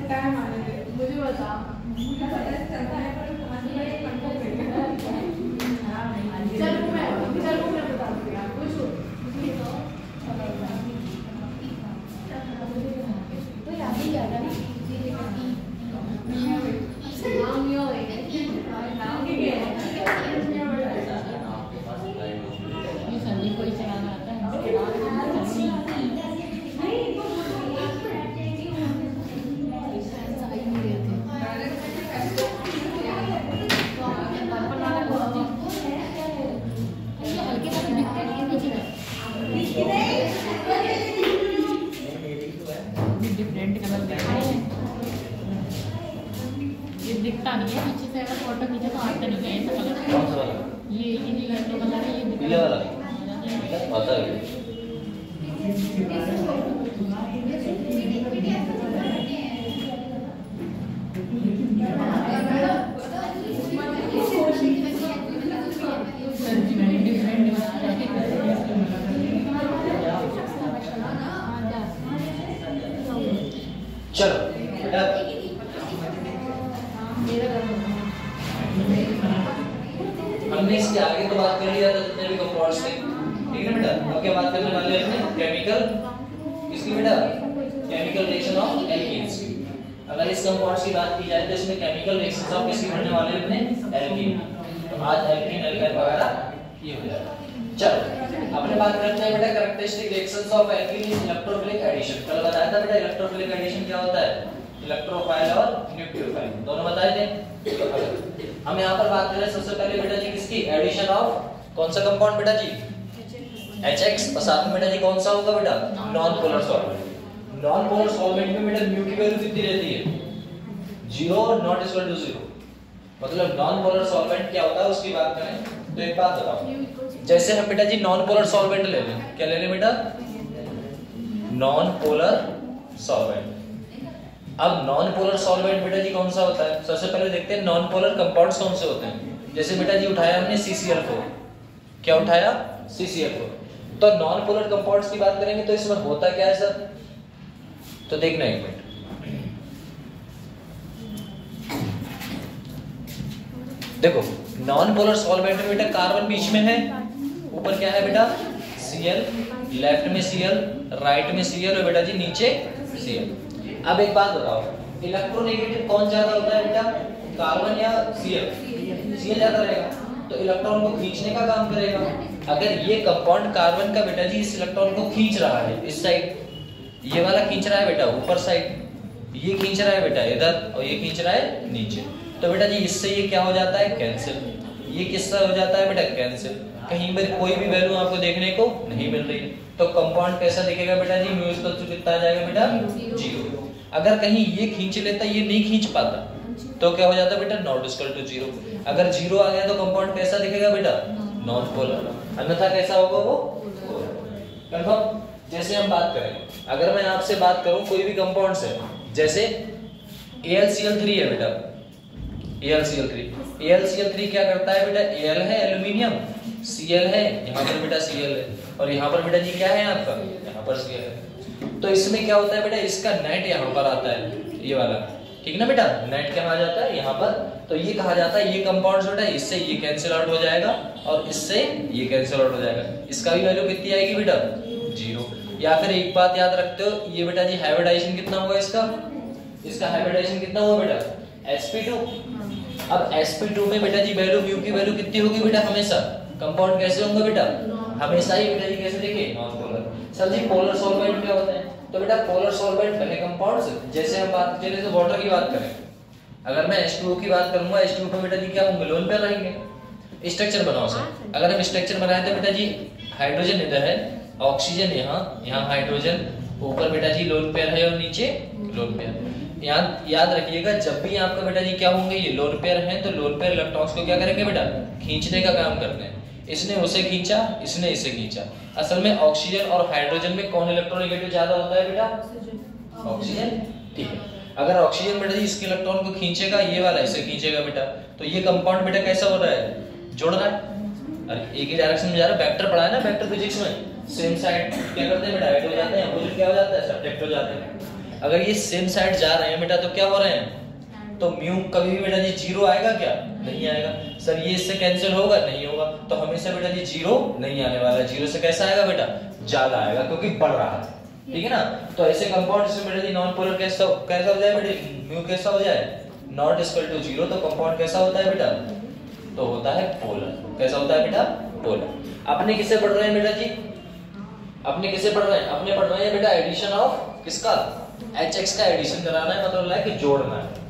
मुझे बता, मुझे पता चलता है पर चल मैं बता दूंगी यार, कुछ तो याद ही आ रहा ये संदीप को ही चलाना आता है। डिफरेंट कलर ये दिखता नहीं है पीछे से, अगर फोटो खींचे तो आता नहीं है ऐसा कलर। ये येलो कलर है, ये पीला वाला आता है। चलो हमने इसके आगे तो बात कर लिया था जितने भी कंपाउंड्स थे, ठीक है बेटा। अब क्या बात करने वाले हैं केमिकल, इसकी बेटा केमिकल रिएक्शन ऑफ एल्कीन्स की। अगर इस कंपाउंड्स की बात की जाए तो इसमें केमिकल रिएक्शंस ऑफ किसकी पढ़ने वाले हैं अपने एल्कीन। तो आज एल्कीन एल्काइल वगैरह ये हो जाएगा। चलो अपने बात करते हैं बेटा characteristic reactions of alkene in electrophilic addition. कल बताया था बेटा इलेक्ट्रोफिलिक एडिशन क्या होता है, इलेक्ट्रोफाइल और न्यूक्लियोफाइल दोनों बताए थे। हम यहाँ पर बात कर रहे हैं सबसे पहले बेटा जी किसकी, एडिशन ऑफ कौन सा कंपाउंड बेटा जी, HX, और साथ में बेटा जी कौन सा होगा बेटा, non polar solvent. Non polar solvent में बेटा म्यू की वैल्यू कितनी रहती है, 0 और नॉट इक्वल टू 0। मतलब नॉन पोलर सॉल्वेंट क्या होता है उसकी बात करें तो एक बात बताओ, जैसे हम बेटा जी नॉन पोलर सॉल्वेंट ले लें, क्या ले लें बेटा, नॉन पोलर सॉल्वेंट। अब नॉन पोलर सॉल्वेंट बेटा जी कौन सा होता है, सबसे पहले देखते हैं नॉन पोलर कंपाउंड्स कौन से होते हैं। जैसे बेटा जी उठाया हमने CCl4, क्या उठाया, CCl4। तो नॉन पोलर कंपाउंड्स की बात करेंगे तो इसमें होता क्या है सर, तो देखना एक मिनट। देखो नॉन पोलर सॉल्वेंट में बेटा कार्बन बीच में है, ऊपर क्या है बेटा Cl, लेफ्ट में Cl, राइट में Cl और बेटा जी नीचे Cl। अब एक बात बताओ, इलेक्ट्रोनेगेटिव कौन ज्यादा होता है बेटा, कार्बन या Cl? Cl ज्यादा रहेगा, तो इलेक्ट्रॉन को खींचने का काम करेगा। अगर ये कंपाउंड कार्बन का बेटा जी इस इलेक्ट्रॉन को खींच रहा है इस साइड, ये वाला खींच रहा है बेटा ऊपर साइड, ये खींच रहा है बेटा इधर और ये खींच रहा है नीचे, तो बेटा जी इससे ये क्या हो जाता है, कैंसिल। ये किससे हो जाता है बेटा, कैंसिल। कहीं पर कोई भी वैल्यू आपको देखने को नहीं मिल रही है, तो कंपाउंड कैसा दिखेगा बेटा जी, म्यू इक्वल टू कितना आ जाएगा बेटा, 0। अगर कहीं ये खींच लेता, ये नहीं खींच पाता, तो क्या हो जाता बेटा, नॉट इक्वल टू 0। अगर 0 आ गया तो कंपाउंड कैसा दिखेगा बेटा, नॉन पोलर, अन्यथा कैसा होगा वो, कंफर्म। जैसे हम बात करें, अगर मैं आपसे बात करूं कोई भी कंपाउंड से, जैसे AlCl3 है बेटा, AlCl3 क्या करता है बेटा, Al है एल्यूमिनियम, Cl है यहाँ पर बेटा Cl है, और यहाँ पर बेटा जी क्या है आपका, यहाँ पर Cl है। तो इसमें क्या होता है बेटा, इसका नेट यहाँ पर आता है, ये वाला, ठीक ना बेटा, नेट क्या आ जाता है यहाँ पर। तो ये कहा जाता है ये कंपाउंड्स बेटा इससे ये कैंसिल आउट हो जाएगा और इससे ये कैंसिल आउट हो जाएगा, इसका भी वैल्यू कितनी आएगी बेटा, 0। या फिर एक बात याद रखते हो, ये बेटा जी हाइब्रिडाइजेशन कितना होगा इसका हाइब्रिडाइजेशन कितना हुआ बेटा, sp2। अब sp2 में बेटा जी वैल्यू म्यू की वैल्यू कितनी होगी बेटा, हमेशा कंपाउंड कैसे होंगे बेटा, हमेशा ही बेटा जी कैसे देखिए, नॉन पोलर। सर जी पोलर सॉल्वेंट क्या होते हैं, तो बेटा पोलर सॉल्वेंट पहले कंपाउंड्स, जैसे हम बात चले तो वाटर की बात करें, अगर मैं H2O की बात करूंगा, H2O पे बेटा जी क्या होंगे, लोन पेयर रहेंगे। स्ट्रक्चर बनाओ सर, अगर हम स्ट्रक्चर बनाए तो बेटा जी हाइड्रोजन इधर है, ऑक्सीजन यहाँ हाइड्रोजन, ऊपर बेटा जी लोन पेयर है और नीचे लोन पेयर। याद रखिएगा जब भी आपका बेटा जी क्या होंगे, ये लोन पेयर हैं, तो लोन पेयर इलेक्ट्रॉन्स को क्या करेंगे बेटा, खींचने का काम करते हैं। इसने उसे खींचा, इसने इसे खींचा। असल में ऑक्सीजन और हाइड्रोजन में कौन इलेक्ट्रोनेगेटिव ज्यादा होता है बेटा, ऑक्सीजन, ठीक है। अगर ऑक्सीजन बेटा जी इसके इलेक्ट्रॉन को खींचेगा, ये वाला इसे खींचेगा बेटा, तो ये कंपाउंड बेटा कैसा हो रहा है, जुड़ रहा है, अरे एक ही डायरेक्शन में जा रहा है। वेक्टर पढ़ा है ना वेक्टर फिजिक्स में, सेम साइड क्या करते हैं बेटा, ऐड हो जाते हैं, अपोजिट क्या हो जाता है, सब्ट्रैक्ट हो जाते हैं। अगर ये सेम साइड जा रहे हैं बेटा तो क्या हो रहे हैं, तो म्यू कभी भी बेटा जी जीरो आएगा क्या, नहीं आएगा। सर ये इससे कैंसिल होगा, नहीं होगा, तो हमेशा बेटा जी जीरो नहीं आने वाला है। जीरो से कैसा आएगा बेटा, ज्यादा आएगा, क्योंकि बढ़ रहा है, ठीक है ना। तो ऐसे कंपाउंड इसमें बेटा जी नॉन पोलर कैसा हो जाए बेटा, म्यू कैसा हो जाए, नॉट इक्वल टू जीरो, तो कंपाउंड कैसा होता है बेटा, तो होता है पोलर। कैसा होता है बेटा, पोलर। अपने किसे पढ़ रहे हैं बेटा जी, अपने किसे पढ़ रहे हैं, अपने पढ़ रहे हैं बेटा एडिशन ऑफ किसका, HX का एडिशन कराना है, मतलब है कि जोड़ना है।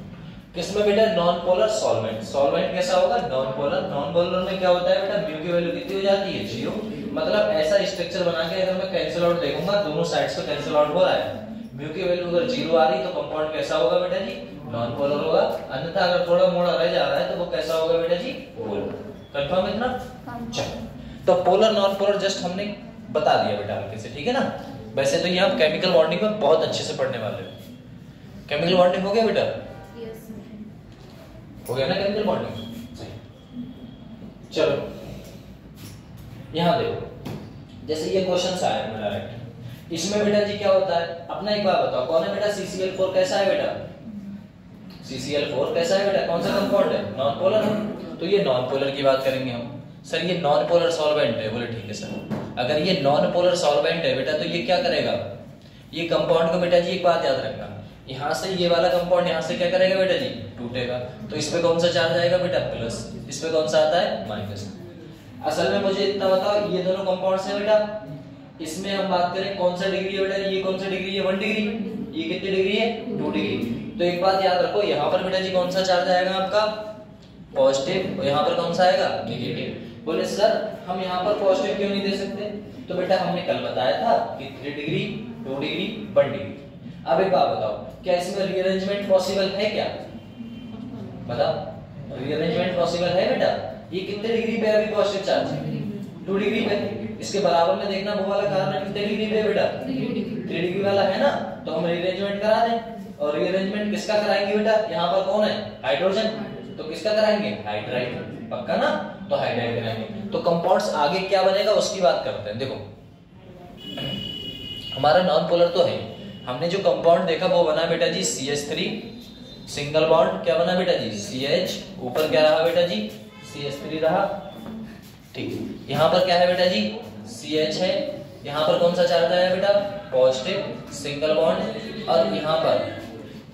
किसमें बेटा, नॉन पोलर सॉल्वेंट। सॉल्वेंट कैसा होगा, नॉन पोलर। नॉन पोलर में क्या होता है बेटा, म्यू की वैल्यू कितनी हो जाती है, जीरो। मतलब ऐसा स्ट्रक्चर बना के अगर मैं कैंसिल आउट देखूंगा, दोनों साइड्स पे कैंसिल आउट हो रहा है, म्यू की वैल्यू अगर जीरो आ रही तो कंपाउंड कैसा होगा बेटा जी, नॉन पोलर होगा। अन्यथा अगर थोड़ा मोड़ा रह जा रहा है तो वो कैसा होगा बेटा जी, पोलर। कंफर्म इतना, चलो। तो पोलर नॉन पोलर जस्ट हमने बता दिया बेटा हल्के से, ठीक है ना। वैसे तो ये आप केमिकल बॉन्डिंग में बहुत अच्छे से पढ़ने वाले हो। केमिकल बॉन्डिंग हो गया बेटा, हो गया ना केमिकल बॉन्डिंग, चलो यहां देखो, जैसे ये क्वेश्चन आया है डायरेक्ट, इसमें बेटा जी क्या होता है, अपना एक बात बताओ, कौन है बेटा CCl4 कैसा है बेटा, CCl4 कैसा है बेटा, कौन सा कंपाउंड है, नॉन पोलर। तो ये नॉन पोलर की बात करेंगे हम। सर ये नॉन पोलर सॉल्वेंट है, बोले ठीक है सर। अगर ये नॉन पोलर सॉल्वेंट है बेटा तो ये क्या करेगा, ये कंपाउंड को बेटा जी एक बात याद रखना, यहाँ से ये वाला कंपाउंड यहाँ से क्या करेगा बेटा जी, टूटेगा। तो इस पे कौन सा चार्ज आएगा बेटा, प्लस। इस पे कौन सा आता है, माइनस। असल में मुझे इतना बताओ, ये दोनों कंपाउंड्स हैं बेटा, इसमें हम बात करें कौन सा डिग्री है बेटा, ये कौन सा डिग्री है, 1 डिग्री, ये कितनी डिग्री है, 2 डिग्री। तो एक बात याद रखो, यहाँ पर बेटा जी कौन सा चार्ज आएगा आपका, पॉजिटिव, और यहाँ पर कौन सा आएगा, नेगेटिव। बोले सर हम यहाँ पर पॉजिटिव क्यों नहीं दे सकते, तो बेटा हमने कल बताया था कि 3 डिग्री, 2 डिग्री, 1 डिग्री। अब एक बात बताओ, क्या इसमें रीअरेंजमेंट पॉसिबल है क्या, बताओ, रीअरेंजमेंट पॉसिबल है बेटा। ये कितने डिग्री पे है अभी पॉजिटिव चार्ज, 2 डिग्री पे। इसके बराबर में देखना वो वाला कार्बन कितने डिग्री पे है बेटा, 3 डिग्री वाला है ना। तो हम रीअरेंजमेंट करा दें, और रीअरेंजमेंट किसका कराएंगे बेटा, यहाँ पर कौन है, हाइड्रोजन, तो किसका कराएंगे, हाइड्राइड, पक्का ना। तो हाइड्राइड कराएंगे, तो कंपाउंड्स आगे क्या बनेगा उसकी बात करते हैं। देखो हमारा नॉन पोलर तो है, हमने जो कंपाउंड देखा वो बना बेटा जी CH3 सिंगल बॉन्ड, क्या बना बेटा जी, CH, ऊपर क्या रहा बेटा जी, CH3 रहा, ठीक। यहाँ पर क्या है बेटा जी, CH है, यहाँ पर कौन सा चार्ज आया बेटा, पॉजिटिव सिंगल बॉन्ड। और यहाँ पर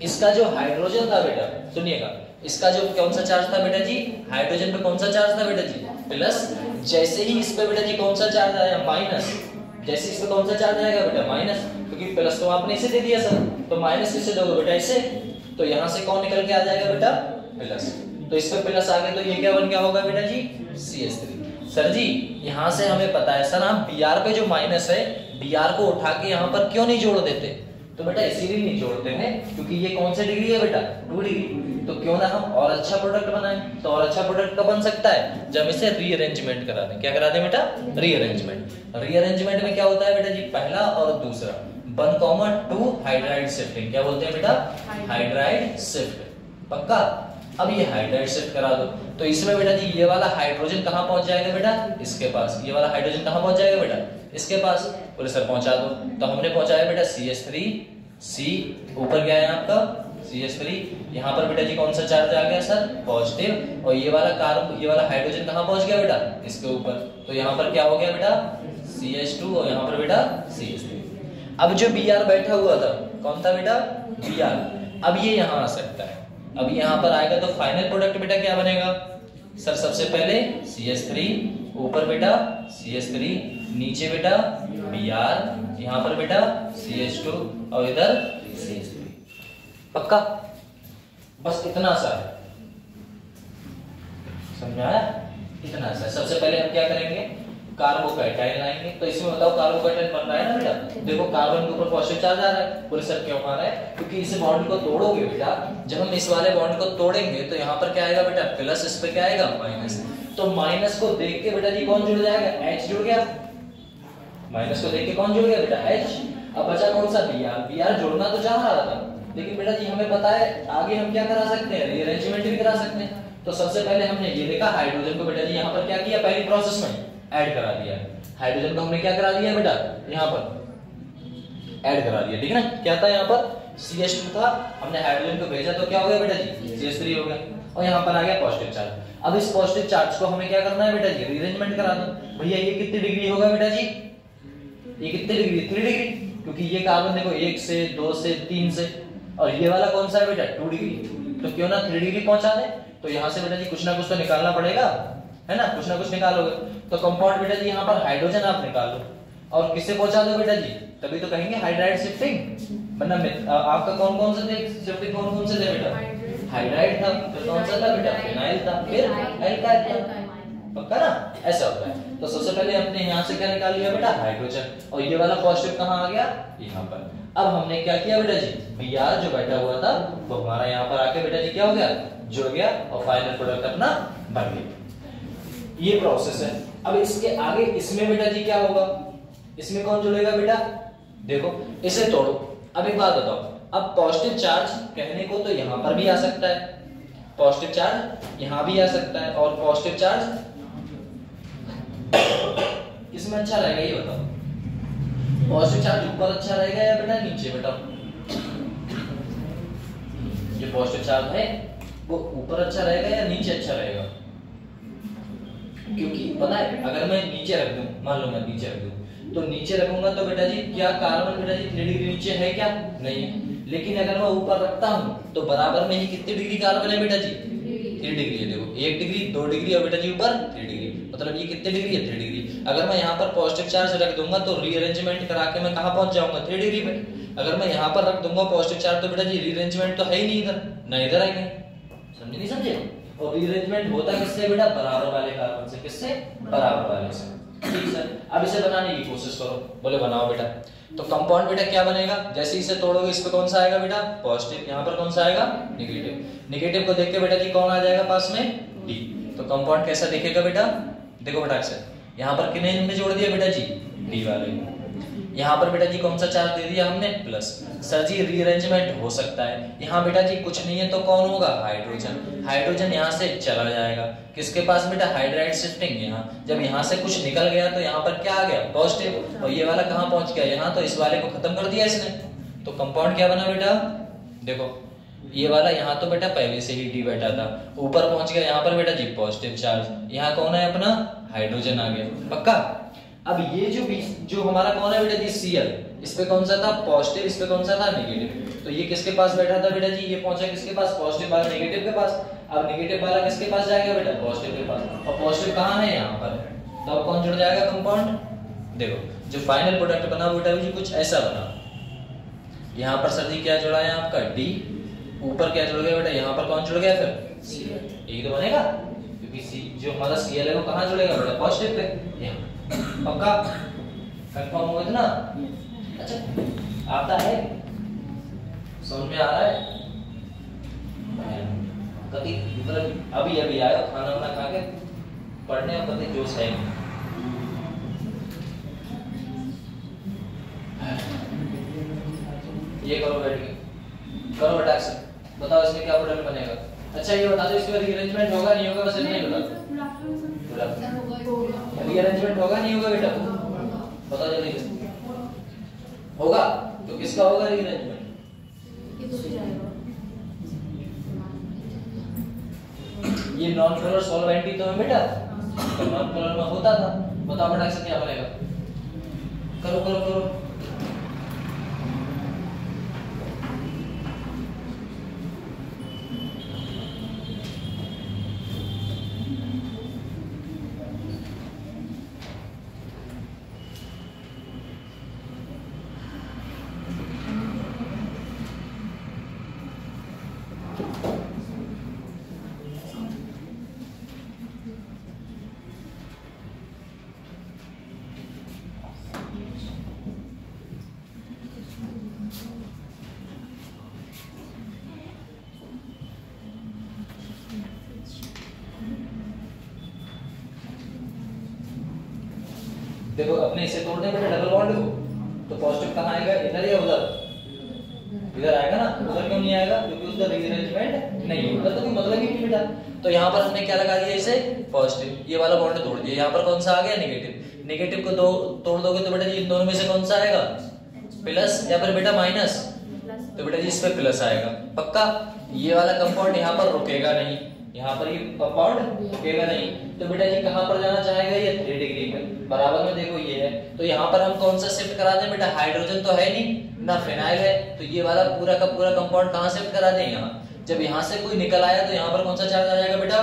इसका जो हाइड्रोजन था बेटा, सुनिएगा, इसका जो कौन सा चार्ज था बेटा जी, हाइड्रोजन पे कौन सा चार्ज था बेटा जी, प्लस। जैसे ही इस पे बेटा जी कौन सा चार्ज आया, माइनस। जैसे इस पे कौन सा चार्ज आएगा बेटा, माइनस, क्योंकि प्लस तो आपने इसे दे दिया सर, तो माइनस किससे दोगे बेटा, इससे। तो यहाँ से कौन निकल के आ जाएगा बेटा, प्लस। तो इस पे प्लस आ गया, तो ये क्या बन गया होगा बेटा जी, CH3। सर जी यहाँ से हमें पता है सर, आप Br पे जो माइनस है, Br को उठा के यहाँ पर क्यों नहीं जोड़ देते, तो बेटा इसीलिए नहीं जोड़ते हैं क्योंकि ये कौन सा डिग्री है बेटा, 2 डिग्री। तो क्यों ना हम और अच्छा प्रोडक्ट बनाएं। तो और अच्छा प्रोडक्ट कब बन सकता है, जब इसे रीअरेंजमेंट करा दें। क्या करा दें बेटा, रीअरेंजमेंट। रीअरेंजमेंट में क्या होता है बेटा जी, पहला और दूसरा 1 कॉमन 2 हाइड्राइड शिफ्टिंग, क्या बोलते हैं बेटा, हाइड्राइड शिफ्ट, पक्का। अब ये हाइड्राइड शिफ्ट करा दो, तो इसमें बेटा जी ये वाला हाइड्रोजन कहाँ पहुंच जाएगा बेटा, इसके पास। ये वाला हाइड्रोजन कहाँ पहुंच जाएगा बेटा, इसके पास। बोले सर पहुंचा दो, तो हमने पहुंचाया बेटा CH3, C ऊपर गया है आपका CH3, यहाँ पर बेटा जी कौन सा चार्ज आ गया सर, पॉजिटिव। और ये वाला कार्बन, ये वाला हाइड्रोजन कहाँ पहुंच गया बेटा, इसके ऊपर। तो यहाँ पर क्या हो गया बेटा, CH2, और यहाँ पर बेटा CH3। अब जो Br बैठा हुआ था, कौन था बेटा, Br, अब ये यहाँ आ सकता है। अब यहाँ पर आएगा तो फाइनल प्रोडक्ट बेटा क्या बनेगा सर, सबसे पहले CH3, ऊपर बेटा CH3, नीचे बेटा Br, यहाँ पर बेटा CH2, और इधर CH3, पक्का। बस इतना सा है, समझ आया, इतना सा। सबसे पहले हम क्या करेंगे, कार्बोकैटायन लाएंगे। तो इसमें बताओ कार्बोकैटायन बन रहा है ना बेटा, देखो कार्बन के ऊपर पॉजिटिव चार्ज आ रहा है। बोले सर क्यों आ रहा है, क्योंकि इस बॉन्ड को तोड़ोगे बेटा, जब हम इस वाले बॉन्ड को तोड़ेंगे तो यहाँ पर क्या आएगा बेटा, प्लस, इस पे क्या आएगा, माइनस। तो माइनस को देख के बेटा जी कौन जुड़ जाएगा, H जुड़ गया। माइनस को देख के कौन जुड़ गया बेटा, H। अब बचा कौन सा, Br जोड़ना तो चाह रहा था, लेकिन बेटा जी हमें पता है आगे हम क्या करा सकते हैं, रीअरेंजमेंट भी करा सकते हैं। तो सबसे पहले हमने ये देखा, हाइड्रोजन को बेटा जी यहाँ पर क्या किया, पहली प्रोसेस में ऐड करा दिया। हाइड्रोजन को हमने क्या करा दिया बेटा, यहाँ पर ऐड करा दिया, ठीक है ना। क्या था यहाँ पर, CH2 था, हमने हाइड्रोजन को भेजा तो क्या हो गया बेटा जी, CH3 हो गया, और यहाँ पर आ गया पॉजिटिव चार्ज। अब इस पॉजिटिव चार्ज को हमें क्या करना है बेटा जी, रीअरेंजमेंट करा दो। भैया ये कितनी डिग्री होगा बेटा जी, ये कितनी डिग्री, 3 डिग्री, क्योंकि ये कार्बन देखो 1 से 2 से 3 से, और ये वाला कौन सा है बेटा 2 डिग्री, तो क्यों ना 3 डिग्री पहुंचा दे। तो यहाँ से बेटा जी कुछ ना कुछ तो निकालना पड़ेगा, है ना, कुछ ना कुछ निकालोगे। तो कंपाउंड बेटा जी यहाँ पर हाइड्रोजन आप निकाल लो, और किससे पहुंचा दो बेटा जी, तभी तो कहेंगे हाइड्राइड शिफ्टिंग। वरना आपका कौन कौन सा थे शिफ्टिंग, कौन कौन से थे बेटा, हाइड्राइड था, फिर कौन सा था बेटा, फिनाइल था, फिर एल्काइल था, पक्का ना, ऐसा होता है। तो सबसे पहले हमने यहाँ से क्या निकाल लिया बेटा, हाइड्रोजन, और ये वाला पॉजिटिव कहाँ आ गया, यहाँ पर। अब हमने क्या किया बेटा जी, Br जो बैठा हुआ था वो हमारा यहाँ पर आके बेटा जी क्या हो गया, जुड़ गया, और फाइनल प्रोडक्ट अपना बन गया। ये प्रोसेस है। अब इसके आगे इसमें बेटा जी क्या होगा, इसमें कौन जुड़ेगा बेटा, देखो इसे तोड़ो। अब एक बात बताओ, अब पॉजिटिव चार्ज कहने को तो यहाँ पर भी आ सकता है, पॉजिटिव चार्ज यहाँ भी आ सकता है, और पॉजिटिव चार्ज किसमें अच्छा रहेगा ये बताओ, पॉजिटिव चार्ज ऊपर अच्छा रहेगा या बेटा नीचे, बताओ। जो पॉजिटिव चार्ज है वो ऊपर अच्छा रहेगा या नीचे अच्छा रहेगा, क्योंकि पता है अगर मैं नीचे रख दूं, मान लो मैं नीचे रख दूं, तो नीचे रखूंगा तो बेटा जी क्या कार्बन बेटा जी 3 डिग्री नीचे है क्या, नहीं। लेकिन अगर मैं ऊपर रखता हूं तो बराबर में ही कितनी डिग्री कार्बन है बेटा जी, 3 डिग्री है। देखो 1 डिग्री 2 डिग्री और बेटा जी ऊपर 3 डिग्री, मतलब ये कितने डिग्री है, 3 डिग्री। अगर मैं यहाँ पर पॉजिटिव चार्ज रख दूंगा तो रीअरेंजमेंट करा के मैं कहाँ पहुंच जाऊंगा, 3 डिग्री पे। अगर मैं यहाँ पर रख दूंगा पॉजिटिव चार्ज तो बेटा जी रीअरेंजमेंट तो है ही नहीं इधर, ना इधर आएंगे, समझे नहीं समझे। और रीअरेंजमेंट होता किससे बेटा, बराबर वाले कार्बन से, किससे, बराबर वाले से, ठीक सर। अब इसे बनाने की कोशिश करो, बोले बनाओ बेटा। तो कंपाउंड बेटा क्या बनेगा, जैसे इसे तोड़ोगे इस पे कौन सा आएगा बेटा, पॉजिटिव, यहाँ पर कौन सा आएगा, नेगेटिव। नेगेटिव को देख के बेटा जी कौन आ जाएगा पास में, डी। तो कंपाउंड कैसा दिखेगा बेटा, देखो बेटा अक्सर यहाँ पर कितने में जोड़ दिया बेटा जी, डी वाले। यहाँ पर बेटा जी कौन सा चार्ज दे दिया हमने, प्लस। सर जी रीअरेंजमेंट हो सकता है, यहाँ बेटा जी कुछ नहीं है तो कौन होगा, हाइड्रोजन। हाइड्रोजन यहाँ से चला जाएगा किसके पास बेटा, हाइड्राइड शिफ्टिंग यहाँ। जब यहाँ से कुछ निकल गया तो यहाँ पर क्या आ गया, पॉजिटिव, और ये वाला कहाँ पहुंच गया, यहाँ, तो इस वाले को खत्म कर दिया इसने। तो कंपाउंड क्या बना बेटा, देखो ये वाला यहाँ तो बेटा पहले से ही डी बैठा था, ऊपर पहुंच गया यहाँ पर बेटा जी पॉजिटिव चार्ज, यहाँ कौन है अपना, हाइड्रोजन आ गया, पक्का। अब ये जो हमारा कौन है बेटा जी, Cl, इस पे कौन सा था, पॉजिटिव, इस पे कौन सा था, नेगेटिव। तो ये किसके पास बैठा था बेटा जी, ये पहुंचा किसके पास, पॉजिटिव वाला नेगेटिव के पास। अब नेगेटिव वाला किसके पास जाएगा बेटा, पॉजिटिव के पास, और पॉजिटिव कहाँ है, यहाँ पर। तो अब कौन जुड़ जाएगा कंपाउंड, देखो जो फाइनल प्रोडक्ट बना बेटा जी कुछ ऐसा बना। यहाँ पर सर जी क्या जुड़ा है आपका, डी, ऊपर क्या जुड़ गया बेटा, यहाँ पर कौन जुड़ गया फिर, Cl। यही तो बनेगा, क्योंकि जो हमारा Cl है वो कहाँ जुड़ेगा बेटा, पॉजिटिव पे, यहाँ, पक्का, कंफर्म हो गया ना। अच्छा आता है, समझ में आ रहा है, कभी मतलब अभी अभी आया खाना वाना खा के पढ़ने और कभी जोश है। ये करो बैठ के, करो बेटा से, बताओ इसमें क्या प्रोडक्ट बनेगा। अच्छा ये बता दो इसमें रीअरेंजमेंट होगा नहीं होगा, बस इतना ही बता दो। रीअरेंजमेंट होगा नहीं होगा बेटा, बता जल्दी से। होगा तो किसका होगा रीअरेंजमेंट, ये नॉन पोलर सॉल्वेंट ही तो है बेटा, तो नॉन पोलर में होता था। बताओ बेटा इससे क्या बनेगा, करो करो करो। देखो अपने इसे तोड़ने पे डबल बॉन्ड को, तो पॉजिटिव कहाँ आएगा, इधर या उधर, इधर आएगा ना, उधर क्यों नहीं आएगा, क्योंकि उधर रीअरेंजमेंट नहीं होगा, तो कोई मतलब ही नहीं बेटा। तो यहाँ पर हमने क्या लगा दिया इसे, पॉजिटिव, ये वाला बॉन्ड तोड़ दिया, यहाँ पर कौन सा आ गया, नेगेटिव। नेगेटिव को दो तोड़ दोगे तो बेटा जी इन दोनों में से कौन सा आएगा, प्लस या फिर बेटा माइनस, तो बेटा जी इस पे प्लस आएगा पक्का। ये वाला कंपाउंड यहाँ पर रुकेगा नहीं, यहाँ पर ये कंपाउंड रुकेगा नहीं, तो बेटा जी कहाँ पर जाना चाहेगा, ये 3 डिग्री पे। बराबर में देखो ये है, तो यहाँ पर हम कौन सा शिफ्ट करा दें बेटा, हाइड्रोजन तो है नहीं ना फिनाइल है, तो ये वाला पूरा का पूरा कंपाउंड कहाँ शिफ्ट करा दें, यहाँ। जब यहाँ से कोई निकल आया तो यहाँ पर कौन सा चार्ज आ जाएगा बेटा,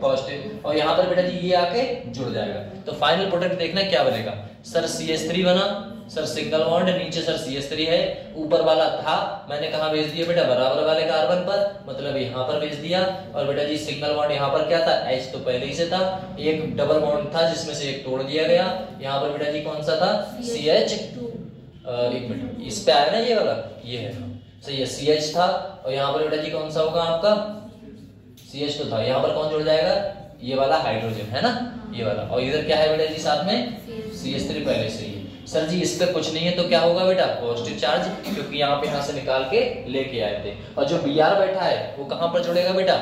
पॉजिटिव, और यहाँ पर बेटा जी ये आके जुड़ जाएगा। तो फाइनल प्रोडक्ट देखना क्या बनेगा, सर CH3 बना, सर सिंगल बॉन्ड, नीचे सर CH3 है, ऊपर वाला था मैंने कहा भेज दिया बेटा, बराबर वाले कार्बन पर, मतलब यहाँ पर भेज दिया। और बेटा जी सिंगल बॉन्ड यहाँ पर क्या था, H तो पहले ही से था, एक डबल बॉन्ड था जिसमें से एक तोड़ दिया गया। यहाँ पर बेटा जी कौन सा था, CH, एक मिनट इस पे आया ना ये वाला, ये है सही है, CH था, और यहाँ पर बेटा जी कौन सा होगा आपका, CH तो था, यहाँ पर कौन जुड़ जाएगा, ये वाला हाइड्रोजन है ना, ये वाला, और इधर क्या है बेटा जी साथ में CH3 पहले से ही। सर जी इस पे कुछ नहीं है तो क्या होगा बेटा, पॉजिटिव चार्ज, क्योंकि यहाँ पे यहाँ से निकाल के लेके आए थे। और जो Br बैठा है वो कहाँ पर जुड़ेगा बेटा,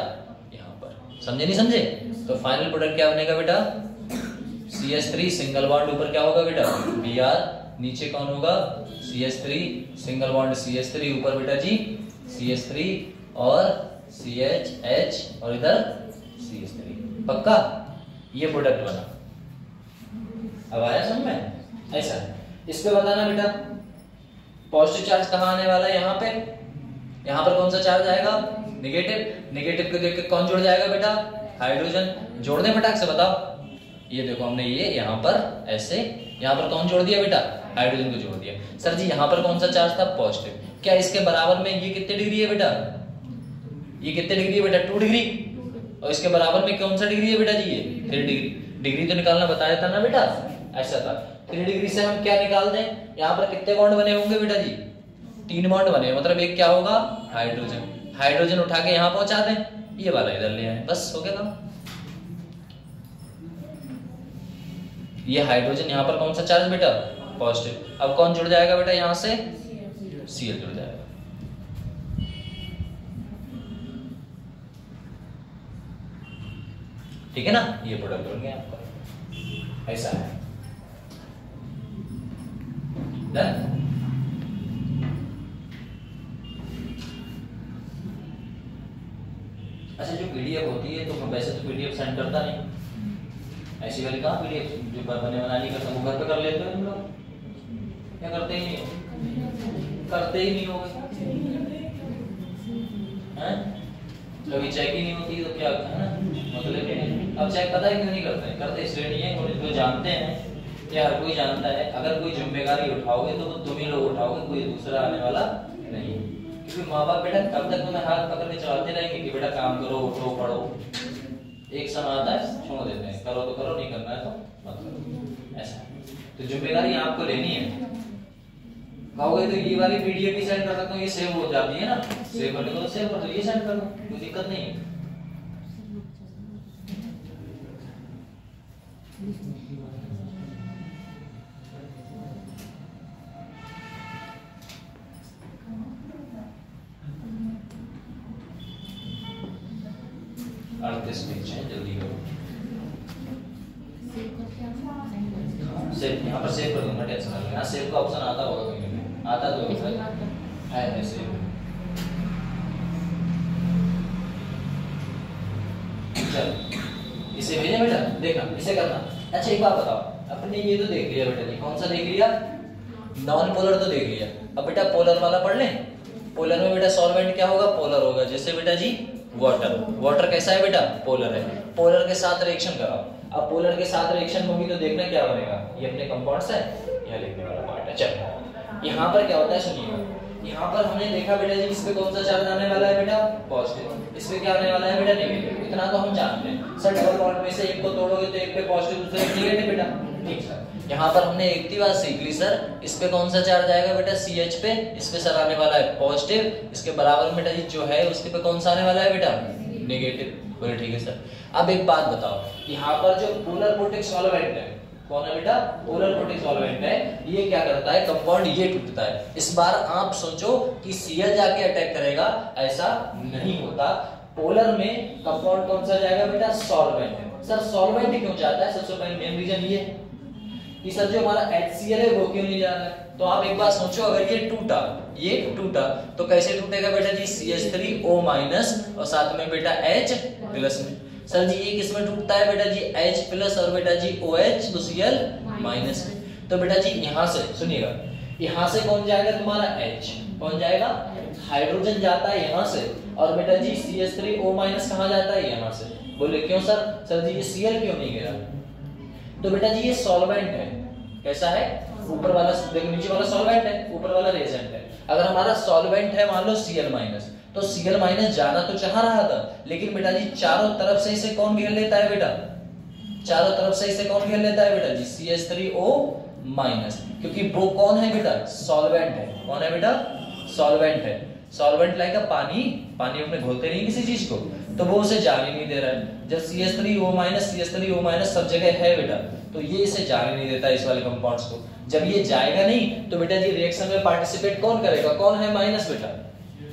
यहाँ पर, समझे नहीं समझे। तो फाइनल प्रोडक्ट क्या बनेगा बेटा, CH3 सिंगल बॉन्ड, ऊपर क्या होगा बेटा Br, नीचे कौन होगा CH3 सिंगल बॉन्ड CH3, ऊपर बेटा जी CH3 और CH और इधर CH3, पक्का ये प्रोडक्ट बना। अब आया समझ में, ऐसा है। इस पे बताना बेटा पॉजिटिव चार्ज कहाँ आने वाला है, यहाँ पे, यहाँ पर कौन सा चार्ज आएगा, नेगेटिव, नेगेटिव को देख के कौन जुड़ जाएगा बेटा, हाइड्रोजन। जोड़ दे फटाक से बताओ, ये देखो हमने ये यहाँ पर ऐसे, यहाँ पर कौन जोड़ दिया बेटा, हाइड्रोजन को जोड़ दिया। सर जी यहाँ पर कौन सा चार्ज था, पॉजिटिव, क्या इसके बराबर में ये कितने डिग्री है बेटा, ये कितने डिग्री है बेटा, 2 डिग्री, और इसके बराबर में कौन सा डिग्री है बेटा जी, ये 3 डिग्री। डिग्री तो निकालना बताया था ना बेटा, ऐसा था। 3 डिग्री से हम क्या निकाल दें, यहाँ पर कितने बॉन्ड बने होंगे बेटा जी, 3 बॉन्ड बने, मतलब एक क्या होगा, हाइड्रोजन, हाइड्रोजन उठा के यहाँ पहुंचा दें, ये वाला इधर ले आए, बस हो गया काम। ये हाइड्रोजन यहाँ पर कौन सा चार्ज बेटा, पॉजिटिव, अब कौन जुड़ जाएगा बेटा यहाँ से, Cl जुड़ जाएगा। ठीक है ना, ये प्रोडक्ट बन गया आपका, ऐसा है। डन। अच्छा जो PDF होती है तो मैं वैसे तो PDF सेंड करता नहीं, ऐसी वाली कहाँ PDF जो बनानी करता हूँ घर पे कर लेते हो तुम लोग, क्या करते ही नहीं हो, करते ही नहीं हो, कभी चेक ही नहीं होती तो क्या है ना, मतलब कि अब चेक पता है क्यों नहीं करते, करते इसलिए नहीं है, कोई जानते हैं, ये हर कोई जानता है, अगर कोई जिम्मेदारी उठाओगे तो तुम ही लोग उठाओगे, कोई दूसरा आने वाला नहीं। क्योंकि माँ बाप बेटा कब तक तुम्हें हाथ पकड़ के चलाते रहेंगे कि बेटा काम करो, उठो, पढ़ो, एक समय आता है छोड़ देते हैं, करो तो करो, नहीं करना है तो मत करो, ऐसा। तो जिम्मेदारी आपको लेनी है। कहोगे तो ये वाली PDF भी सेंड कर सकता हूँ, ये सेव हो जाती है ना, सेव करने को तो सेव कर दो, ये सेंड कर दो, कोई दिक्कत नहीं है। जल्दी करो, सेव यहाँ पर सेव कर दूंगा, टेंशन मत लेना, सेव का ऑप्शन आता होगा कहीं में, आता तो है सेव। चल इसे भेजे बेटा, देखना इसे करना। अच्छा एक बात बताओ, अपने ये तो देख लिया बेटा जी, कौन सा देख लिया, नॉन पोलर तो देख लिया, अब बेटा पोलर वाला पढ़ लें। पोलर में बेटा सॉल्वेंट क्या होगा, पोलर होगा, जैसे बेटा जी वाटर, वाटर कैसा है बेटा, पोलर है, पोलर के साथ रिएक्शन कराओ। अब पोलर के साथ रिएक्शन होगी तो देखना क्या बनेगा, ये अपने कंपाउंड्स है, यह लिखने वाला पार्ट है। चलो यहाँ पर क्या होता है सुनिएगा, यहाँ पर हमने देखा बेटा जी इस पे कौन सा चार्ज आने वाला है बेटा, पॉजिटिव, इस पे क्या आने वाला है बेटा, नेगेटिव, इतना तो हम जानते हैं। सर डबल बॉन्ड में से एक को तोड़ोगे तो एक पे पॉजिटिव दूसरे पे नेगेटिव बेटा, ठीक सर। यहाँ पर हमने एक ही बात सीख ली सर, इस पे कौन सा चार्ज आएगा बेटा, CH पे, इस पे सर आने वाला है पॉजिटिव, इसके बराबर बेटा जी जो है उसके पे कौन सा आने वाला है बेटा, नेगेटिव, बोले ठीक है सर। अब एक बात बताओ, यहाँ पर जो पोलर पोर्टिक सॉल्वेंट है, कौन है बेटा, पोलर पोर्टिक सॉल्वेंट है, ये क्या करता है, कंपाउंड ये टूटता है। इस बार आप सोचो कि Cl जाके अटैक करेगा, ऐसा नहीं होता। पोलर में कंपाउंड कौन सा जाएगा बेटा, सॉल्वेंट है। सर सॉल्वेंट क्यों जाता है, सबसे पहले मेन रीजन ये कि सर जो हमारा HCl है वो क्यों नहीं जा रहा है, तो आप एक बार सोचो, अगर ये टूटा तो कैसे टूटेगा बेटा जी, CH3O- और साथ में बेटा H प्लस में। सर जी ये किसमें टूटता है बेटा जी, H प्लस और बेटा जी OH तो Cl माइनस में। तो बेटा जी यहाँ से सुनिएगा, यहाँ से कौन जाएगा तुम्हारा H, कौन जाएगा, हाइड्रोजन जाता है यहाँ से, और बेटा जी CH3O- कहाँ जाता है, यहाँ से। बोले क्यों सर, सर जी ये Cl क्यों नहीं गिरा? तो बेटा जी ये सॉल्वेंट है, कैसा है, ऊपर वाला देखो, नीचे वाला सॉल्वेंट है, ऊपर वाला रिएजेंट है। अगर हमारा सॉल्वेंट है मान लो Cl-, तो Cl- जाना तो चाह रहा था, लेकिन बेटा जी चारों तरफ से इसे कौन घेर लेता है बेटा, चारों तरफ से इसे कौन घेर लेता है बेटा जी, CH3O-, क्योंकि वो कौन है बेटा, सॉल्वेंट है। कौन है बेटा, सॉल्वेंट है। सॉल्वेंट लाइक पानी, पानी अपने घोलते नहीं किसी चीज को, तो वो उसे जाने नहीं दे रहा है। जब CH3O- सब जगह है बेटा, तो ये इसे जाने नहीं देता इस वाले कंपाउंड्स को। जब ये जाएगा नहीं तो बेटा जी रिएक्शन में पार्टिसिपेट कौन करेगा, कौन है माइनस बेटा,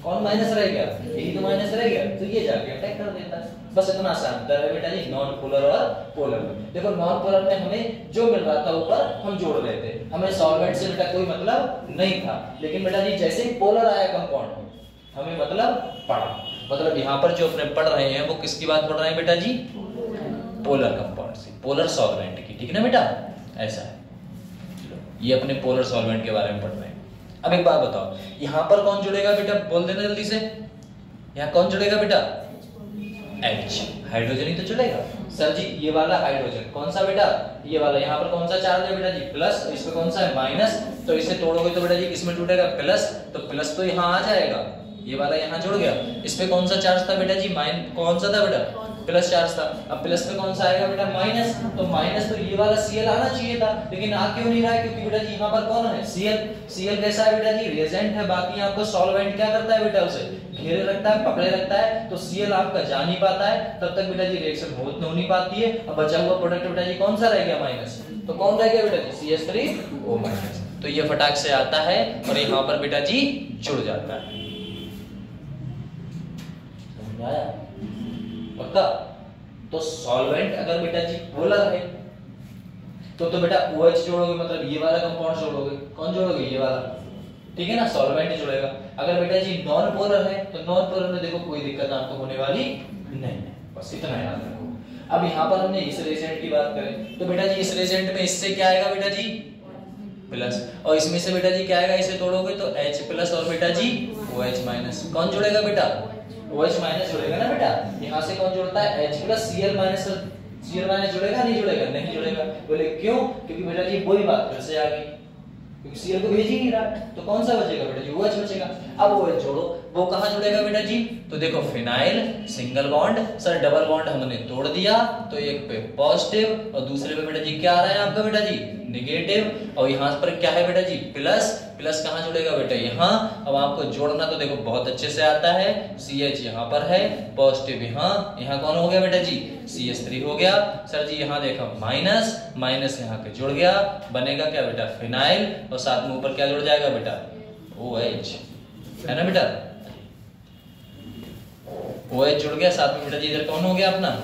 कौन माइनस रह गया, यही तो माइनस रह गया, तो ये जाके अटैक कर देता है। बस इतना सा अंतर है बेटा जी नॉन पोलर और पोलर में। देखो नॉन पोलर में हमें जो मिल रहा था ऊपर हम जोड़ रहे थे, हमें सॉल्वेंट से बेटा कोई मतलब नहीं था, लेकिन बेटा जी जैसे ही पोलर आया कंपाउंड हमें मतलब पड़ा। मतलब यहाँ पर जो अपने पढ़ रहे हैं वो किसकी बात पढ़ रहे हैं बेटा जी, पोलर कंपाउंड से, पोलर सॉल्वेंट की, ठीक है ना बेटा, ऐसा है। ये अपने पोलर सॉल्वेंट के बारे में पढ़ रहे हैं। अब एक बात बताओ, यहाँ पर कौन जुड़ेगा बेटा, बोल देना जल्दी से, यहाँ कौन जुड़ेगा बेटा, H, हाइड्रोजन ही तो जुड़ेगा। सर जी ये वाला हाइड्रोजन कौन सा बेटा, ये वाला, यहाँ पर कौन सा चार्ज है बेटा जी, प्लस, इस पे कौन सा है माइनस, तो इसे तोड़ोगे तो बेटा जी किसमें टूटेगा, प्लस, तो प्लस तो यहाँ आ जाएगा, ये वाला यहाँ जुड़ गया। इस पे कौन सा चार्ज था बेटा जी, कौन सा था बेटा, प्लस चार्ज था। अब प्लस पे कौन सा आएगा बेटा, माइनस, तो माइनस तो ये वाला Cl आना चाहिए था, लेकिन आ क्यों नहीं रहा है, क्योंकि बेटा जी यहाँ पर कौन है, Cl कैसा है बेटा जी, रिएजेंट है, बाकी आपको सॉल्वेंट क्या करता है बेटा, उसे घेरे रखता है, पकड़े रखता है, तो Cl आपका जा नहीं पाता है, तब तक बेटा जी रिएक्शन हो नहीं पाती है। अब बचा हुआ प्रोडक्ट बेटा जी कौन सा रह गया, माइनस, तो कौन रह गया बेटा जी, CH3O-, तो ये फटाक से आता है और यहाँ पर बेटा जी जुड़ जाता है। आया पक्का? तो सॉल्वेंट अगर बेटा जी पोलर है तो बेटा OH जोड़ोगे, मतलब ये वाला कंपाउंड जोड़ोगे, कौन जोड़ोगे, ये वाला, ठीक है ना, सॉल्वेंट जुड़ेगा। अगर बेटा जी नॉन पोलर है तो नॉन पोलर में देखो कोई दिक्कत आपको होने वाली नहीं है, बस इतना याद रखो। अब यहाँ पर हमने इस रिएजेंट की बात करें तो बेटा जी इस रिएजेंट में इससे क्या आएगा बेटा जी, प्लस, और इसमें से बेटा जी क्या आएगा, इसे तोड़ोगे तो H प्लस और बेटा जी OH माइनस, कौन जुड़ेगा बेटा, OH माइनस जुड़ेगा ना बेटा। यहाँ से कौन जुड़ता है, H plus Cl minus, Cl minus जुड़ेगा नहीं जुड़ेगा, नहीं जुड़ेगा। बोले क्यों, क्योंकि बेटा जी वही बात फिर से आ गई, क्योंकि Cl को भेज ही नहीं रहा, तो कौन सा बचेगा बेटा जी, OH बचेगा। अब OH जोड़ो, वो कहाँ जुड़ेगा बेटा जी, तो देखो phenyl single bond, sir double bond हमने तोड़ दिया, तो एक पे पॉजिटिव और दूसरे पे बेटा जी क्या आ रहा है आपका बेटा जी, नेगेटिव, और यहाँ पर क्या है बेटा जी, प्लस, प्लस कहाँ जुड़ेगा बेटा, यहाँ। अब आपको जोड़ना तो देखो बहुत अच्छे से आता है, CH यहाँ पर है, पॉजिटिव यहाँ, यहाँ कौन हो गया बेटा जी, CH3 हो गया। सर जी यहाँ देखो माइनस, माइनस यहाँ के जुड़ गया, बनेगा क्या बेटा, फिनाइल, और साथ में ऊपर क्या जुड़ जाएगा बेटा, OH, है ना बेटा, OH जुड़ गया, साथ में बेटा जी इधर कौन हो गया अपना,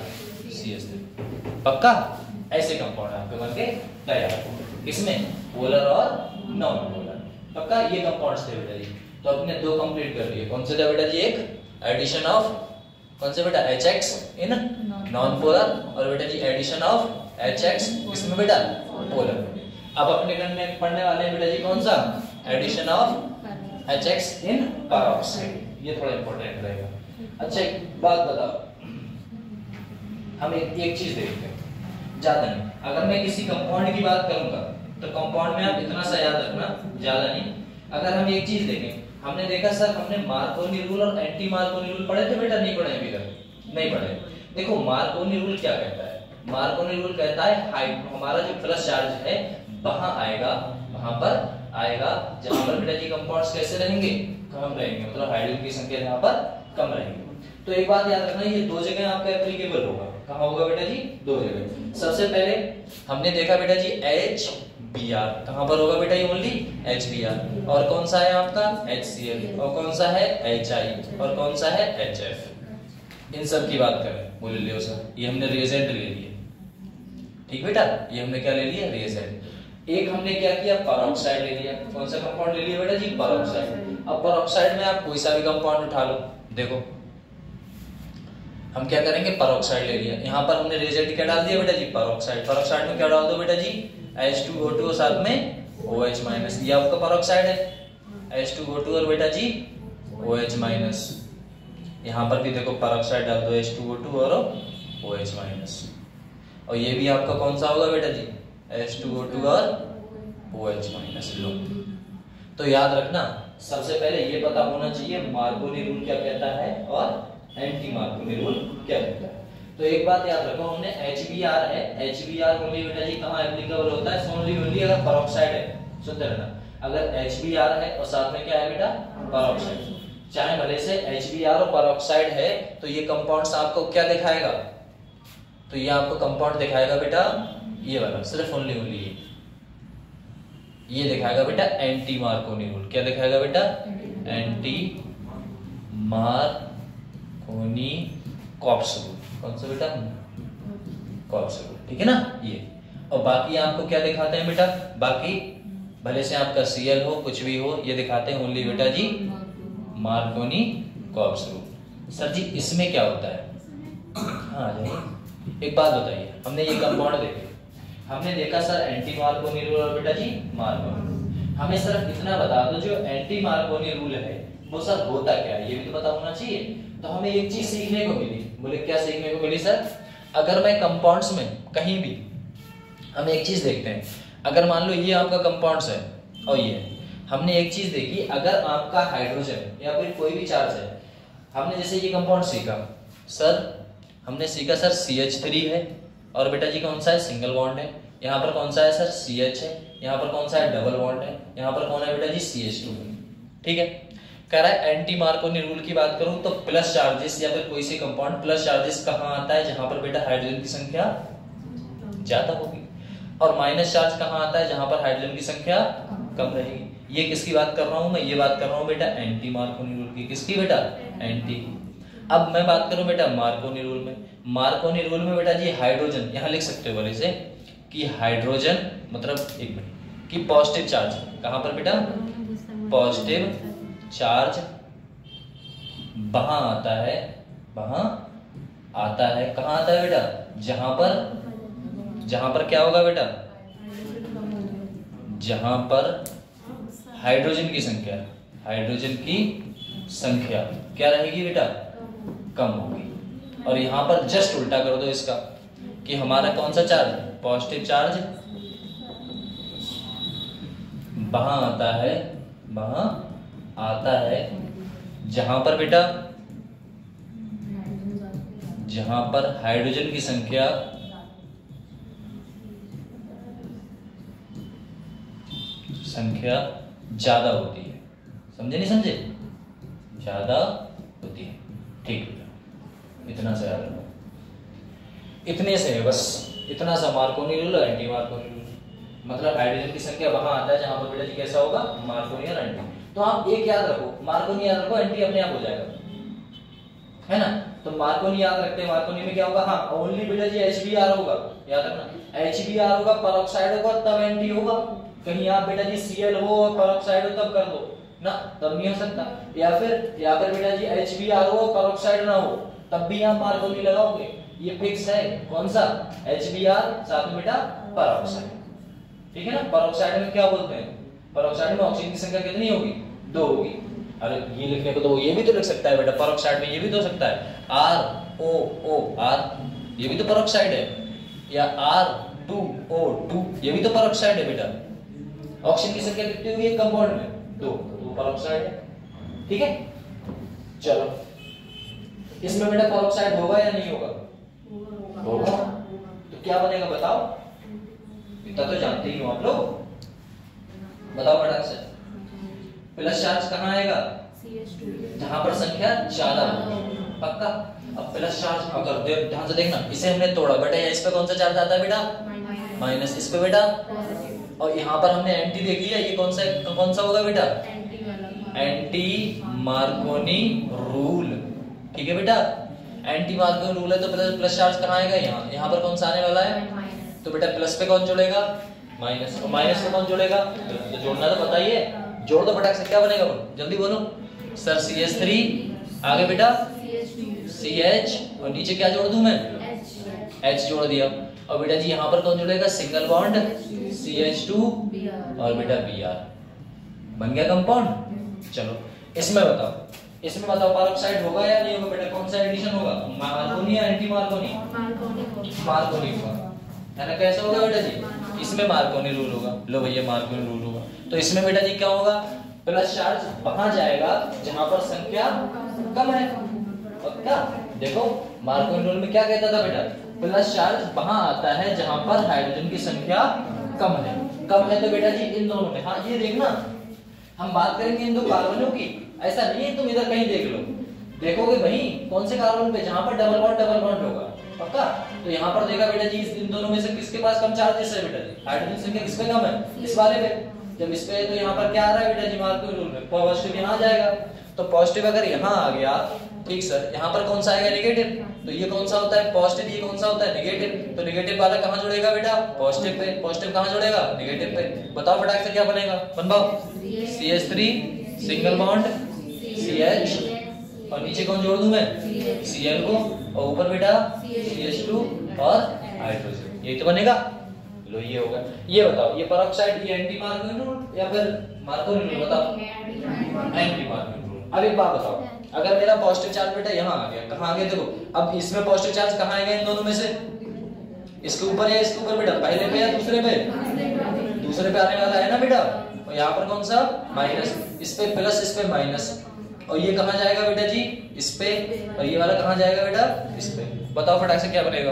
CH3। पक्का? ऐसे कंपाउंड आपके बन के तैयार, इसमें पोलर और नॉन पोलर। पक्का? ये कंपाउंड्स थे बेटा जी, तो अपने दो कंप्लीट कर लिए। कौन से थे बेटा जी, एक एडिशन ऑफ कौन से बेटा, HX इन नॉन पोलर, और बेटा जी एडिशन ऑफ HX इसमें बेटा पोलर। अब अपने पढ़ने वाले हैं बेटा जी कौन सा, addition of HX in peroxide, ये थोड़ा इंपॉर्टेंट रहेगा। अच्छा एक बात बताओ, हम एक चीज देखते हैं, ज्यादा नहीं, अगर मैं किसी कंपाउंड की बात करूंगा तो कंपाउंड में आप इतना सा याद रखना, ज्यादा नहीं। अगर हम एक चीज देखें, हमने देखा सर हमने मार्कोनी रूल और एंटी मार्कोनी रूल पढ़े थे बेटा, नहीं पढ़े अभी तक, नहीं पढ़े। देखो मार्कोनी रूल क्या कहता है, मार्कोनी रूल कहता है हमारा जो प्लस चार्ज है वहां आएगा, वहां पर आएगा जहां पर बेटा जी कंपाउंड्स कैसे रहेंगे, कम रहेंगे, मतलब हाइड्रोजन की संख्या यहाँ पर कम रहेगी। तो एक बात याद रखना, ये दो जगह आपका एप्लीकेबल होगा। कहाँ होगा बेटा जी, दो जगह। सबसे पहले हमने देखा बेटा जी HBr, कहाँ पर होगा बेटा ये ओनली HBr, और कौन सा है आपका HCl, और कौन सा है HI, और कौन सा है HF। इन सब की बात करें, बोले लियो सर ये हमने रिएजेंट ले लिए, ठीक बेटा, ये हमने क्या ले लिया, रिएजेंट। एक हमने क्या किया, पेरोक्साइड ले लिया। कौन सा कंपाउंड ले लिया बेटा जी, पेरोक्साइड। अब पेरोक्साइड में आप कोई सा भी कंपाउंड उठा लो, देखो हम क्या करेंगे, पेरोक्साइड ले लिया, यहाँ पर हमने रिएजेंट क्या डाल दिया बेटा जी, पेरोक्साइड। पेरोक्साइड में क्या डाल दो बेटा जी, H2O2 और साथ में OH माइनस, ये आपका पेरोक्साइड है, H2O2 और बेटा जी OH माइनस। यहाँ पर भी देखो पेरोक्साइड डाल दो, H2O2 और OH माइनस। और ये भी आपका कौन सा होगा बेटा जी, H2O2 और OH माइनस। लो तो याद रखना, सबसे पहले ये पता होना चाहिए मार्कोनी रूल क्या कहता है और एंटी मार्कोनी रूल क्या कहता है। तो एक बात याद रखो, हमने HBr है, HBr ओनली बेटा जी कहाँ एप्लीकेबल होता है, ओनली अगर पेरोक्साइड है। सुनते रहना, अगर HBr है और साथ में क्या है बेटा, पेरोक्साइड, चाहे भले से HBr और पेरोक्साइड है, तो ये कंपाउंड्स आपको क्या दिखाएगा, तो ये आपको कंपाउंड दिखाएगा बेटा ये वाला, सिर्फ ओनली ये दिखाएगा बेटा एंटी मार्कोनी रूल। क्या दिखाएगा बेटा, एंटी मार्कोनी कॉप्स रूल। कौन सा बेटा, कॉप्स रूल, ठीक है ना ये। और बाकी आपको क्या दिखाते हैं बेटा, बाकी भले से आपका Cl हो कुछ भी हो, ये दिखाते हैं ओनली बेटा जी मार्कोनी कॉप्स रूल। सर जी इसमें क्या होता है, हाँ जाइए, एक बात बताइए, हमने ये कंपाउंड देखे, हमने देखा सर एंटी मार्कोनी रूल और बेटा जी मार्कोनी। हमें सिर्फ इतना बता दो, जो एंटी मार्कोनी रूल है वो सर होता क्या है, ये भी तो पता होना चाहिए। तो हमें एक चीज सीखने को मिली, बोले क्या सीखने को मिली सर, अगर मैं कंपाउंड्स में कहीं भी हम एक चीज देखते हैं, अगर मान लो ये आपका कंपाउंड्स है और ये हमने एक चीज देखी, अगर आपका हाइड्रोजन या फिर कोई भी चार्ज है, हमने जैसे ये कंपाउंड सीखा सर, हमने सीखा सर CH3 है और बेटा जी कौन सा है, सिंगल बॉन्ड है। यहाँ पर कौन सा है सर, CH है। यहाँ पर कौन सा है, डबल बॉन्ड है। यहाँ पर कौन है बेटा जी, CH2 है। ठीक है, कह रहा है एंटी मार्कोनी रूल की बात करूं तो प्लस चार्जेस या फिर कोई सी कंपाउंड प्लस चार्जेस कहाँ आता है, जहां पर बेटा हाइड्रोजन की संख्या ज्यादा होगी, और माइनस चार्ज कहाँ आता है, जहां पर हाइड्रोजन की संख्या कम रहेगी। ये किसकी बात कर रहा हूं मैं, ये बात कर रहा हूं बेटा एंटी मार्कोनी रूल की। किसकी बेटा, एंटी। अब मैं बात करूं बेटा मार्कोनी रूल में, मार्कोनी रूल में बेटा जी हाइड्रोजन, यहां लिख सकते हो बोले से कि हाइड्रोजन मतलब एक मिनट कि पॉजिटिव चार्ज कहां पर बेटा, पॉजिटिव चार्ज वहां आता है, वहां आता है, कहां आता है बेटा, जहां पर क्या होगा बेटा, जहां पर हाइड्रोजन की संख्या, हाइड्रोजन की संख्या क्या रहेगी बेटा, कम होगी। और यहां पर जस्ट उल्टा कर दो इसका कि हमारा कौन सा चार्ज, पॉजिटिव चार्ज वहां आता है, वहां आता है जहां पर बेटा, जहां पर हाइड्रोजन की संख्या ज्यादा होती है। समझे नहीं समझे, ज्यादा होती है। ठीक है, इतना से याद रखो, इतने से है बस, इतना सा मार्कोनी रूल और एंटी मार्कोनी रूल। मतलब हाइड्रोजन की संख्या वहां आता है जहां पर बेटा जी कैसा होगा, मार्कोनी और एंटी। तो आप एक याद रखो, मार्कोनी याद रखो, एंटी अपने आप हो जाएगा, है ना। तो मार्कोनी याद रखते हैं, मार्कोनी में क्या होगा, हाँ ओनली बेटा जी HBr होगा, याद रखना HBr होगा, पेरोक्साइड होगा तब एंटी होगा। कहीं आप बेटा जी Cl हो और पेरोक्साइड हो तब कर दो ना, तब नहीं हो सकता। या फिर बेटा जी HBr हो पेरोक्साइड ना हो तब भी आप मार्कोनी लगाओगे, ये फिक्स है। कौन सा, HBr साथ में बेटा पेरोक्साइड, ठीक है ना। पेरोक्साइड में क्या बोलते हैं, पेरोक्साइड में ऑक्सीजन की संख्या कितनी होगी, 2 होगी। अरे ये लिखने को तो ये भी तो लिख सकता है बेटा, पेरोक्साइड में ये भी तो हो सकता है ROOR, ये भी तो पेरोक्साइड है, या R2O2, ये भी तो पेरोक्साइड है बेटा। ऑक्सीजन की संख्या कितनी होगी एक कंपाउंड में, 2, तो पेरोक्साइड है। ठीक है, चलो इसमें बेटा पेरोक्साइड होगा या नहीं होगा, होगा। तो क्या बनेगा बताओ, इतना तो जानते ही हो आप लोग, बताओ बेटा से। प्लस चार्ज कहाँ आएगा, जहां पर संख्या ज्यादा होगी, पक्का। अब प्लस चार्ज अगर ध्यान से देखना, इसे हमने तोड़ा बेटा, इस पे कौन सा चार्ज आता है बेटा, माइनस, इस पे बेटा, और यहाँ पर हमने एंटी देख लिया, ये कौन सा होगा बेटा, एंटी मार्कोनी रूल। ठीक है बेटा, एंटी मार्कोनी रूल है तो प्लस चार्ज कहाँ आएगा, यहाँ पर कौन सा आने वाला है, तो बेटा प्लस पे कौन जुड़ेगा, माइनस, और माइनस को कौन जोड़ेगा? तो जोड़ना तो पता ही है, जोड़ दो फटाक से, क्या बनेगा? जल्दी बोलो सर। CH3 आगे बेटा CH, और नीचे क्या जोड़ दूं मैं? H जोड़ दिया। और बेटा जी यहाँ पर कौन जुड़ेगा? सिंगल बॉन्ड CH2 और बेटा Br, बन गया कंपाउंड। चलो इसमें बताओ पेरोक्साइड होगा या नहीं होगा बेटा? कौन सा एडिशन होगा? मार्कोनी या एंटी मार्कोनी? मार्कोनी होगा, है ना? कैसे होगा बेटा जी? इसमें मार्कोनी रूल होगा। लो भैया मार्कोनी रूल होगा, तो इसमें बेटा जी क्या होगा? प्लस चार्ज वहां जाएगा जहां पर संख्या कम है। और क्या देखो मार्कोनी रूल में क्या कहता था बेटा? प्लस चार्ज वहां आता है जहां पर हाइड्रोजन की संख्या कम है। कम है तो बेटा जी इन दोनों में, हाँ ये देखना हम बात करेंगे इन दो कार्बनों की, ऐसा नहीं है तुम इधर कहीं देख लो, देखोगे भाई कौन से कार्बन पे? जहां पर डबल बॉन्ड होगा, पक्का? तो यहाँ पर देखा बेटा जी इन दोनों में से किसके पास कम चार्जेस है बेटा जी? हाइड्रोजन संख्या किस पे कम है? इस वाले पे। जब इस पे, तो यहाँ पर क्या आ रहा है बेटा जी? मार्कोनी रूल में पॉजिटिव यहाँ जाएगा, तो पॉजिटिव अगर यहाँ आ गया, ठीक सर, यहाँ पर कौन सा आएगा? नेगेटिव। तो ये कौन सा होता है? पॉजिटिव। ये कौन सा होता है? नेगेटिव। तो नेगेटिव वाला कहाँ जुड़ेगा बेटा? Positive pay. पॉजिटिव कहाँ जुड़ेगा? नेगेटिव पे। बताओ फटाक से क्या बनेगा? बनवाओ। CH3 सिंगल बॉन्ड CH, और नीचे कौन जोड़ दूं मैं? Cl को, और ऊपर बेटा CH2 और हाइड्रोजन, यही तो बनेगा। लो ये होगा। ये बताओ ये पेरोक्साइड, ये एंटी मार्कोनी रूल या फिर मार्कोनी रूल? बताओ एंटी मार्कोनी रूल। अब एक बात बताओ, अगर मेरा पॉजिटिव चार्ज बेटा यहाँ आ गया, कहाँ आ गया देखो, अब इसमें पॉजिटिव चार्ज कहाँ आएगा? इन दोनों में से इसके ऊपर या इसके ऊपर बेटा? पहले पे या दूसरे पे? दूसरे पे आने वाला है ना बेटा। और यहाँ पर कौन सा? माइनस, इस पे प्लस, इस पे माइनस, और ये कहाँ जाएगा बेटा जी? इस पे, और ये वाला कहाँ जाएगा बेटा? इस पे। बताओ फटाक से क्या बनेगा?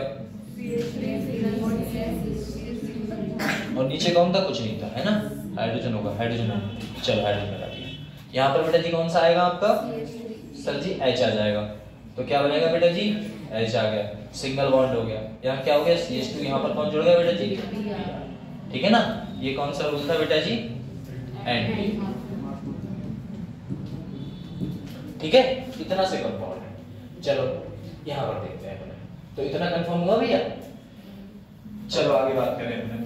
और नीचे कौन था? कुछ नहीं था, है ना? हाइड्रोजन होगा, हाइड्रोजन होगा। चलो हाइड्रोजन लगा दिया। यहाँ पर बेटा जी कौन सा आएगा आपका? सर जी H आ जाएगा। तो क्या बनेगा बेटा जी? H आ गया, सिंगल बॉन्ड हो गया। यहाँ क्या हो गया? CH2, यहाँ पर कौन जुड़ गया बेटा जी? ठीक है ना? ये कौन सा रूल था बेटा जी? एंटी। ठीक है, इतना से कंपाउंड है। चलो यहाँ पर देखते हैं अपने, तो इतना कंफर्म हुआ भैया? चलो आगे बात करें अपने।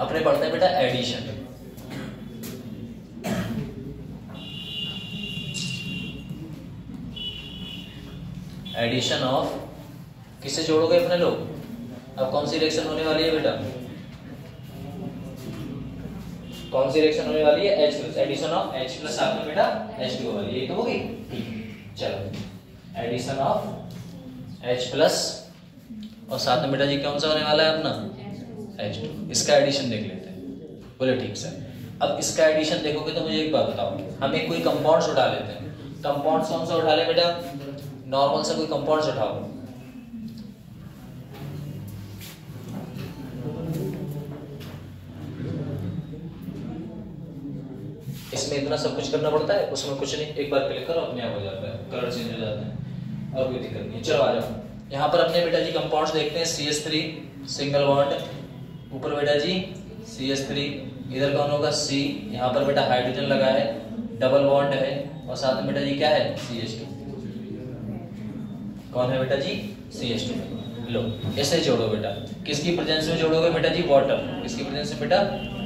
अपने पढ़ते हैं बेटा एडिशन। एडिशन ऑफ, किससे जोड़ोगे अपने लोग? अब कौन सी रिएक्शन होने वाली है बेटा? कौन सी रिएक्शन होने वाली है? H+, addition of H plus साथ में बेटा H2 वाली, यही तो होगी। चलो एडिशन ऑफ H प्लस और साथ में बेटा जी कौन सा होने वाला है अपना? H2। इसका एडिशन देख लेते हैं। बोले ठीक सर। अब इसका एडिशन देखोगे तो मुझे एक बात बताओ, हम एक कोई कंपाउंड्स उठा लेते हैं। कंपाउंड्स कौन सा उठा ले बेटा? नॉर्मल सा कोई कंपाउंड्स उठाओ। इसमें इतना सब कुछ करना पड़ता है, उसमें कुछ नहीं, एक बार क्लिक करो अपने आप हो जाता है, कलर चेंज हो जाता है और कोई दिक्कत नहीं। चलो आ जाओ, यहाँ पर अपने बेटा जी कंपाउंड्स देखते हैं। CH3 सिंगल बॉन्ड, ऊपर बेटा जी CH3, इधर कौन होगा? C, यहाँ पर बेटा हाइड्रोजन लगा है, डबल बॉन्ड है और साथ में बेटा जी क्या है? CH2। कौन है बेटा जी? CH2। लो ऐसे जोड़ो बेटा, किसकी प्रेजेंस में जोड़ोगे बेटा जी? वाटर। किसकी प्रेजेंस में बेटा?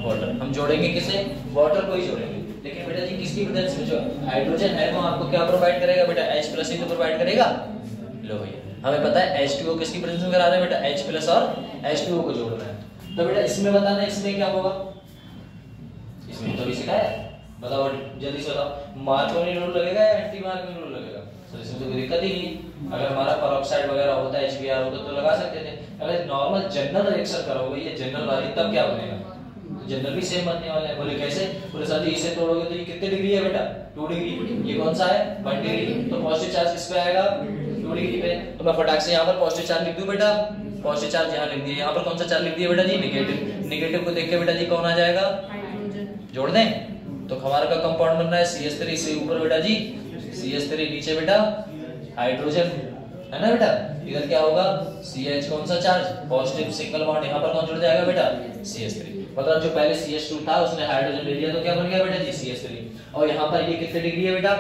वाटर। हम जोड़ेंगे किसे? वाटर को ही जोड़ेंगे। लेकिन बेटा जी किसकी प्रेजेंस में? जो हाइड्रोजन है वो आपको क्या प्रोवाइड करेगा बेटा? H+ ही तो प्रोवाइड करेगा। लो भैया हमें पता है H2O किसकी प्रेजेंस में करा रहे हैं बेटा? H+ और H2O को जोड़ना है। तो बेटा इसमें बताना है इसमें क्या होगा? इसमें तो भी सिखाया, बताओ जल्दी से बताओ। मार्कोनी रूल लगेगा या एंटी मार्कोनी रूल लगेगा? सर इसमें तो कोई दिक्कत ही नहीं। अगर हमारा पेरोक्साइड वगैरह होता है, HBr होता तो लगा सकते थे। अगर नॉर्मल जनरल रिएक्शन करोगे ये जनरल वाली, तब क्या बनेगा? जनरल भी सेम बनने वाला है। बोले कैसे? बोले सर जी इसे तोड़ोगे तो ये कितने डिग्री है बेटा? 2 डिग्री। ये कौन सा है? 1 डिग्री। तो पॉजिटिव चार्ज किस पे आएगा? 2 डिग्री पे। तो मैं फटाक से यहाँ पर पॉजिटिव चार्ज लिख दूं बेटा पॉजिटिव चार्ज यहाँ लिख दिया, यहाँ पर कौन सा चार्ज लिख दिया बेटा जी, नेगेटिव। नेगेटिव को देख के बेटा जी कौन आ जाएगा, जोड़ दें। तो हमारा का कंपाउंड बन रहा है CH3 से ऊपर बेटा जी CH3, नीचे बेटा हाइड्रोजन है ना बेटा। इधर क्या होगा, CH कौन सा चार्ज, पॉजिटिव सिंगल बॉन्ड, यहाँ पर कौन जुड़ जाएगा बेटा CH3। मतलब जो पहले CH2 था उसने हाइड्रोजन ले लिया तो क्या बन गया बेटा जी CH3। और यहाँ पर ये कितने डिग्री है बेटा,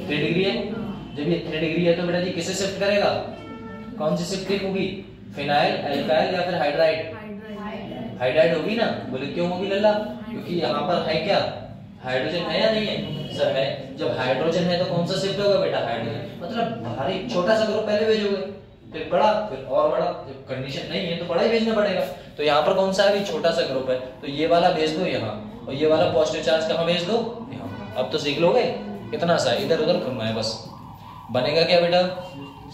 3 डिग्री है। जब ये 3 डिग्री है तो बेटा जी किसे शिफ्ट करेगा, कौन सी शिफ्टिंग होगी, फिनाइल, एल्काइल या फिर हाइड्राइड, हाइड्राइड होगी ना। बोले क्यों होगी लल्ला, क्योंकि यहाँ पर है क्या, हाइड्रोजन है या नहीं है सर, है। जब हाइड्रोजन है तो कौन सा शिफ्ट होगा बेटा, हाइड्रोजन। मतलब भारी छोटा सा ग्रुप पहले भेजोगे, फिर बड़ा, फिर और बड़ा। जब कंडीशन नहीं है तो बड़ा ही भेजना पड़ेगा। तो यहाँ पर कौन सा है, छोटा सा ग्रुप है, तो ये वाला भेज दो यहाँ, और ये वाला पॉजिटिव चार्ज कहाँ भेज दो, यहाँ। अब तो सीख लोगे कितना सा इधर उधर घूमना है बस। बनेगा क्या बेटा,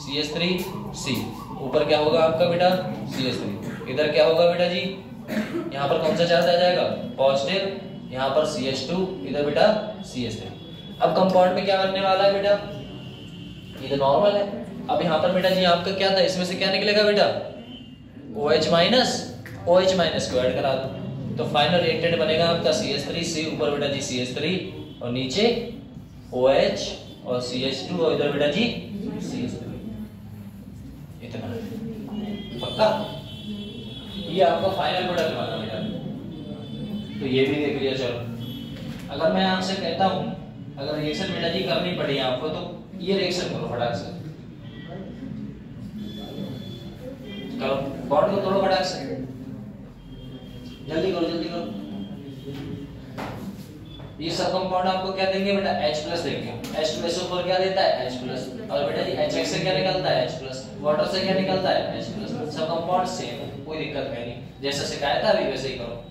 CH3C, ऊपर क्या होगा आपका बेटा CH3, इधर क्या होगा बेटा जी, यहाँ पर कौन सा चार्ज आ जाएगा, पॉजिटिव, यहाँ पर CH2, इधर बेटा CH3। अब कंपाउंड में क्या बनने वाला है बेटा, ये तो नॉर्मल है। अब यहाँ पर बेटा जी आपका क्या था, इसमें से क्या निकलेगा बेटा, OH माइनस, OH माइनस को ऐड करा दो तो फाइनल रिएक्टेंट बनेगा आपका CH3C, ऊपर बेटा जी CH3 और नीचे OH और CH2 और इधर बेटा जी CH3। इतना पक्का, ये आपका फाइनल प्रोडक्ट बना बेटा। तो ये भी देख लिया। चलो अगर मैं आपसे कहता हूं, अगर रिएक्शन बेटा जी करनी पड़ी आपको तो ये रिएक्शन करो फटाक से, करो बॉन्ड को तोड़ो फटाक से, जल्दी करो जल्दी करो। ये सब कंपाउंड आपको क्या देंगे बेटा, H+ देंगे। H+ ऊपर क्या देता है, H+। और बेटा जी HX से क्या निकलता है, H+। वाटर से क्या निकलता है, H+। सब कंपाउंड सेम है, कोई दिक्कत है नहीं। जैसा सिखाया था अभी वैसे ही करो।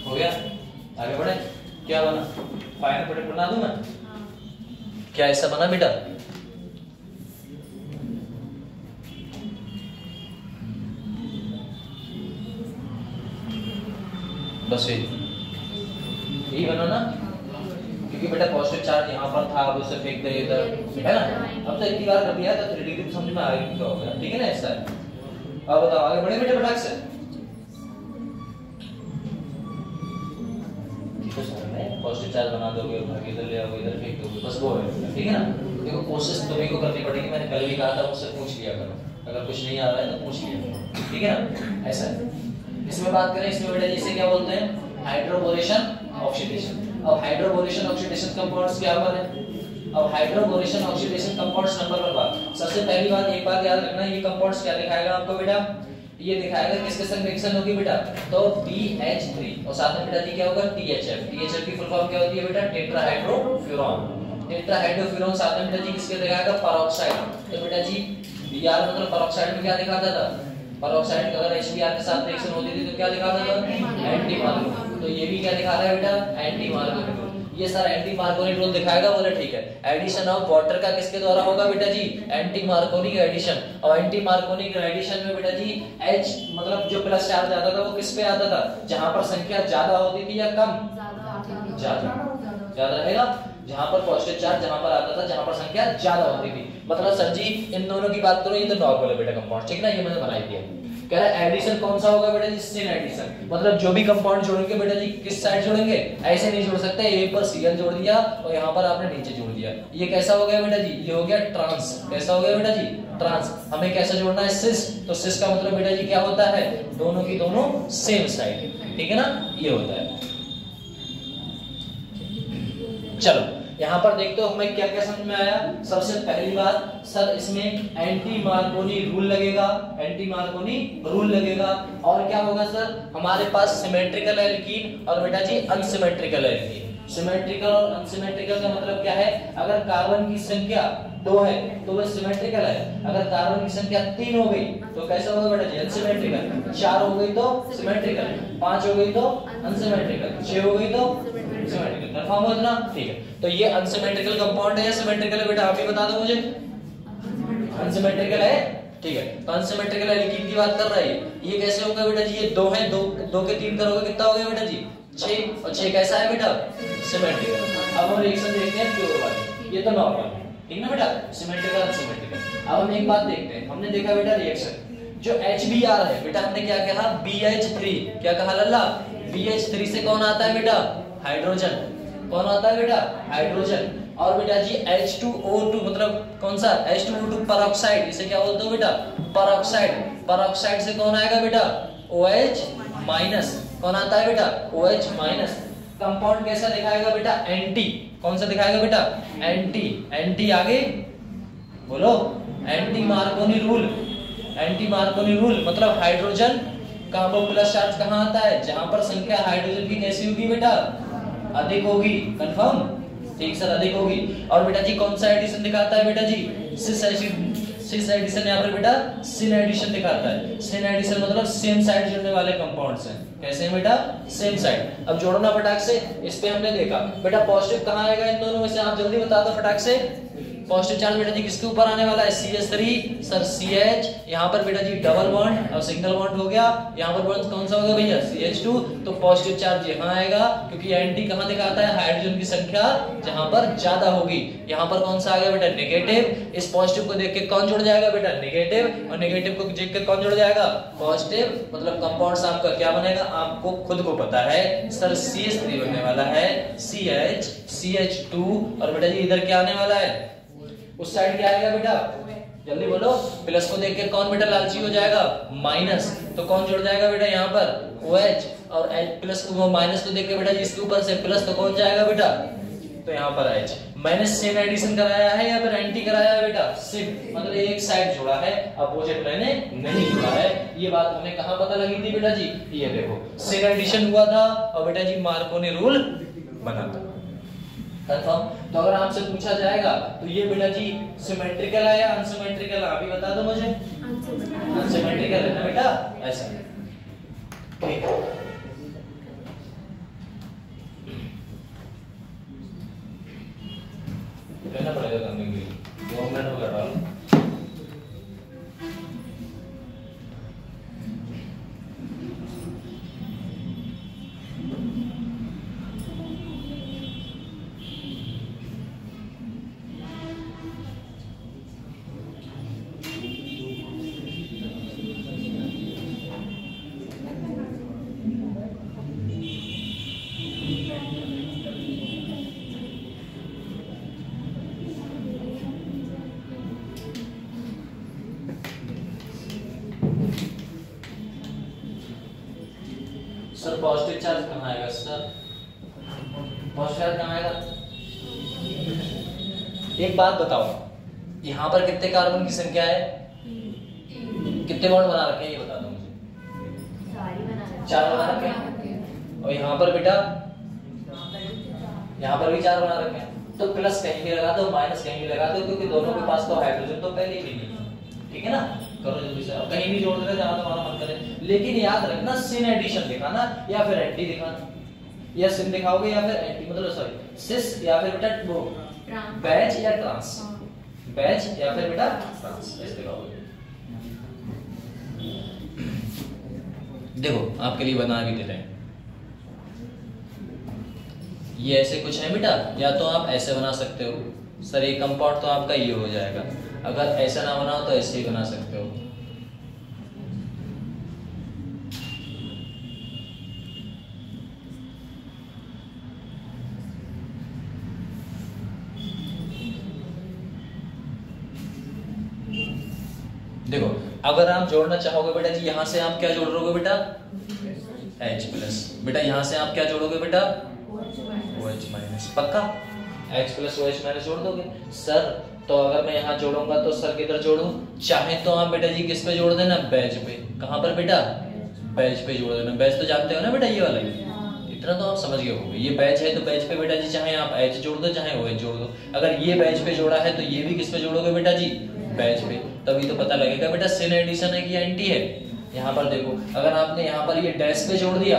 हो गया, आगे बढ़े। क्या बना, फाइनल प्रोडक्ट बना दूं मैं, क्या ऐसा बना बेटा, बस यही बना ना, क्योंकि बेटा पॉजिटिव चार्ज यहाँ पर था, अब उसे फेंक दे इधर, है ना। अब तो इतनी बार कर दिया तो 3 डिग्री समझ में आ गई क्या हो गया, ठीक है ना ऐसा। अब बताओ आगे बढ़े बेटे फटाक से। पॉजिटिव चार्ज बना दोगे, इधर ले आओगे, इधर फेंक दोगे, बस वो है, ठीक है ना। देखो कोशिश तुम्हें को करनी पड़ेगी, मैंने कल भी कहा था, मुझसे पूछ लिया करो, अगर कुछ नहीं आ रहा है तो पूछ लिया करो, ठीक है ना, ऐसा है। इसमें बात करें, इसमें बेटा जिसे क्या बोलते हैं, हाइड्रोबोरेशन ऑक्सीडेशन। अब हाइड्रोबोरेशन ऑक्सीडेशन कंपाउंड्स क्या है, अब हाइड्रोबोरेशन ऑक्सीडेशन कंपाउंड्स नंबर 1 सबसे पहली बात एक बात याद रखना, ये कंपाउंड्स क्या दिखाएगा आपको बेटा, ये दिखाएगा किसके संग रिएक्शन होगी बेटा, तो BH3 और साथ में बेटा जी क्या होगा THF। THF की फुल फॉर्म क्या होती है बेटा, टेट्राहाइड्रोफ्यूरॉन। टेट्राहाइड्रोफ्यूरॉन साथ में बेटा जी किसके दिखाएगा, पेरोक्साइड। तो बेटा जी Br मतलब पेरोक्साइड में क्या दिखाता था, पेरोक्साइड अगर HBr के साथ रिएक्शन होती थी तो क्या दिखाता था, एंटी मार्कोनिक। तो ये भी क्या दिखा रहा है बेटा, एंटी मार्कोनिक। ये सारा एंटी मार्कोनिक रोल दिखाएगा, बोले ठीक है। एडिशन ऑफ वाटर का किसके द्वारा होगा बेटा जी, एंटी मार्कोनिक एडिशन। और एंटी मार्कोनिक एडिशन में बेटा जी H मतलब जो प्लस चार्ज आता था वो किस पे आता था, जहां पर संख्या ज्यादा होती थी या कम, ज्यादा रहेगा। जहां पर पॉजिटिव चार्ज जहां पर आता था, जहां पर संख्या ज्यादा होती थी। मतलब सर जी इन दोनों की बात करो, ये तो नॉर्मल है बेटा कंपाउंड, ठीक ना, ये मैंने बना दिया। कह रहा है एडिशन कौन सा होगा बेटा जी, सिन एडिशन। मतलब जो भी कंपाउंड जोड़ेंगे बेटा जी किस साइड जोड़ेंगे, ऐसे नहीं जोड़ सकते, ए पर Cl जोड़ दिया और यहाँ पर आपने नीचे जोड़ दिया, ये कैसा हो गया बेटा जी, ये हो गया ट्रांस। कैसा हो गया बेटा जी, ट्रांस। हमें कैसे जोड़ना है, सिस। तो सिस का मतलब बेटा जी क्या होता है, दोनों की दोनों सेम साइड, ठीक है ना, ये होता है। चलो यहाँ पर देखते हो हमें क्या क्या समझ में आया। सबसे पहली बात सर, इसमें एंटी मार्कोनी रूल लगेगा, एंटी मार्कोनी रूल लगेगा। और क्या होगा सर, हमारे पास सिमेट्रिकल एल्कीन और बेटा जी अनसिमेट्रिकल एल्कीन। सिमेट्रिकल और अनसिमेट्रिकल का मतलब क्या है, अगर कार्बन की संख्या 2 है तो वह सिमेट्रिकल है, अगर कार्बन की संख्या 3 हो गई तो कैसा होगा बेटा जी, अनसिमेट्रिकल। 4 हो गई तो सिमेट्रिकल, 5 हो गई तो अनसिमेट्रिकल, 6 हो गई तो सिमेट्रिकल। कंफर्म हो इतना, ठीक है। तो ये अनसिमेट्रिकल कंपाउंड है या सिमेट्रिकल है बेटा, आप ही बता दो मुझे। अनसिमेट्रिकल है, ठीक है। तो अनसिमेट्रिकल एल्कीन की बात कर रहा है, ये कैसे होगा बेटा जी, ये 2 है, 2 के 3 करोगे कितना हो गया बेटा जी, 6। और 6 कैसा है बेटा, सिमेट्रिकल। अब हम रिएक्शन देखते हैं प्योर वाली, ये तो नॉर्मल है, ठीक ना बेटा, सिमेट्रिकल अनसिमेट्रिकल। अब हम एक बात देखते हैं, हमने देखा बेटा रिएक्शन जो HBr है बेटा, हमने क्या कहा, BH3। क्या कहा लल्ला, BH3 से कौन आता है बेटा, हाइड्रोजन। कौन आता है बेटा, हाइड्रोजन। और बेटा जी H2O2 मतलब कौन सा, H2O2 पेरोक्साइड, इसे क्या बोलते हो बेटा, पेरोक्साइड। पेरोक्साइड से कौन आएगा बेटा, OH माइनस। कौन आता है बेटा, OH माइनस। कंपाउंड कैसा दिखाएगा बेटा, एंटी। कौन सा दिखाएगा बेटा, एंटी। एंटी आगे बोलो, anti Markovnikov rule. Anti Markovnikov rule मतलब हाइड्रोजन का प्लस चार्ज कहां आता है, जहां पर संख्या हाइड्रोजन की कैसी होगी बेटा, अधिक होगी। कंफर्म, ठीक सर, अधिक होगी। और बेटा जी कौन सा एडिशन दिखाता है बेटा जी, सिस एडिशन, यहाँ पर बेटा सिन एडिशन दिखाता है। सिन एडिशन मतलब सेम साइड जोड़ने वाले कंपाउंड्स हैं। कैसे हैं बेटा, सेम साइड। अब जोड़ना फटाक से, इस पे हमने देखा बेटा पॉजिटिव कहाँ आएगा इन दोनों में से, आप जल्दी बता दो फटाक से। पॉजिटिव चार्ज बेटा जी किसके ऊपर आने वाला है, CH3 सर, CH। यहाँ पर बेटा जी डबल बॉन्ड और सिंगल बॉन्ड हो गया, यहाँ पर बॉन्ड कौन सा होगा भैया, CH2। तो पॉजिटिव चार्ज यहाँ आएगा, क्योंकि एंटी कहाँ दिखाता है, हाइड्रोजन की संख्या जहां पर ज्यादा होगी। यहाँ पर कौन सा आ गया बेटा, नेगेटिव। इस पॉजिटिव को देख के कौन जुड़ जाएगा बेटा, नेगेटिव। और नेगेटिव को देख के कौन जुड़ जाएगा, पॉजिटिव। मतलब कंपाउंड आपका क्या बनेगा, आपको खुद को पता है सर, CH3 बनने वाला है, CH, CH2। और बेटा जी इधर क्या आने वाला है, उस साइड क्या आएगा बेटा, जल्दी बोलो। प्लस को देख के कौन बेटा लालची हो जाएगा, माइनस। तो कौन जुड़ जाएगा बेटा यहाँ पर, OH। और प्लस को माइनस को देख के बेटा जी इसके ऊपर से प्लस, तो कौन जाएगा बेटा, तो यहाँ पर H। मैंने सिन एडिशन कराया है या फिर एंटी कराया है बेटा, सिन। मतलब एक साइड जोड़ा है, अपोजिट मैंने नहीं जोड़ा है। ये बात हमें कहाँ पता लगी थी बेटा जी, ये देखो सिन एडिशन हुआ था और बेटा जी मार्कोनी रूल बना था। कंफर्म। तो अगर आपसे पूछा जाएगा तो ये बेटा जी सिमेट्रिकल है या अनसिमेट्रिकल, आप ही बता दो मुझे। अनसिमेट्रिकल है ना बेटा, ऐसा। ठीक है, रहना पड़ेगा करने के लिए, 2 मिनट कर रहा हूँ। सर पॉजिटिव चार्ज कहाँ आएगा सर, पॉजिटिव चार्ज कहाँ आएगा, एक बात बताओ, यहाँ पर कितने कार्बन की संख्या है, कितने बॉन्ड बना रखे हैं ये बता दो मुझे। 4 बना रखे हैं। और यहाँ पर बेटा, यहाँ पर भी 4 बना रखे हैं। तो प्लस कहीं भी लगा दो, माइनस कहीं भी लगा दो, क्योंकि दोनों के पास तो हाइड्रोजन तो पहले ही नहीं है, ठीक है ना। करो जल्दी से, अब कहीं भी जोड़ देना जहां तुम्हारा मन करे। लेकिन याद रखना सिन एडिशन दिखाना या फिर एंटी दिखाना, या सिन दिखाओगे या फिर एंटी, मतलब सॉरी सिस या फिर बेटा वो बैच या ट्रांस, बैच या फिर बेटा ट्रांस ऐसे दिखाओगे। देखो आपके लिए बना भी दे रहे हैं, ये ऐसे कुछ है बेटा, या तो आप ऐसे बना सकते हो सर, ये कंपाउंड तो आपका ये हो जाएगा। अगर ऐसा ना बनाओ तो ऐसे ही बना सकते हो। देखो अगर आप जोड़ना चाहोगे बेटा जी, यहां से आप क्या जोड़ रहोगे बेटा, H प्लस। बेटा यहां से आप क्या जोड़ोगे बेटा, OH माइनस। पक्का H प्लस OH माइनस जोड़ दोगे सर। तो अगर मैं यहाँ जोड़ूंगा तो सर किधर जोड़ूं, चाहे तो आप बेटा जी किस पे जोड़ देना, बैच पे। कहाँ पर बेटा, बैच पे जोड़ देना। बैच तो जानते हो ना बेटा, ये वाला इतना तो आप समझ गए होंगे। ये बैच है तो बैच पे बेटा जी चाहे आप H जोड़ दो चाहे OH जोड़ दो। अगर ये बैच पे जोड़ा है तो ये भी किस पे जोड़ोगे बेटा जी, बैच पे। तभी तो पता लगेगा बेटा सिन एडिशन है कि एंटी है। यहाँ पर देखो अगर आपने यहाँ पर ये डैश पे जोड़ दिया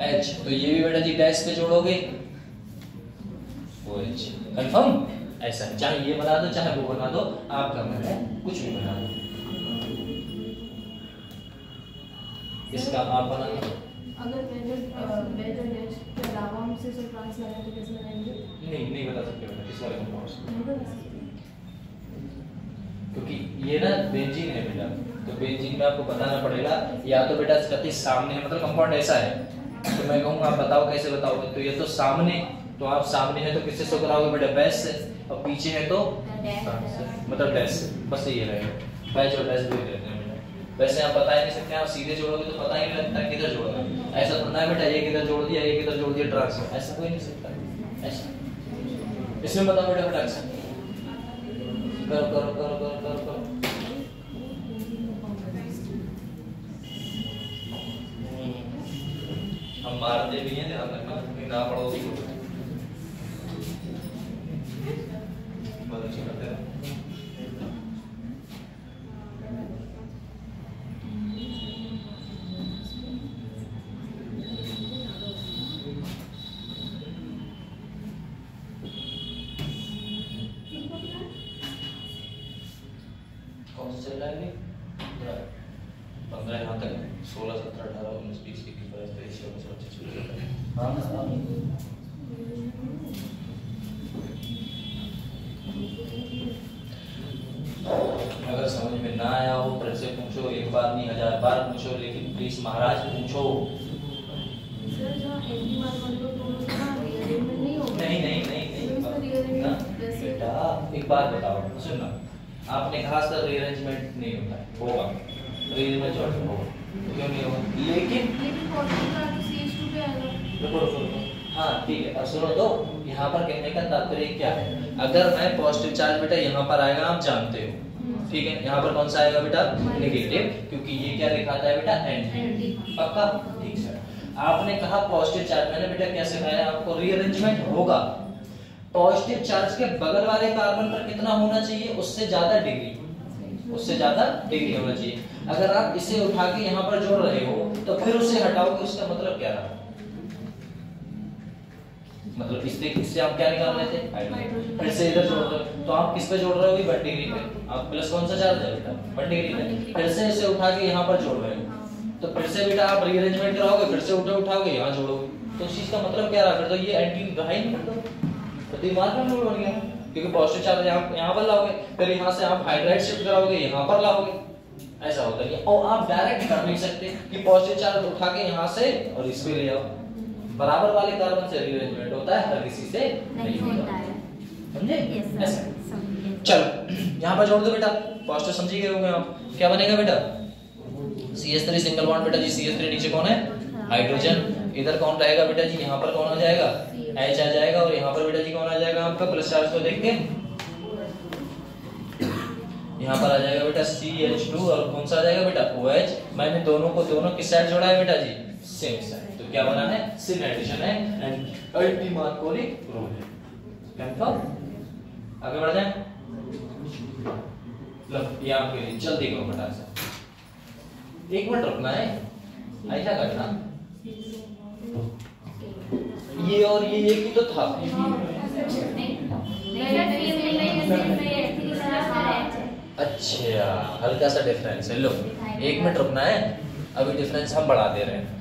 H, तो ये भी बेटा जी डैश पे जोड़ोगे OH। कंफर्म? ऐसा है, चाहे ये बना दो चाहे वो बना दो, आपका मन है कुछ भी बना दो। इसका आप बना दो। अगर वेज और डैश के अलावा हम सिर्फ ट्रांस लगाएं तो कैसे लगाएंगे? नहीं बता सकते बेटा इस वाले कंपाउंड्स, क्योंकि ये ना बेंजीन है बेटा, तो बेंजीन में आपको बताना पड़ेगा। या तो बेटा कति सामने है, मतलब कंपाउंड ऐसा है तो मैं कहूँगा आप बताओ कैसे बताओगे। तो ये तो सामने, तो आप सामने है तो किससे शो कराओगे बेटा, बैच से। और पीछे है तो मतलब डैश से। बस ये रहेगा, बैच और डैश भी रहते हैं बेटा। वैसे आप बता ही नहीं सकते, आप सीधे जोड़ोगे तो पता ही नहीं लगता किधर जोड़ना है। ऐसा थोड़ा है बेटा ये किधर जोड़ दिया ये किधर जोड़ दिया ट्रांस में, ऐसा कोई नहीं सकता। ऐसा इसमें बताओ बेटा बेटा ऐसा करो करो करो करो करो करो। हम मारते भी हैं, ध्यान रखना कहीं ना पड़ोसी को। बहुत अच्छी करते हैं। कौन सा चल रहा है 15 यहाँ तक, 16 17 18 19 20 21 22 23 24 25 26। हाँ अगर समझ में ना आया हो फिर से पूछो, एक बार नहीं 1000 बार पूछो, लेकिन प्लीज महाराज पूछो। सर जो एंटी मार्कर तो उसका रीअरेंजमेंट नहीं होगा? नहीं ना बेटा, एक बात बताओ सुनना, आपने कहा सर रीअरेंजमेंट नहीं होता है, होगा रीअरेंजमेंट जो होगा, क्यों नहीं होगा, लेकिन पॉजिटिव चार्ज CH2 पे आएगा। हाँ ठीक है। अब सुनो तो यहाँ पर कहने का तात्पर्य क्या है, अगर मैं पॉजिटिव चार्ज बेटा यहाँ पर आएगा आप जानते हो, ठीक है। यहाँ पर कौन सा आएगा बेटा, नेगेटिव, क्योंकि ये क्या दिखाता है बेटा, एंटी। पक्का? ठीक सर। आपने कहा पॉजिटिव चार्ज, मैंने बेटा क्या सिखाया आपको, रीअरेंजमेंट होगा। पॉजिटिव चार्ज के बगल वाले कार्बन पर कितना होना चाहिए, उससे ज्यादा डिग्री, उससे ज्यादा डिग्री होना चाहिए। अगर आप इसे उठा के यहाँ पर जोड़ रहे हो तो फिर उसे हटाओगे, उसका मतलब क्या रहा, मतलब इससे आप क्या निकाल रहे थे, हाइड्रोजन। फिर से इधर जोड़ रहे हो तो आप किस पे जोड़ रहे हो, 1 डिग्री पे। आप प्लस कौन सा चार्ज है बेटा, 1 डिग्री पे। फिर से इसे उठा के यहाँ पर जोड़ रहे हो तो फिर से बेटा आप रीअरेंजमेंट कराओगे, फिर से उठाओगे यहाँ जोड़ोगे, तो उस चीज का मतलब क्या रहा, फिर तो ये एंटी रहा ही नहीं, तो दिमाग में मूड बन गया, क्योंकि पॉजिटिव चार्ज यहाँ पर लाओगे, फिर यहाँ से आप हाइड्राइड शिफ्ट कराओगे यहाँ पर लाओगे, ऐसा होता है। और आप डायरेक्ट कर नहीं सकते कि पॉजिटिव चार्ज उठा के यहाँ से और इस पे ले आओ, बराबर वाले कार्बन से रीअरेंजमेंट होता है, हर किसी से नहीं होता है, समझे? ऐसा चलो यहाँ पर जोड़ दो बेटा, पॉजिटिव समझी गए होंगे आप। क्या बनेगा बेटा, CH3 सिंगल बॉन्ड बेटा जी, CH3 नीचे कौन है, हाइड्रोजन। इधर कौन रहेगा बेटा जी, यहाँ पर कौन आ जाएगा, H आ जाएगा, और यहाँ पर बेटा जी कौन आ जाएगा आपका, प्लस चार्ज को देख के यहाँ पर आ जाएगा बेटा CH2, और कौन सा आ जाएगा बेटा, OH। मैंने दोनों को दोनों किस साइड जोड़ा है बेटा जी, सेम साइड। तो क्या बना है, सिन एडिशन है एंड अल्टी मार्कोनी रूल है। कंफर्म? आगे बढ़ जाए, लो ये आपके लिए जल्दी करो बेटा से, 1 मिनट रुकना है, ऐसा करना, ये और ये एक ही तो था। अच्छा हल्का सा डिफरेंस है, लो 1 मिनट रुकना है, अभी डिफरेंस हम बढ़ा दे रहे हैं।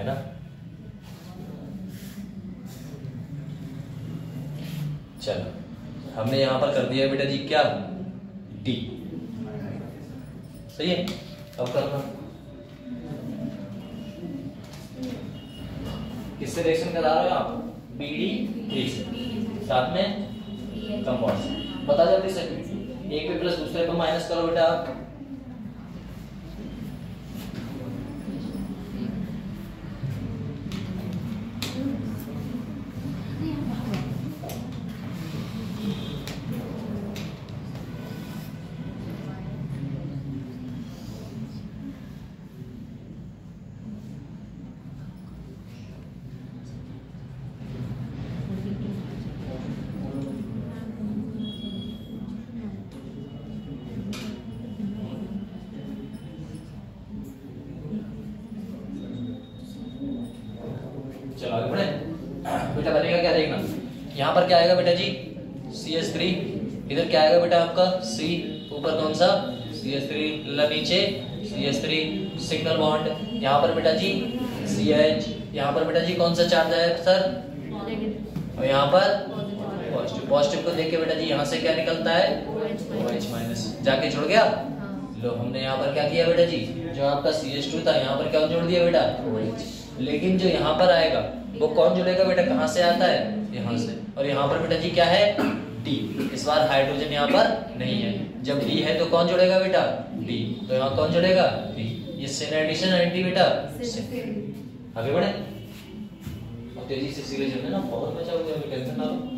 है ना। चलो हमने यहां पर कर दिया बेटा जी क्या, डी, सही है। अब करना किससे रिएक्शन करा रहे हो आप, BD3 से, साथ में कंपाउंड से। बता जल्दी से, एक पे प्लस दूसरे पे माइनस करो बेटा आप। चलो आगे बढ़े बेटा, बनेगा क्या देखना। यहाँ पर क्या आएगा बेटा जी, CH3, इधर क्या आएगा बेटा आपका C, ऊपर कौन सा CH3, नीचे CH3, सिंगल बॉन्ड। यहाँ पर बेटा जी CH, यहाँ पर बेटा जी कौन सा चार्ज आया सर, और यहाँ पर पॉजिटिव। पॉजिटिव को देख के बेटा जी यहाँ से क्या निकलता है, OH माइनस, जाके जुड़ गया। लो हमने यहाँ पर क्या किया बेटा जी, जो आपका CH2 था यहाँ पर क्या जोड़ दिया बेटा, OH। लेकिन जो यहाँ पर आएगा वो कौन जुड़ेगा बेटा, कहाँ से आता है, यहाँ से। और यहाँ पर बेटा जी क्या है, D। इस बार हाइड्रोजन यहाँ पर नहीं है, जब D है तो कौन जुड़ेगा बेटा, D, तो यहाँ कौन जुड़ेगा, D। ये सिन एडिशन एंटी बेटा, आगे बढ़े। अब तेजी से सीरियस होने ना, बहुत मजा होगा, टेंशन ना लो।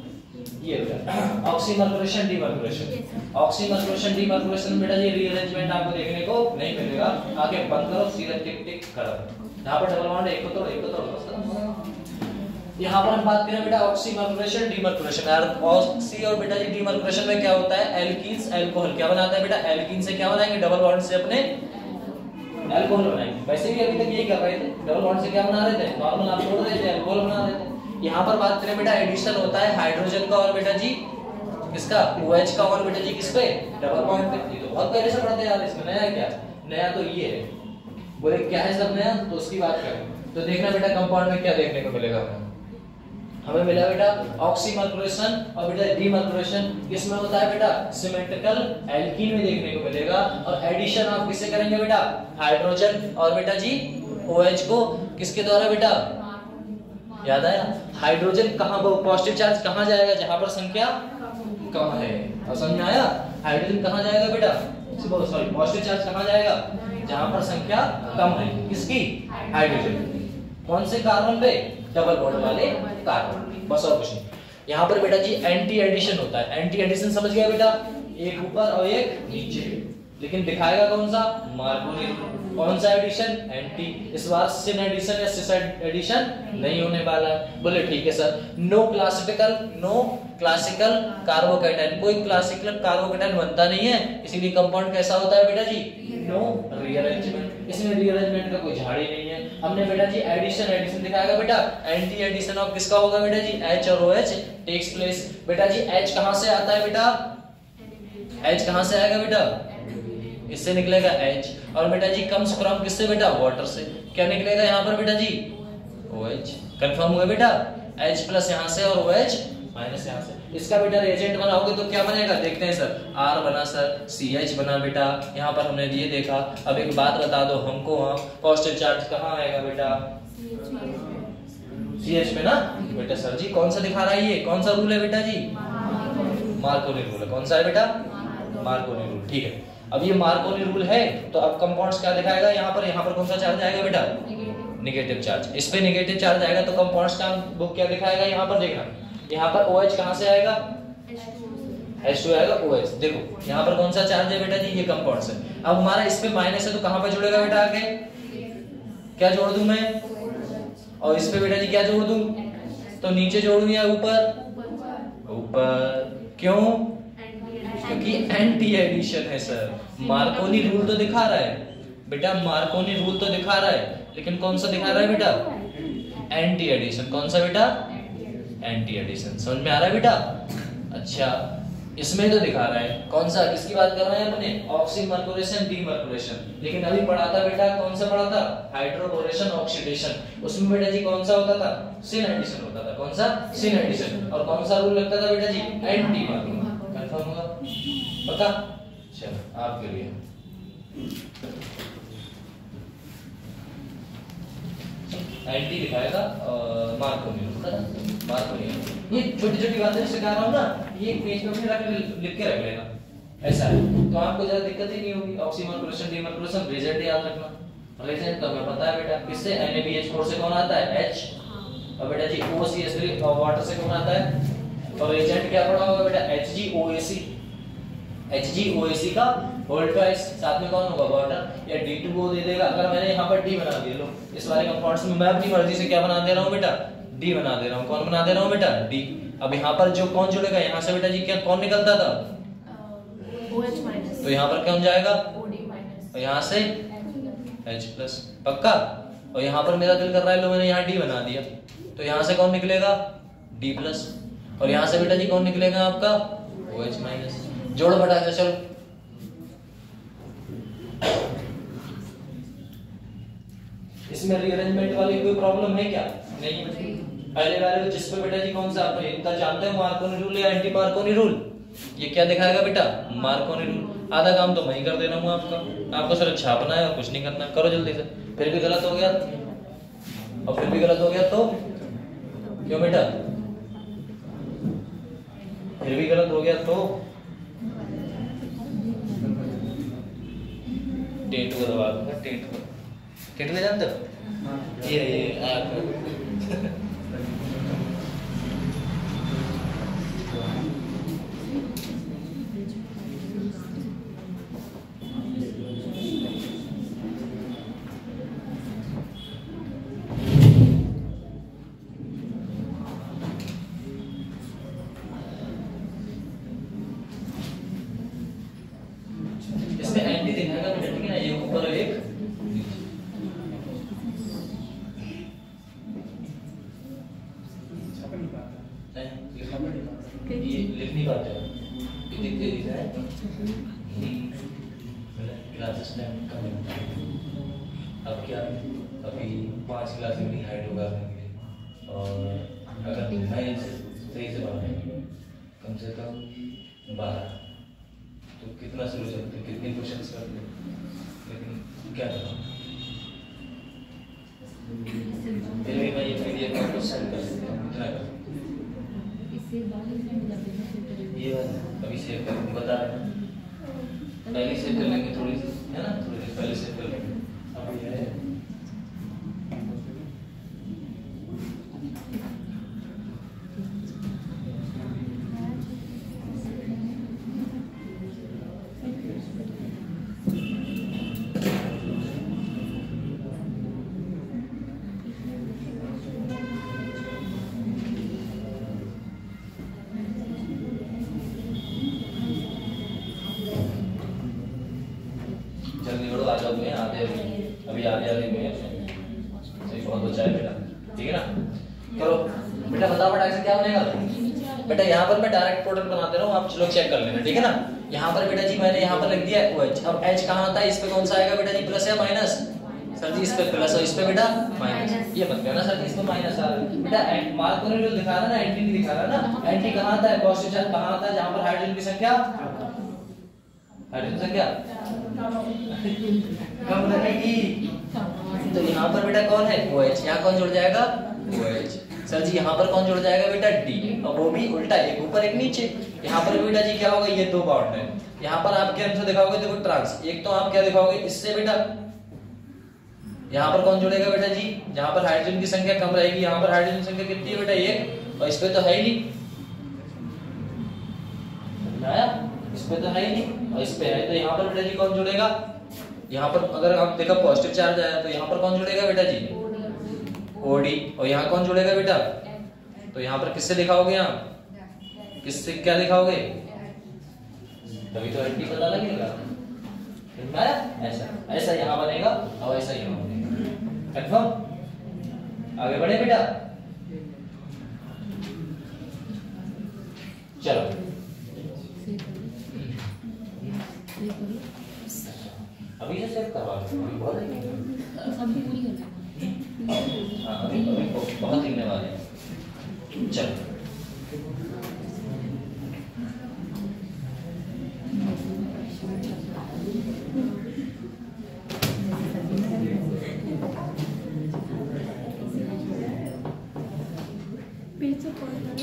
ये बेटा ऑक्सीमर्कुलेशन डीमर्कुलेशन, ऑक्सीमर्कुलेशन डीमर्कुलेशन बेटा जी रीअरेंजमेंट आपको देखने को नहीं मिलेगा। आगे बंद करो, सीधा टिक टिक करो। यहाँ पर डबल बॉन्ड एक को तोड़ो, एक को तोड़ो, बस खत्म हो गया। यहाँ पर हम बात करें बेटा ऑक्सीमर्कुलेशन डीमर्कुलेशन। यार ऑक्सी और बेटा जी डीमर्कुलेशन में क्या होता है, एल्कीन्स अल्कोहल क्या बनाता है बेटा, एल्कीन से क्या बनाएंगे, डबल बॉन्ड से अपने अल्कोहल बनाएंगे। वैसे भी अभी तक यही कर रहे थे, डबल बॉन्ड से क्या बना रहे थे, नॉर्मल आप तोड़ रहे थे, अल्कोहल बना रहे थे। यहाँ पर बात करें बेटा एडिशन होता है हाइड्रोजन का और बेटा जी किसका, OH का और बेटा जी किस पे, डबल बॉन्ड पे। ये तो बहुत पहले से पढ़ते यार, इसमें नया क्या, नया तो ये है। बोले क्या है सब नया, तो उसकी बात करें तो देखना बेटा कंपाउंड में क्या देखने को मिलेगा हमें मिला बेटा ऑक्सीमर्कुलेशन और बेटा डीमर्कुलेशन। इसमें होता है बेटा सिमेट्रिकल एल्कीन में देखने को मिलेगा। और एडिशन आप किससे करेंगे बेटा, हाइड्रोजन और बेटा जी OH को किसके द्वारा बेटा, याद आया, हाइड्रोजन कहाँ, पॉजिटिव चार्ज कहाँ जाएगा, जहां पर संख्या कम है। और समझ में आया, हाइड्रोजन कहाँ जाएगा बेटा, सॉरी पॉजिटिव चार्ज कहाँ जाएगा, जहां पर संख्या कम है, किसकी, हाइड्रोजन। कौन से कार्बन पे, डबल बॉन्ड वाले कार्बन, बस और कुछ नहीं। यहाँ पर बेटा जी एंटी एडिशन होता है। एंटी एडिशन समझ गया बेटा, एक ऊपर और एक नीचे, लेकिन दिखाएगा कौन सा, मार्कोनी। कौन सा एडिशन, एंटी। इस बार सिन एडिशन या सिस एडिशन नहीं होने वाला है। बोले ठीक है सर। नो क्लासिकल कार्बोकैटायन, कोई क्लासिकल कार्बोकैटायन बनता नहीं है, इसीलिए कंपाउंड कैसा होता है बेटा जी, नो रीअरेंजमेंट। इसमें रीअरेंजमेंट का कोई झाड़ ही नहीं है। हमने बेटा जी एडिशन दिखाएगा बेटा, एंटी एडिशन ऑफ किसका होगा बेटा जी, H और OH टेक्स प्लेस। बेटा जी H कहां से आता है बेटा, H कहां से आएगा बेटा, इससे निकलेगा H। और बेटा जी कम्स फ्रॉम किससे बेटा, वाटर से। क्या निकलेगा यहाँ पर बेटा जी, OH। कंफर्म हुआ बेटा, H प्लस यहाँ से और OH माइनस यहाँ से। इसका बेटा रिएजेंट बनाओगे तो क्या बनेगा, देखते हैं सर। R बना सर, CH बना बेटा, यहाँ पर हमने ये देखा। अब एक बात बता दो हमको, वहाँ पॉजिटिव चार्ज कहाँ आएगा बेटा, CH पे ना बेटा। सर जी कौन सा दिखा रहा है, ये कौन सा रूल है बेटा जी, मार्कोनी रूल है। कौन सा है बेटा, मार्कोनी रूल। ठीक है, अब ये मार्कोनी रूल है तो अब कंपाउंड्स क्या दिखाएगा, यहाँ पर कौन सा चार्ज आएगा बेटा, नेगेटिव चार्ज। इस पे नेगेटिव चार्ज आएगा तो कंपाउंड्स का बुक क्या दिखाएगा, यहाँ पर देखना, यहाँ पर OH कहाँ से आएगा, H2 आएगा, OH। देखो यहाँ पर कौन सा चार्ज है बेटा जी, ये कंपाउंड्स है। अब हमारा इस पे माइनस है तो कहाँ पे जुड़ेगा बेटा, आगे क्या जोड़ दूं मैं, और इस पे बेटा जी क्या जोड़ दूं, तो नीचे जोड़ दिया, ऊपर। क्यों, क्योंकि एंटी एडिशन है सर। मार्कोनी रूल तो दिखा रहा है बेटा, मार्कोनी रूल तो दिखा रहा है, लेकिन कौन सा दिखा रहा है बेटा, एंटी एडिशन। कौन सा बेटा, एंटी एडिशन। समझ में आ रहा है बेटा। अच्छा इसमें तो दिखा रहा है कौन सा, किसकी बात कर रहे हैं अपने, ऑक्सीमर्कुरेशन डीमर्कुरेशन। लेकिन अभी पढ़ा था बेटा, कौन सा पढ़ा था, हाइड्रोबोरेशन ऑक्सीडेशन। उसमें बेटा जी कौन सा होता था, सिन एडिशन होता था। कौन सा, सिन एडिशन। और कौन सा रूल लगता था बेटा जी, एंटी मार्किंग। कंफर्म होगा, पता। चलो आपके लिए एंटी दिखाएगा मार्कोनियम। ये छोटी छोटी बातें सिखा रहा हूँ ना, ये पेज पे अपने रख लिख के रख लेना, ऐसा है तो आपको ज्यादा दिक्कत ही नहीं होगी। ऑक्सीमर्कुरेशन डीमर्कुरेशन रिजल्ट याद रखना। रिजल्ट तो हमें पता है बेटा, किससे, NaBH4 से कौन आता है, H। और बेटा जी OCH3 वाटर से कौन आता है। और एजेंट क्या पढ़ा होगा बेटा, HgOAc। HgOAc का होल ट्वाइस, साथ में कौन होगा, वाटर। या D2O दे देगा। अगर मैंने यहाँ पर D बना दिया, लो इस वाले कंपाउंड्स में मैं अपनी मर्जी से क्या बना दे रहा हूँ बेटा, D बना दे रहा हूँ। कौन बना दे रहा हूँ बेटा, D। अब यहाँ पर जो कौन जुड़ेगा, यहाँ से बेटा जी क्या कौन निकलता था, OH माइनस, तो यहाँ पर कौन जाएगा, OD माइनस, और यहाँ से H प्लस, पक्का। और यहाँ पर मेरा दिल कर रहा है, लो मैंने यहाँ D बना दिया, तो यहाँ से कौन निकलेगा, D प्लस। और यहाँ से बेटा जी कौन निकलेगा आपका, OH माइनस। जोड़ घटा के चलो। इसमें रीअरेंजमेंट वाली कोई प्रॉब्लम है क्या, नहीं। पहले वाले को जिस पे बेटा जी कौन सा, आपने इतना जानते हो मार्कोनी रूल या एंटी मार्कोनी रूल, ये क्या दिखाएगा बेटा, मार्कोनी रूल। आधा काम तो मैं ही कर दे रहा हूँ आपका, आपको सिर्फ छापना है और कुछ नहीं करना, करो जल्दी से। फिर भी गलत हो गया, और फिर भी गलत हो गया तो क्यों बेटा, फिर भी गलत हो गया तो टेटू को दबा दूंगा, टेटू को जानते हो, ये इसमें एंटी दिखाएगा बेटा, ठीक है ना, ये ऊपर और एक ये लिख नहीं पाते हो, ये दिखते दिख रहा है क्लासेस में कम होता है। अब क्या, अभी 5 क्लास में हाइट होगा और अगर मैं सही से बनाए कम से कम 12, तो कितना शुरू करते, कितने क्वेश्चंस करते, लेकिन क्या करूँ, फिर भी मैं ये PDF को सेंड कर देता हूँ, इतना कर ये अभी सेव कर बता रहे हैं, पहले सेव कर लेंगे थोड़ी सी, है ना, थोड़ी देर पहले सेव कर लेंगे। अब ये है बेटा, यहाँ पर मैं डायरेक्ट प्रोडक्ट बना दे रहा हूँ, आप लोग चेक कर लेना, ठीक है ना। यहाँ पर बेटा जी मैंने यहाँ पर लिख दिया OH। अब H कहाँ आता है, इस पे कौन सा आएगा बेटा जी, प्लस या माइनस, सर जी इस पे प्लस और इस पे बेटा माइनस। ये मत कहना सर जी इस पे माइनस आ रहा है बेटा, मार्कोनी रूल दिखा रहा है ना, एंटी नहीं दिखा रहा ना। एंटी कहाँ आता है, पॉजिटिव चार्ज कहाँ आता है, जहाँ पर हाइड्रोजन की संख्या, हाइड्रोजन संख्या कम रहेगी। तो यहाँ पर बेटा कौन है, OH। यहाँ कौन जुड़ जाएगा, OH। सर जी यहाँ पर कौन जुड़ जाएगा बेटा, D। और वो भी उल्टा, एक ऊपर एक नीचे। यहाँ पर बेटा जी क्या होगा, ये 2 बॉन्ड है। यहाँ पर आप क्या आंसर दिखाओगे, देखो ट्रांस, एक तो आप क्या दिखाओगे इससे बेटा, यहाँ पर कौन जुड़ेगा बेटा जी, जहाँ पर हाइड्रोजन की संख्या कम रहेगी, यहाँ पर हाइड्रोजन की संख्या कितनी है बेटा, 1। और इस पे तो है ही नहीं, इस पे तो है ही नहीं, और इस पे है, तो यहाँ पर बेटा जी कौन जुड़ेगा, यहाँ पर अगर आप देखा पॉजिटिव चार्ज आया तो यहाँ पर कौन जुड़ेगा बेटा जी, OD। और यहाँ कौन जुड़ेगा बेटा, तो यहाँ पर किससे दिखाओगे आप, किससे क्या दिखाओगे, तभी तो एंटी पता लगेगा। ऐसा ऐसा यहाँ बनेगा और ऐसा यहाँ बनेगा, कंफर्म। आगे बढ़े बेटा, चलो अभी से सेव करवा लो, अभी बहुत लिखेंगे। अभी पूरी करना है। हाँ अभी बहुत लिखने वाले हैं। चलो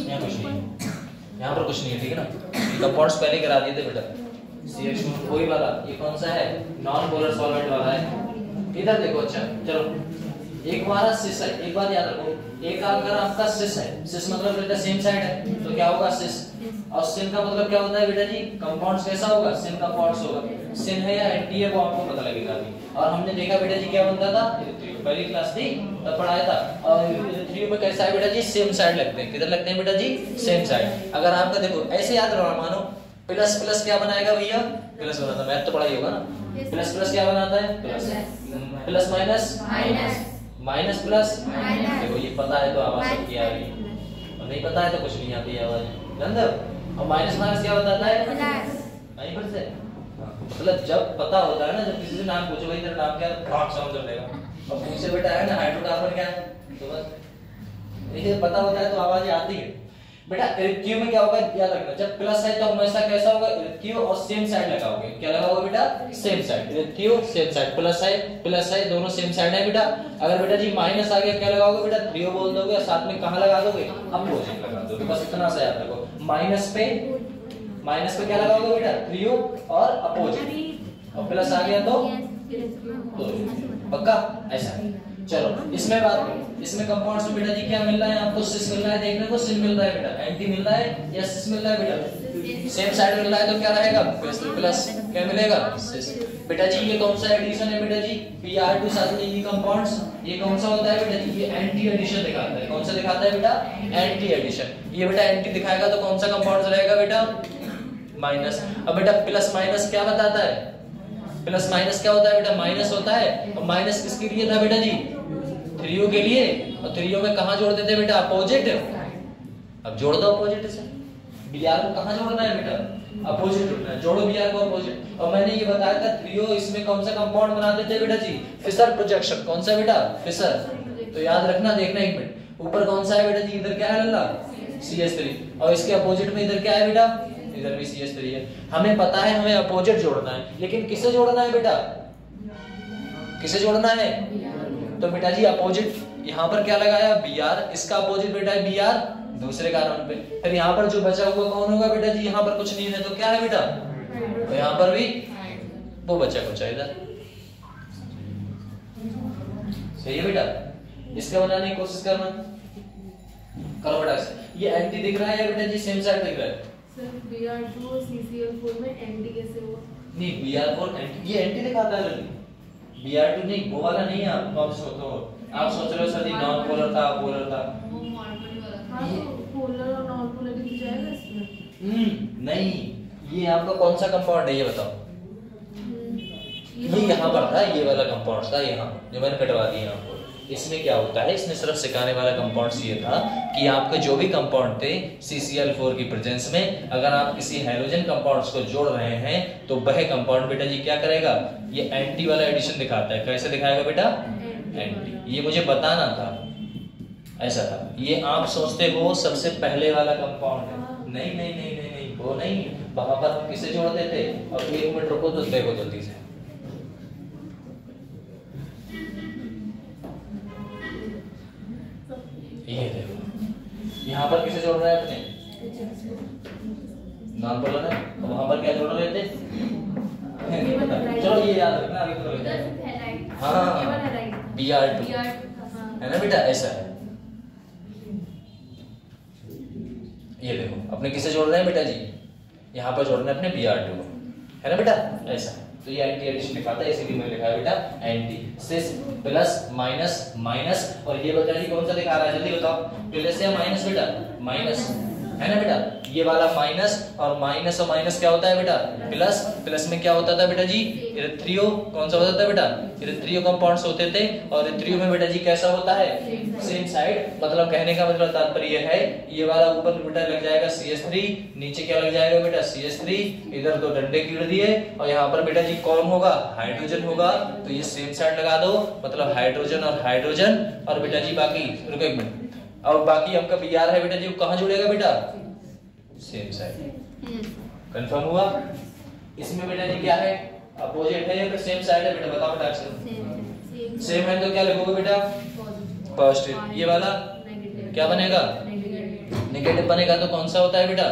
यहाँ कुछ नहीं है, यहाँ पर कुछ नहीं है, ठीक है ना। कंपाउंड्स पहले करा दिए थे बेटा। CH2 वही वाला, ये कौन सा है, नॉन पोलर सॉल्वेंट वाला है। इधर देखो, अच्छा चलो एक हमारा सिस है, एक बात याद रखो, एक अगर आपका सिस है, सिस मतलब बेटा सेम साइड है, तो क्या होगा सिस, और सिन का मतलब क्या होता है बेटा जी, कंपाउंड्स कैसा होगा, सिन कंपाउंड्स होगा। सिन है या एंटी है वो आपको पता लगेगा अभी। और हमने देखा बेटा जी क्या बनता था, पहली क्लास थी तब पढ़ाया था। और थ्री में कैसा है बेटा जी, सेम साइड लगते हैं, किधर लगते हैं बेटा जी, सेम साइड। अगर आपका देखो ऐसे याद रखना, मानो प्लस प्लस क्या बनाएगा भैया, प्लस बनाता, मैथ तो पढ़ाई होगा ना। प्लस प्लस क्या बनाता है, plus, plus minus minus, minus plus, देखो ये पता है तो आवाज सबकी आ रही है, और नहीं पता है तो कुछ नहीं आती आवाज, नंदर। और माइनस माइनस क्या बताता है, नहीं फिर से, मतलब जब पता होता है ना, जब किसी से नाम पूछो भाई तेरा नाम क्या है, भाग समझ लेगा। और पूछे बेटा है ना हाइड्रोकार्बन क्या है, तो बस ये पता होता है तो आवाज आती है बेटा। क्यू में क्या होगा याद रखना, जब प्लस है तो हमेशा कैसा होगा, क्यू और सेम साइड लगाओगे, क्या लगाओगे बेटा, same side, Q same side, plus है दोनों सेम साइड है बेटा। अगर बेटा जी माइनस आ गया क्या लगाओगे बेटा, थ्री बोल दोगे, और साथ में कहां लगा दोगे, अपोजिट लगा दोगे, बस इतना सा याद रखो। माइनस पे क्या लगाओगे बेटा, थ्री और अपोजिट, और प्लस आ गया तो पक्का ऐसा। चलो इसमें बात, इसमें कंपाउंड्स में बेटा जी क्या मिल रहा है आपको, सिस मिल रहा है, देखने को सिस मिल रहा है बेटा, एंटी मिल रहा है या सिस मिल रहा है बेटा, सेम साइड मिल रहा है तो क्या रहेगा, प्लस क्या मिलेगा, सिस। बेटा जी ये कौन सा एडिशन है बेटा जी, Pr2 साथ में ये कंपाउंड्स, ये कौन सा होता है बेटा जी, ये एंटी एडिशन दिखाता है। कौन सा दिखाता है बेटा, एंटी एडिशन। ये बेटा एंटी दिखाएगा तो कौन सा कंपाउंड रहेगा बेटा, माइनस। अब बेटा प्लस माइनस क्या बताता है, प्लस माइनस क्या होता है बेटा, माइनस होता है। और माइनस किसके लिए था बेटा जी, थ्रियो के लिए, और थ्रियो में कहां जोड़ देते बेटा, अपोजिट। अब जोड़ दो अपोजिट से, Br को कहां जोड़ना है बेटा, अपोजिट जोड़ना है, जोड़ो Br को अपोजिट। और मैंने ये बताया था थ्रियो इसमें कौन सा कंपाउंड बनाते थे बेटा जी, फिशर प्रोजेक्शन। कौन सा बेटा, फिशर। तो याद रखना, देखना एक मिनट, ऊपर कौन सा है बेटा जी, इधर क्या है लल्ला, CH3, और इसके अपोजिट में इधर क्या है बेटा, इधर भी CH3 है। हमें पता है हमें अपोजिट जोड़ना है, लेकिन किसे जोड़ना है बेटा, किसे जोड़ना है, तो बेटा जी अपोजिट यहाँ पर क्या लगाया, Br, इसका अपोजिट बेटा है Br दूसरे कार्बन पे। फिर यहाँ पर जो बचा हुआ कौन होगा बेटा जी, यहाँ पर कुछ नहीं है तो क्या है बेटा, तो यहाँ पर भी वो बचा कुछ है इधर, सही है बेटा। इसका बनाने की कोशिश करना, करो बेटा। ये एंटी दिख रहा है या बेटा जी सेम साइड दिख रहा है, सर Br2 और CCl4 में एंटी कैसे हुआ, नहीं Br4 एंटी, ये एंटी दिखाता है लल्ली, Br2 नहीं, वो वाला नहीं है। आप सोच रहे हो सर जी नॉन पोलर था, पोलर था, वो मार्बल वाला। हां तो पोलर और नॉन पोलर दिख जाएगा इसमें, नहीं। ये आपका कौन सा कंपाउंड है ये बताओ, ये यहाँ पर था, ये वाला कंपाउंड था यहाँ, जो मैंने कटवा दिया आपको। इसमें क्या होता है, इसमें सिर्फ सिखाने वाला कंपाउंड ये था कि आपके जो भी कंपाउंड थे CCl4 की प्रेजेंस में, अगर आप किसी हैलोजन कंपाउंड्स को जोड़ रहे हैं तो वह कंपाउंड बेटा जी क्या करेगा, ये एंटी वाला एडिशन दिखाता है। कैसे दिखाएगा बेटा, एंटी। ये मुझे बताना था, ऐसा था। ये आप सोचते हो सबसे पहले वाला कंपाउंड है, नहीं नहीं नहीं नहीं नहीं, वो नहीं। वहां पर हम किसे जोड़ते थे, और 1 मिनट रुको तो देखो जल्दी से, ये देखो यहाँ पर किसे जोड़ रहे हैं अपने, नॉन पोलर है, और वहां पर क्या जोड़ रहे थे, चलो ये याद रखना आगे तो, हाँ Br2 है ना बेटा, ऐसा है। ये देखो अपने किसे जोड़ रहे हैं बेटा जी, यहाँ पर जोड़ना है अपने Br2 है ना बेटा, ऐसा। तो ये एंटी एडिशन दिखाता है, इसीलिए मैंने लिखा है बेटा एंटी। सिस प्लस माइनस माइनस, और ये बेटा जी कौन सा दिखा रहा है, जल्दी बताओ, प्लस या माइनस बेटा, माइनस है ना बेटा। ये वाला माइनस और माइनस क्या होता है बेटा, प्लस। प्लस में क्या होता था बेटा जी, इरेथ्रियो कौन सा होता था बेटा, इरेथ्रियो कंपाउंड्स होते थे। और इरेथ्रियो में बेटा जी कैसा होता है, सेम साइड। मतलब कहने का मतलब तात्पर्य है ये वाला ऊपर बेटा लग जाएगा CH3, नीचे क्या लग जाएगा बेटा CH3, इधर दो डंडे गिर दिए और यहाँ पर बेटा जी कौन होगा, हाइड्रोजन होगा। तो ये सेम साइड लगा दो, मतलब हाइड्रोजन और हाइड्रोजन। और बेटा जी बाकी रुको एक मिनट, और बाकी आपका Br है बेटा जी, कहाँ जुड़ेगा बेटा, सेम साइड। कंफर्म हुआ। इसमें बेटा जी क्या है, अपोजिट है या फिर सेम साइड है बेटा, बताओ बेटा अक्सर। सेम है तो क्या लिखोगे बेटा, पॉजिटिव। ये वाला क्या बनेगा, नेगेटिव बनेगा। तो कौन सा होता है बेटा,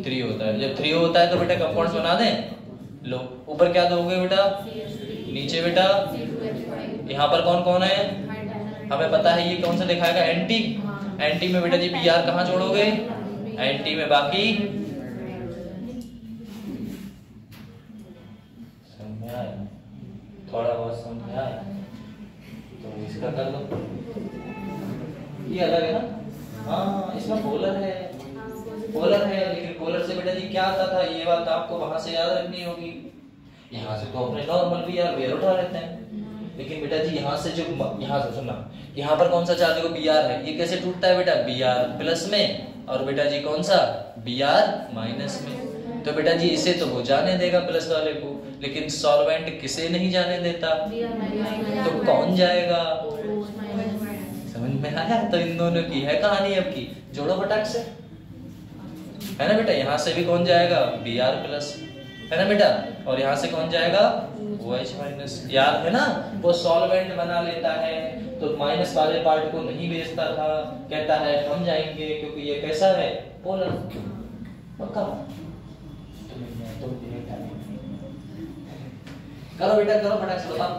3 होता है। जब 3 होता है तो बेटा कंपाउंड्स बना दें। लो ऊपर क्या दोगे बेटा, नीचे बेटा यहाँ पर कौन कौन है, हमें पता है ये कौन सा दिखाएगा, एंटी। एंटी में बेटा जी Br कहाँ जोड़ोगे, एंटी में बाकी। समझाए, थोड़ा बहुत समझाए तो इसका कर दो। ये अलग है ना, हाँ इसमें पोलर है, पोलर है। लेकिन पोलर से बेटा जी क्या आता था, ये बात आपको वहां से याद रखनी होगी। यहाँ से तो अपने नॉर्मल Br उठा लेते हैं, लेकिन बेटा जी यहाँ से जो यहाँ से सुनना, यहाँ पर कौन सा चार्ज देखो Br है, ये कैसे टूटता है बेटा, Br प्लस में, और बेटा जी कौन सा Br माइनस में। तो बेटा जी इसे तो वो जाने देगा प्लस वाले को, लेकिन सॉल्वेंट किसे नहीं जाने देता, तो कौन जाएगा। समझ में आया। तो इन दोनों की है कहानी अब की, जोड़ो फटाक से, है ना बेटा। यहाँ से भी कौन जाएगा, Br प्लस, है ना बेटा। और यहाँ से कौन जाएगा, OH माइनस। याद है ना, वो सॉल्वेंट बना लेता है तो माइनस वाले पार्ट को नहीं भेजता था, कहता है हम जाएंगे क्योंकि ये कैसा है, पोलर। पक्का करो बेटा, करो फटाक से बताओ।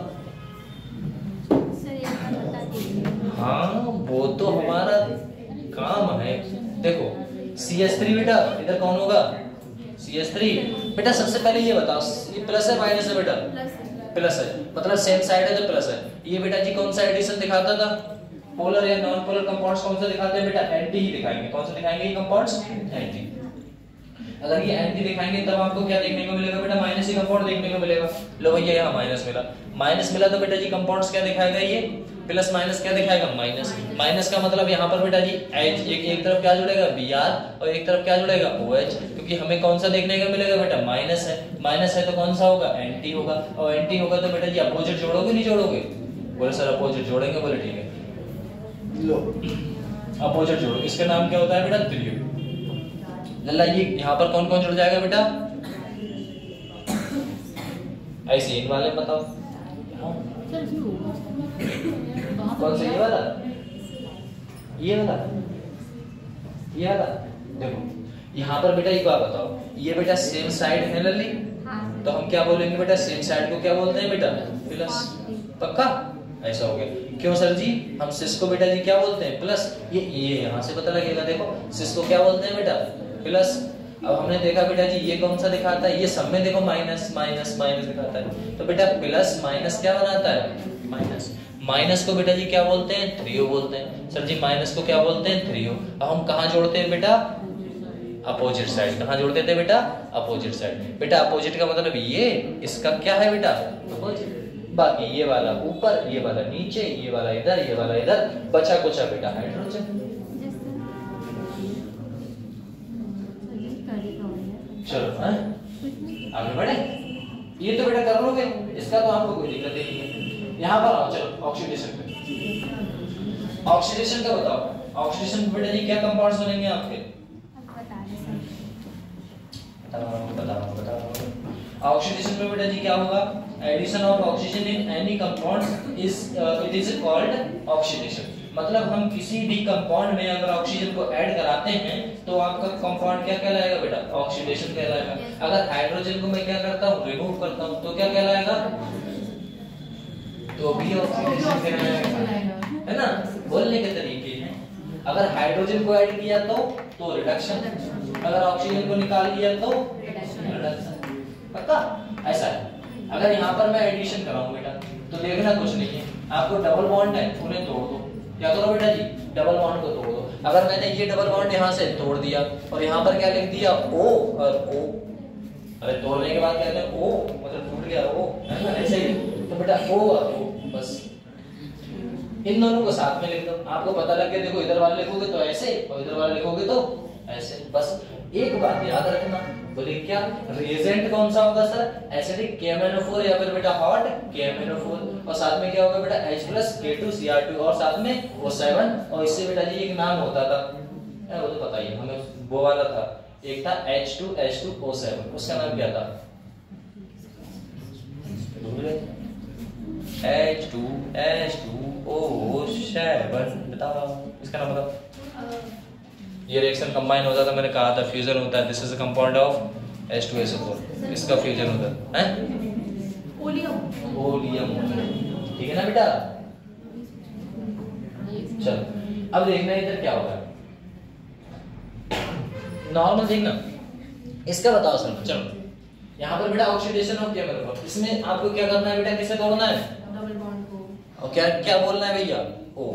हाँ वो तो हमारा काम है। देखो CH3 बेटा, इधर कौन होगा, CH3। बेटा सबसे पहले ये बताओ, ये प्लस है माइनस है बेटा, प्लस है, मतलब सेम साइड है तो प्लस है। ये बेटा जी कौन सा एडिशन दिखाता था, पोलर या नॉन पोलर कंपाउंड्स कौन सा दिखाते हैं बेटा, एंटी ही दिखाएंगे। कौन सा दिखाएंगे ये कंपाउंड्स, एंटी। अगर ये एंटी दिखाएंगे तब आपको क्या देखने को मिलेगा बेटा, माइनस ही कंपाउंड देखने को मिलेगा। लो भैया यहाँ माइनस मिला, माइनस मिला तो बेटा जी कंपाउंड्स क्या दिखाएगा, ये प्लस माइनस क्या दिखाएगा, माइनस। माइनस का मतलब यहाँ पर बेटा जी H, एक तरफ क्या जुड़ेगा Br और एक तरफ क्या जुड़ेगा OH, क्योंकि हमें कौन सा देखने को मिलेगा बेटा, माइनस है। माइनस है तो कौन सा होगा, एंटी होगा। और एंटी होगा तो बेटा जी अपोजिट जोड़ोगे नहीं जोड़ोगे, बोले सर अपोजिट जोड़ेंगे, बोले ठीक है लो अपोजिट जोड़ो। इसका नाम क्या होता है बेटा, त्रियो। लल्ला ये यहाँ पर कौन कौन जुड़ जाएगा बेटा, ऐसे इन वाले बताओ कौन सा, ये वाला, ये वाला, ये वाला। देखो यहाँ पर बेटा एक बात बताओ, ये बेटा सेम साइड है लल्ली, तो हम क्या बोलेंगे बेटा, सेम साइड को क्या बोलते हैं बेटा, प्लस। पक्का ऐसा हो गया। क्यों सर जी, हम सिस को बेटा जी क्या बोलते हैं, प्लस। ये यहाँ से पता लगेगा। देखो सिस को क्या बोलते हैं बेटा, प्लस। अब हमने देखा बेटा जी ये कौन सा दिखाता है, ये सब में देखो माइनस माइनस माइनस दिखाता है, तो बेटा प्लस माइनस क्या बनाता है, माइनस। माइनस को बेटा जी क्या बोलते हैं, थ्रियो बोलते हैं। सर जी माइनस को क्या बोलते हैं, थ्रियो। अब हम कहाँ जोड़ते हैं बेटा, अपोजिट साइड। कहाँ जोड़ते थे बेटा, अपोजिट साइड। बेटा अपोजिट का मतलब ये, इसका क्या है बेटा, अपोजिट। बाकी ये वाला ऊपर, ये वाला नीचे, ये वाला इधर, ये वाला इधर, बचा कुचा बेटा हाइड्रोजन। चलो आगे बढ़े। ये तो बेटा कर लोगे, इसका तो आपको कोई दिक्कत नहीं है। यहाँ पर आओ, चलो ऑक्सीडेशन पे। ऑक्सीडेशन का बताओ, ऑक्सीडेशन में बेटा जी क्या कंपाउंड्स बनेंगे आपके, बताओ। ऑक्सीडेशन में बेटा जी क्या होगा, addition of oxygen in any compound is it is called oxidation. मतलब हम किसी भी कंपाउंड में अगर ऑक्सीजन को ऐड कराते हैं तो आपका कंपाउंड क्या कहलाएगा बेटा, ऑक्सीडेशन कहलाएगा। अगर हाइड्रोजन को मैं क्या करता हूँ, रिमूव करता हूँ, तो क्या कहलाएगा, तो भी ऑक्सीडेशन कहलाएगा, है ना। बोलने के तरीके हैं। अगर हाइड्रोजन को ऐड किया तो रिडक्शन, अगर ऑक्सीजन को निकाल दिया तो रिडक्शन। पक्का ऐसा है। अगर यहाँ पर मैं एडिशन कराऊं बेटा, तो देखना कुछ नहीं है, आपको डबल बॉन्ड है उन्हें तोड़ दो, क्या करो बेटा जी, डबल बॉन्ड को तोड़ दो। अगर मैंने ये डबल बॉन्ड यहाँ से तोड़ दिया और यहाँ पर क्या लिख दिया O और O, अरे तोड़ने के बाद कहते हैं O मतलब टूट गया O, है ना, ऐसे ही। तो बेटा O और O बस इन दोनों को साथ में लिख दो। आपको पता लग गया, देखो इधर वाले लिखोगे तो ऐसे और इधर वाले लिखोगे तो ऐसे। बस एक बात याद रखना, बोले क्या रिएजेंट कौन सा होगा सर, एसिडिक KMnO4 या फिर बेटा हॉट KMnO4, और साथ में क्या होगा बेटा H+K2Cr2 और साथ में O7। और इससे बेटा जी एक नाम होता था, वो तो पता ही है हमें, वो वाला था, एक था H2H2O7, उसका नाम क्या था, H2H2O7, बताओ इसका नाम बताओ। ये रिएक्शन कंबाइन होता था, मैंने कहा था फ्यूजन होता है, this is a compound of H2SO4, इसका फ्यूजन होता है ओलियम, ओलियम, ठीक है ना बेटा। चलो अब देखना इधर क्या होगा, नॉर्मल देखना, इसका बताओ सर। चलो यहाँ पर बेटा ऑक्सीडेशन ऑफ केमिकल, इसमें आपको क्या करना है बेटा, किसे तोड़ना है, डबल बॉन्ड को, और क्या क्या बोलना है भैया, ओ,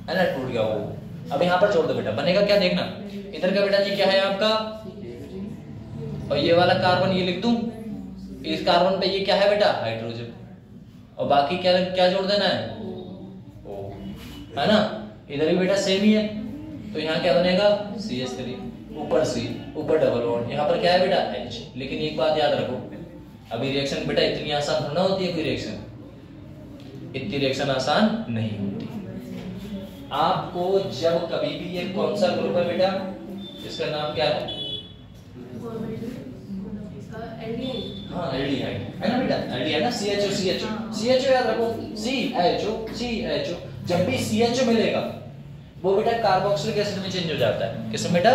है ना, टूट गया वो। अब यहाँ पर छोड़ दो बेटा, बनेगा क्या देखना, इधर का बेटा जी क्या है आपका, और ये वाला कार्बन ये लिख दूं, इस कार्बन पे ये क्या है बेटा, हाइड्रोजन, और बाकी क्या क्या जोड़ देना है, ओ, है ना। इधर भी बेटा सेम ही है, तो यहाँ क्या बनेगा CH3, ऊपर C, ऊपर डबल बॉन्ड, यहाँ पर क्या है बेटा H। लेकिन एक बात याद रखो, अभी रिएक्शन बेटा इतनी आसान थोड़ा होती है, कोई रिएक्शन इतनी रिएक्शन आसान नहीं होती। आपको जब कभी भी ये कौन सा ग्रुप है बेटा, इसका नाम क्या है, हाँ एल्डिहाइड है ना बेटा, एल्डिहाइड ना, CHO याद रखो, CHO। जब भी CHO मिलेगा वो बेटा कार्बोक्सिलिक एसिड में चेंज हो जाता है, किसमें बेटा,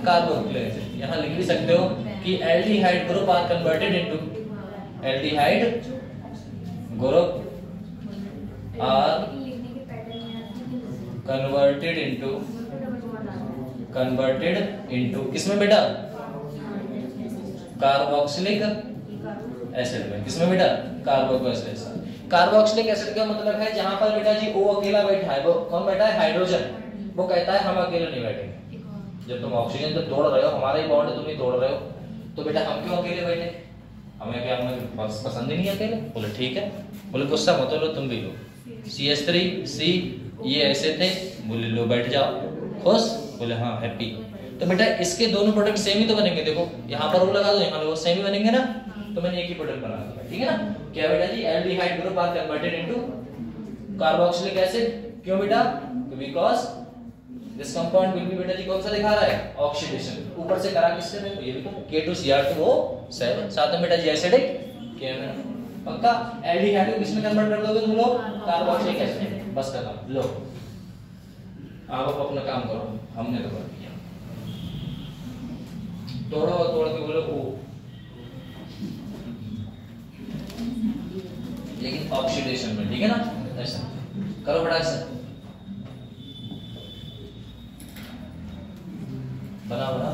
कार्बोक्सिलिक एसिड। यहाँ लिख भी सकते हो कि aldehyde group are converted into, aldehyde group are converted into किसमें बेटा, कार्बोक्सिलिक एसिड में, किसमें बेटा, कार्बोक्सिलिक एसिड। कार्बोक्सिलिक एसिड का मतलब है जहां पर बेटा जी O अकेला बैठा है, वो कौन बैठा है, हाइड्रोजन, वो कहता है हम अकेले नहीं बैठेंगे। जब तुम ऑक्सीजन तो तोड़ रहे हो, हमारा ही बॉन्ड तुम ही तोड़ रहे हो, तो बेटा हम क्यों अकेले बैठे, हमें क्या, हमें पसंद ही नहीं अकेले। बोले ठीक है, बोले गुस्सा मत लो, तुम भी लो, CH3C, ये ऐसे थे, बोले लो बैठ जाओ, खुश, बोले हाँ हैप्पी। तो बेटा इसके दोनों प्रोडक्ट सेम ही तो बनेंगे, देखो यहाँ पर वो लगा दो, यहाँ सेम ही बनेंगे ना, तो मैंने एक ही प्रोडक्ट बना दिया, ठीक है ना। क्या बेटा जी, aldehyde group are converted into carboxylic acid, क्यों बेटा, because this compound will be बेटा जी कौन सा दिखा रहा है, ऑक्सीडेशन, ऊपर से करा किससे, देखो ये भी तो K2Cr2O7, साथ में बेटा जी एसिडिक केमिकल, पक्का। एल्डिहाइड को किसमें कन्वर्ट कर दोगे तुम लोग, कार्बोक्सिलिक एसिड, बस खत्म। लो आप अपना काम करो, हमने तो कर दिया, तोड़ो और तोड़ के बोलो ओ, लेकिन ऑक्सीडेशन में, ठीक है ना, ऐसा करो बड़ा, ऐसा बना बना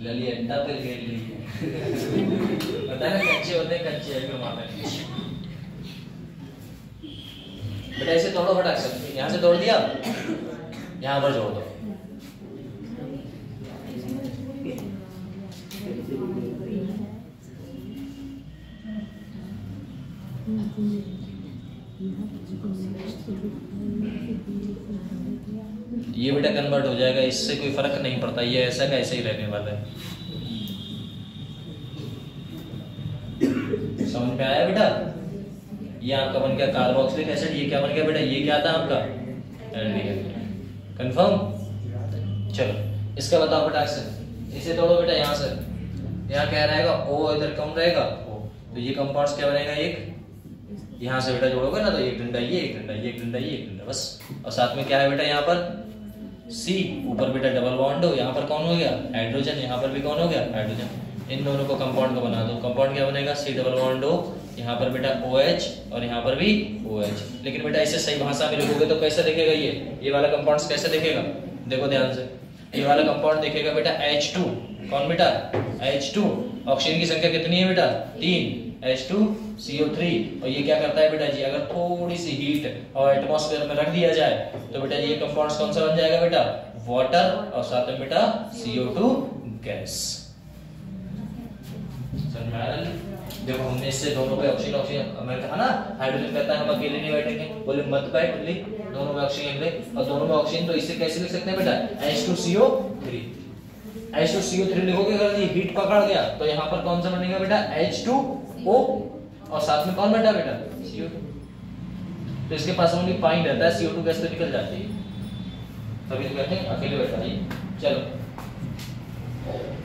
लली अंडा पे खेल रही है, पता है ना, कच्चे होते हैं, कच्चे है क्यों मारते हैं बेटा, ऐसे तोड़ो फटाक से, यहाँ से तोड़ दिया, यहाँ पर जोड़ दो, ये बेटा कन्वर्ट हो जाएगा, इससे कोई फर्क नहीं पड़ता, ये ऐसा का ऐसे ही रहने वाला है। समझ में आया बेटा, ये आपका बन गया कार्बोक्सिलिक एसिड, ये क्या बन गया बेटा, ये क्या था आपका एल्डिहाइड, कंफर्म। चलो इसका बताओ फटाक से, इसे तोड़ो बेटा, यहाँ से यहाँ क्या रहेगा, O, इधर कौन रहेगा O, तो ये कंपाउंड्स क्या बनेगा, एक यहाँ से बेटा जोड़ोगे ना, तो एक डंडा ये, एक डंडा ये, एक डंडा ये, एक डंडा, बस। और साथ में क्या है बेटा, यहाँ पर C, ऊपर बेटा डबल बॉन्ड हो, यहाँ पर कौन हो गया, हाइड्रोजन, यहाँ पर भी कौन हो गया, हाइड्रोजन। इन दोनों को कंपाउंड को बना दो, कंपाउंड क्या बनेगा, C डबल बॉन्ड हो, यहाँ पर बेटा OH और यहाँ पर भी OH। लेकिन बेटा इसे सही भाषा में लिखोगे तो कैसे दिखेगा, ये वाला कंपाउंड कैसे दिखेगा, देखो ध्यान से, ये वाला कंपाउंड दिखेगा बेटा H2, कौन बेटा H2, ऑक्सीजन की संख्या कितनी है बेटा 3, H2CO3। और ये क्या करता है बेटा जी, अगर थोड़ी सी हीट और एटमॉस्फेयर में रख दिया जाए तो बेटा ये कंपाउंड्स कौन सा बन जाएगा बेटा, वाटर और साथ में बेटा CO2 गैस। समझ में आ रहा है? देखो हमने इससे दोनों पे ऑक्सीजन ऑक्सीजन मैं कहा ना, हाइड्रोजन कहता है हम अकेले नहीं बैठेंगे, बोले मत बैठ, बोले दोनों में ऑक्सीजन ले, और दोनों में ऑक्सीजन, तो इससे कैसे लिख सकते हैं बेटा H2CO3। H2CO3 लिखोगे अगर ये हीट पकड़ गया तो यहाँ पर कौन सा बनेगा बेटा H2O, और साथ में कौन बैठा बेटा CO2। तो इसके पास ओनली पानी रहता है, CO2 गैस तो निकल जाती है, तभी तो कहते हैं अकेले बैठा है। चलो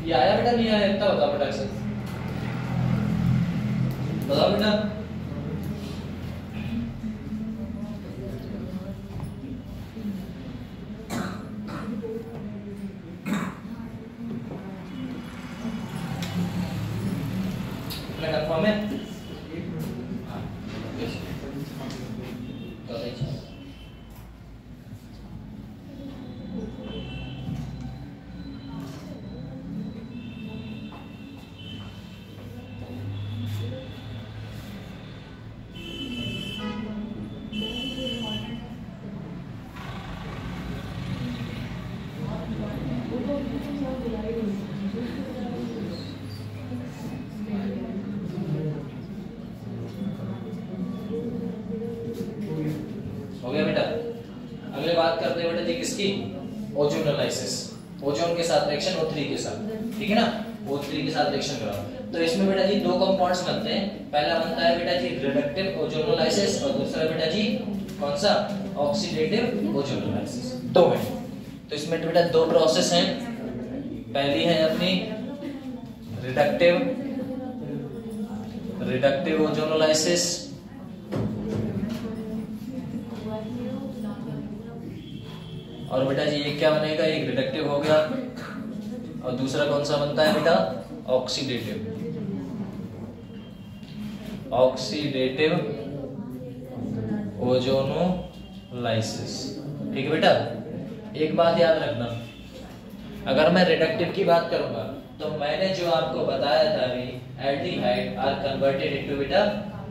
ये आया बेटा, नहीं आया इतना बताओ बेटा, से बताओ बेटा। कंफर्म है? हो गया बेटा। अगले बात करते हैं बेटा जी किसकी, ओजोनोलाइसिस। ओजोन के साथ रिएक्शन O3 के साथ, ठीक है ना, O3 के साथ रिएक्शन कराओ। तो इसमें बेटा जी दो कंपाउंड्स बनते हैं, पहला बनता है बेटा जी रिडक्टिव ओजोनोलाइसिस और दूसरा बेटा जी कौन सा, ऑक्सीडेटिव ओजोनोलाइसिस। दो है, तो इसमें बेटा दो प्रोसेस हैं, पहली है अपनी रिडक्टिव ओजोनोलाइसिस, और बेटा जी ये क्या बनेगा, एक रिडक्टिव हो गया और दूसरा कौन सा बनता है बेटा, ऑक्सीडेटिव ओजोनोलाइसिस। ठीक है बेटा। एक बात याद रखना, अगर मैं रिडक्टिव की बात करूंगा तो मैंने जो आपको बताया था अभी, एल्डिहाइड आर कन्वर्टेड इनटू बेटा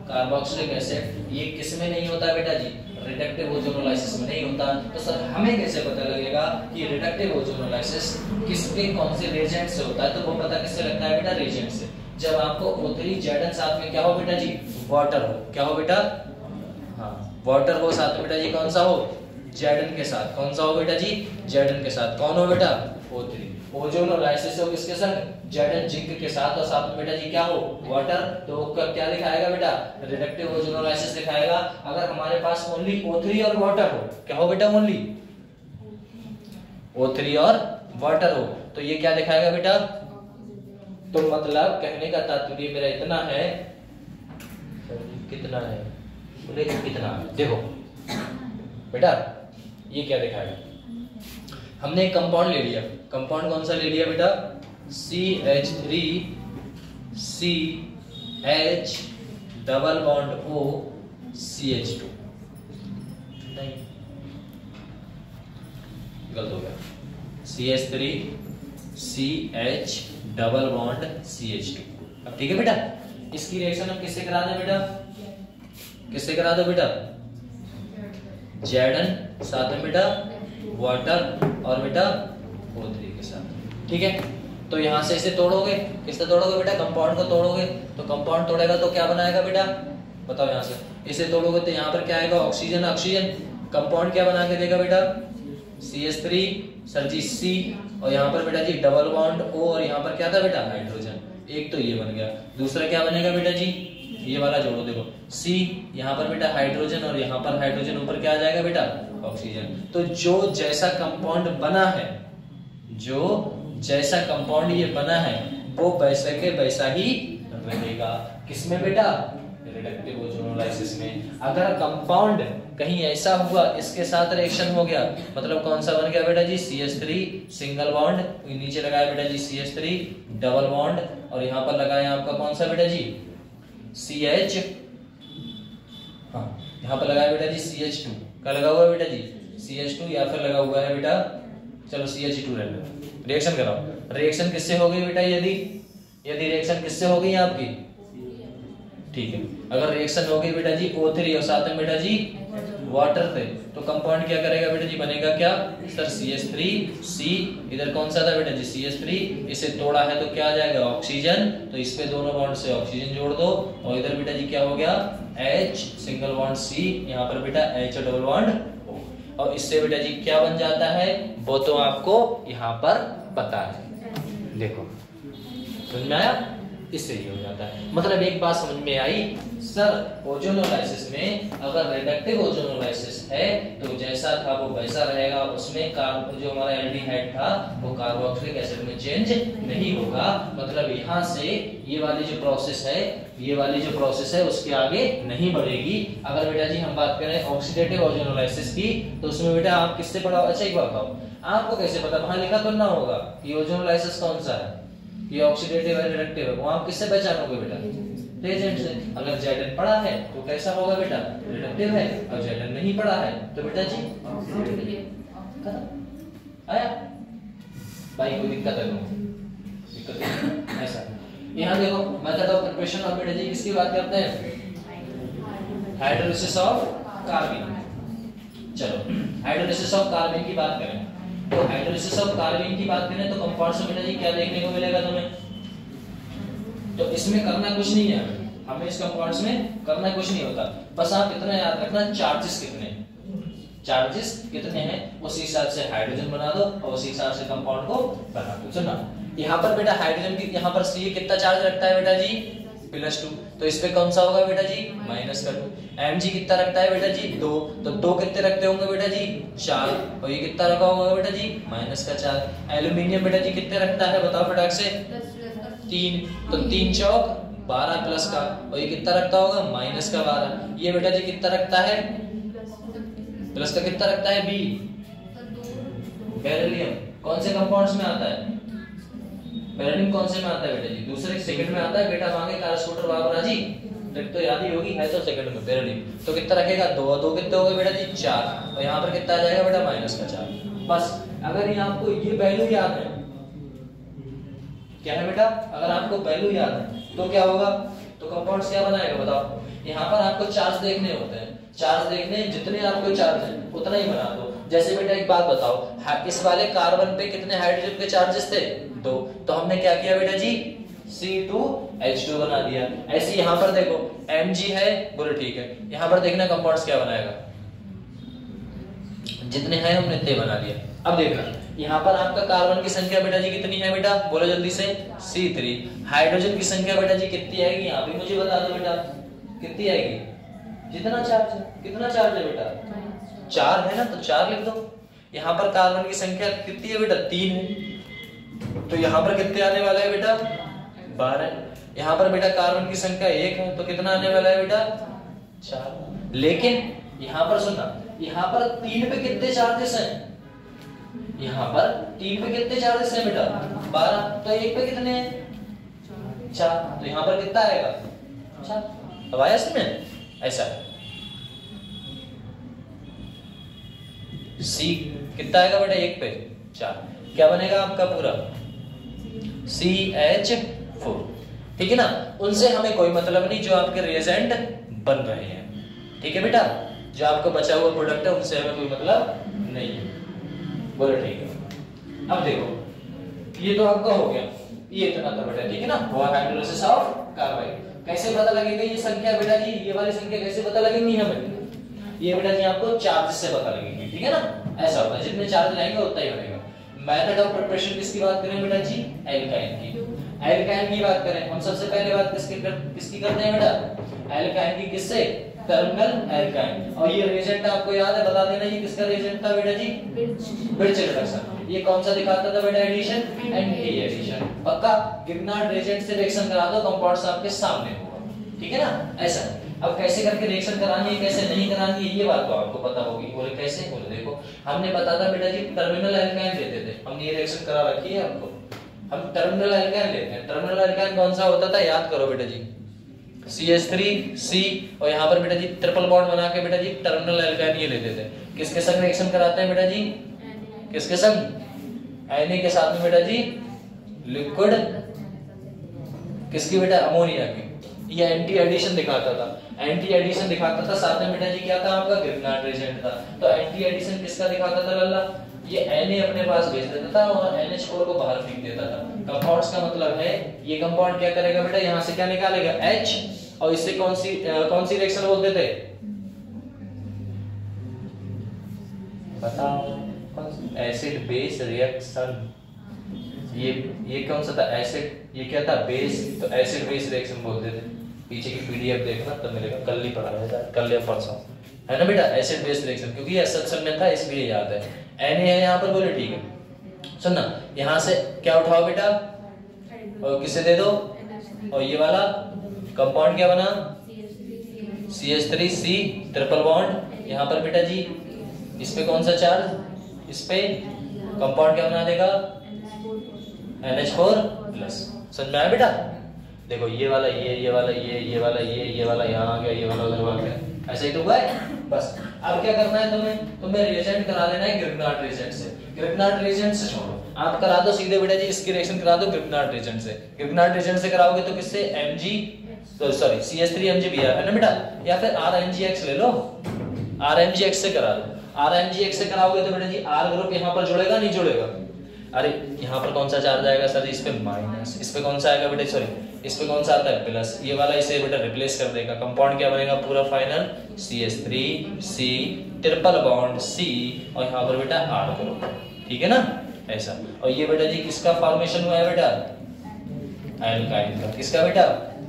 कार्बोक्सिलिक एसिड, ये किस में नहीं होता बेटा जी, रिडक्टिव ओजोनोलाइसिस में नहीं होता। तो सर हमें कैसे पता लगेगा कि रिडक्टिव ओजोनोलाइसिस किसके कौन से रिएजेंट से होता है, तो वो पता किससे लगता है बेटा, रिएजेंट से। जब आपको O3 Zn साथ में क्या हो बेटा जी, वाटर हो, क्या हो बेटा, हाँ वाटर हो, साथ में बेटा जी कौन सा हो, Zn के साथ, कौन सा हो बेटा जी, Zn के साथ, कौन हो बेटा, O3। ओजोनोलाइसिस हो किसके संग, Zn जिंक के साथ, और साथ में बेटा जी क्या हो, वाटर, तो क्या दिखाएगा बेटा, रिडक्टिव ओजोनोलाइसिस दिखाएगा। अगर हमारे पास ओनली O3 और वाटर हो, क्या हो बेटा, ओनली O3 और वाटर हो, तो ये क्या दिखाएगा बेटा, तो मतलब कहने का तात्पर्य मेरा इतना है, कितना है, बोले कितना है, देखो बेटा ये क्या दिखाएगा, हमने एक कंपाउंड ले लिया, कंपाउंड कौन सा ले लिया बेटा, CH3CH double bond O CH2, नहीं गलत हो गया, CH3CH डबल बॉन्ड CH2। अब ठीक है बेटा, इसकी रिएक्शन हम किससे करा दें बेटा, किससे करा दो बेटा, Zn साथ में बेटा वाटर और बेटा O3 के साथ, ठीक है। तो यहाँ से इसे तोड़ोगे, किससे तोड़ोगे बेटा, कंपाउंड को तोड़ोगे, तो कंपाउंड तोड़ेगा तो क्या बनाएगा बेटा, बताओ। यहाँ से इसे तोड़ोगे तो यहाँ पर क्या आएगा, ऑक्सीजन ऑक्सीजन, कंपाउंड क्या बना के देगा बेटा, CH3 सर जी C, और यहाँ पर बेटा जी डबल बॉन्ड O, और यहाँ पर क्या था बेटा, हाइड्रोजन। एक तो ये बन गया, दूसरा क्या बनेगा बेटा जी, ये वाला जोड़ो, देखो C, यहाँ पर बेटा हाइड्रोजन, और यहाँ पर हाइड्रोजन, ऊपर क्या आ जाएगा बेटा, ऑक्सीजन। तो जो जैसा कंपाउंड बना है, जो जैसा कंपाउंड ये बना है, वो वैसे के वैसा ही रहेगा, किसमें बेटा, रिडक्टिव ओजोनोलाइसिस में। अगर कंपाउंड कहीं ऐसा हुआ, इसके साथ रिएक्शन हो गया, मतलब कौन सा बन गया बेटा जी, CH3 सिंगल बॉन्ड, नीचे लगाया बेटा जी CH3 डबल बॉन्ड, और यहाँ पर लगाया आपका कौन सा बेटा जी, CH, हाँ यहाँ पर लगाया बेटा जी CH2, क्या लगा हुआ है बेटा जी, CH2, या फिर लगा हुआ है बेटा, चलो CH2 रहने दो, रिएक्शन कराओ। रिएक्शन किससे हो गई बेटा, यदि यदि रिएक्शन किससे हो गई आपकी, ठीक है, अगर रिएक्शन हो गई बेटा जी O3 और साथ में बेटा जी वाटर थे, तो कंपाउंड क्या करेगा बेटा जी, बनेगा क्या सर CH3C, इधर कौन सा था बेटा जी CH3, इसे तोड़ा है तो क्या आ जाएगा ऑक्सीजन, तो इस पे दोनों बॉन्ड से ऑक्सीजन जोड़ दो और इधर बेटा जी क्या हो गया H सिंगल बॉन्ड C, यहाँ पर बेटा H डबल बॉन्ड O, और इससे बेटा जी क्या बन जाता है वो तो आपको यहाँ पर पता है। देखो समझ में आया, इससे ही हो जाता है। मतलब एक बात समझ में आई सर, ओजोनोलाइसिस में अगर रिडक्टिव ओजोनोलाइसिस है तो जैसा था वो वैसा रहेगा, उसमें जो हमारा एल्डिहाइड था वो कार्बोक्सिलिक एसिड में चेंज नहीं होगा। मतलब यहाँ से ये वाली जो प्रोसेस है उसके आगे नहीं बढ़ेगी। अगर बेटा जी हम बात करें ऑक्सीडेटिव ओजोनोलाइसिस की, तो उसमें बेटा आप किससे पढ़ा, अच्छा एक बात बताओ, आपको कैसे पता, वहां लिखा तो ना होगा कि ओजोनोलाइसिस कौन सा है, ये ऑक्सीडेटिव है रिडक्टिव है, वो आप किससे पहचानोगे बेटा, रिएजेंट से। अगर Zn पढ़ा है तो कैसा होगा बेटा, रिडक्टिव है, और Zn नहीं पढ़ा है तो बेटा जी आया भाई, कोई दिक्कत है दिक्कत है ऐसा। यहाँ देखो मेथड ऑफ प्रिपरेशन और बेटा जी किसकी बात करते हैं, हाइड्रोलिसिस ऑफ कार्बन। चलो हाइड्रोलिसिस ऑफ कार्बन की बात करें, तो हाइड्रोलिसिस ऑफ कार्बन की बात करें तो कंपाउंड्स में बेटा जी क्या देखने को मिलेगा तुम्हें, तो इसमें करना कुछ नहीं है हमें, इस कंपाउंड्स में करना कुछ नहीं होता, बस आप इतना याद रखना चार्जेस कितने हैं उसी हिसाब से हाइड्रोजन बना दो और उसी हिसाब से कंपाउंड को बना दो। सुना यहाँ पर बेटा हाइड्रोजन की यहाँ पर C कितना चार्ज रखता है बेटा जी +2, तो इस पे कौन सा होगा बेटा जी -2। Mg कितना रखता है बेटा जी 2, तो 2 कितने रखते होंगे बेटा जी 4, और ये कितना रखा होगा बेटा जी -4। एल्यूमिनियम बेटा जी कितने रखता है बताओ फटाक से 3, तो 3 चौक 12 प्लस का, और ये कितना रखता होगा -12। ये बेटा जी कितना रखता है प्लस का, कितना रखता है B, बेरिलियम कौन से कंपाउंड्स में आता है, बेरिलियम कौन से में आता है बेटा जी दूसरे सेकंड में आता है, बेटा मांगे कार स्कूटर बाबरा जी तो याद ही होगी, है तो सेकंड में बेरिलियम, तो कितना रखेगा 2 कितने हो गए बेटा जी 4, और यहाँ पर कितना आ जाएगा बेटा -4। बस अगर ये आपको ये वैल्यू याद है, क्या है बेटा, अगर आपको वैल्यू याद है तो क्या होगा, तो कंपाउंड्स क्या बनाएगा बताओ, यहाँ पर आपको चार्ज देखने होते हैं, चार्ज देखने जितने आपको चार्ज है उतना ही बना दो। जैसे बेटा एक बात बताओ, इस वाले कार्बन पे कितने हाइड्रोजन के चार्जेस थे 2, तो हमने क्या किया बेटा जी C2H2 बना दिया। ऐसे यहाँ पर देखो Mg है, बोलो ठीक है, यहाँ पर देखना कंपाउंड्स क्या बनाएगा, जितने हैं हमने इतने बना दिया। अब देखना यहाँ पर आपका कार्बन की संख्या बेटा जी कितनी है बेटा, बोलो जल्दी से C3। हाइड्रोजन की संख्या बेटा जी कितनी आएगी, यहाँ भी मुझे बता दो बेटा कितनी आएगी, जितना चार्ज है, कितना चार्ज है बेटा 4 है ना, तो 4 लिख दो। यहाँ पर कार्बन की संख्या कितनी है बेटा 3 है, तो यहाँ पर कितने आने वाला है बेटा 12। यहाँ पर बेटा कार्बन की संख्या 1 है, तो कितना आने वाला है बेटा 4। लेकिन यहाँ पर सुनना, यहाँ पर 3 पे कितने चार्जेस हैं, यहाँ पर 3 पे कितने चार्जेस हैं बेटा 12, तो 1 पे कितने हैं 4, तो यहाँ पर कितना आएगा 4। अब आया समझ ऐसा है। C कितना आएगा बेटा 1 पे 4, क्या बनेगा आपका पूरा CH4, ठीक है ना। उनसे हमें कोई मतलब नहीं जो आपके रिएजेंट बन रहे हैं, ठीक है बेटा, जो आपका बचा हुआ प्रोडक्ट है उनसे हमें कोई मतलब नहीं है, बोलो ठीक है। अब देखो ये तो आपका हो गया, ये इतना था बेटा, ठीक है ना, वो हाइड्रोलिसिस ऑफ कार्बाइड। कैसे पता लगेगा ये संख्या बेटा जी, ये वाली संख्या कैसे पता लगेगी हमें, ये बेटा जी आपको चार्ज से पता लगेगी, ठीक है ना, ऐसा होता है, जितने चार्ज लाएंगे उतना ही बनेगा। मेथड ऑफ प्रिपरेशन किसकी बात करें बेटा जी, एल्काइन की। एल्काइन की बात करें हम, सबसे पहले बात किसकी करते हैं बेटा, एल्काइन की, किससे, टर्मिनल एल्काइन। और ये रिएजेंट आपको याद है, बता देना ये किसका रिएजेंट था बेटा जी, बिर्च रिडक्शन। ये कौन सा दिखाता था बेटा एडिशन, एंटी एडिशन। पक्का गिरनार्ड रिएजेंट से रिएक्शन करा दो, कंपाउंड्स आपके सामने होगा, ठीक है ना, ऐसा। अब कैसे करके रिएक्शन करानी है, कैसे नहीं करानी है, ये बात तो आपको पता होगी। बोले कैसे, बोले देखो हमने पता था बेटा जी टर्मिनल एल्काइन लेते थे, हमने ये रिएक्शन करा रखी है आपको, हम टर्मिनल एल्काइन लेते हैं। टर्मिनल एल्काइन कौन सा होता था, याद करो बेटा जी, CH3C, और यहाँ पर बेटा जी ट्रिपल बॉन्ड बना के बेटा जी टर्मिनल एल्काइन ये लेते थे। किसके संग रिएक्शन कराते हैं बेटा जी, किसके संग, Na के साथ में बेटा जी लिक्विड किसकी बेटा? अमोनिया की। ये एंटी एडिशन दिखाता था, एंटी एडिशन दिखाता था, साथ में बेटा जी क्या था आपका? ग्रिग्नार्ड रीजेंट था। तो एंटी एडिशन किसका दिखाता था लल्ला? ये Na अपने पास भेज देता था और NH4 को बाहर फेंक देता था। कंपाउंड्स का मतलब है ये कंपाउंड क्या करेगा बेटा? यहाँ से क्या निकालेगा? H, और इससे कौन सी रिएक्शन बोलते थे? बताओ। Acid base reaction. ये कौन सा था? एसिड। ये क्या था? बेस। तो एसिड बेस रिएक्शन बोलते थे। पीछे की पीडीएफ देखना तब मिलेगा, कल ही पढ़ा है, कल या परसों, है ना बेटा? एसिड बेस रिएक्शन, क्योंकि एसएसएल में था इसलिए याद है। Na है यहाँ पर, बोले ठीक है। सुनना, यहाँ से क्या उठाओ बेटा और किसे दे दो? और ये वाला कंपाउंड क्या बना? CH3C triple bond. यहाँ पर बेटा जी इस पे कौन सा चार्ज? इस पे कंपाउंड क्या बना देगा? NH4+। समझ में आया बेटा? देखो ये वाला ये वाला ये वाला ये वाला यहाँ आ गया, ये वाला उधर आ गया, ऐसे ही तो हुआ है। बस अब क्या करना है तुम्हें रिएजेंट करा देना है ग्रिग्नार्ड रिएजेंट से। ग्रिग्नार्ड रिएजेंट से छोड़ो, आप करा दो सीधे बेटा जी इसकी रिएक्शन करा दो ग्रिग्नार्ड रिएजेंट से। ग्रिग्नार्ड रिएजेंट से कराओगे तो किससे? CH3MgBr है ना बेटा, या फिर RMgX ले लो, RMgX से करा लो। RMgX से कराओगे तो बेटा जी R ग्रुप यहाँ पर जुड़ेगा, नहीं जुड़ेगा? अरे यहाँ पर कौन सा चार्ज आएगा सर? इस पे माइनस। इस पे कौन सा आएगा बेटा? सॉरी, इस पे कौन सा आता है? प्लस। ये वाला इसे बेटा रिप्लेस कर देगा। कंपाउंड क्या बनेगा पूरा final? CH3C triple bond C और यहाँ पर बेटा R ग्रुप, ठीक है ना? ऐसा। और ये बेटा जी किसका फॉर्मेशन हुआ है बेटा? एल्काइन का। किसका बेटा?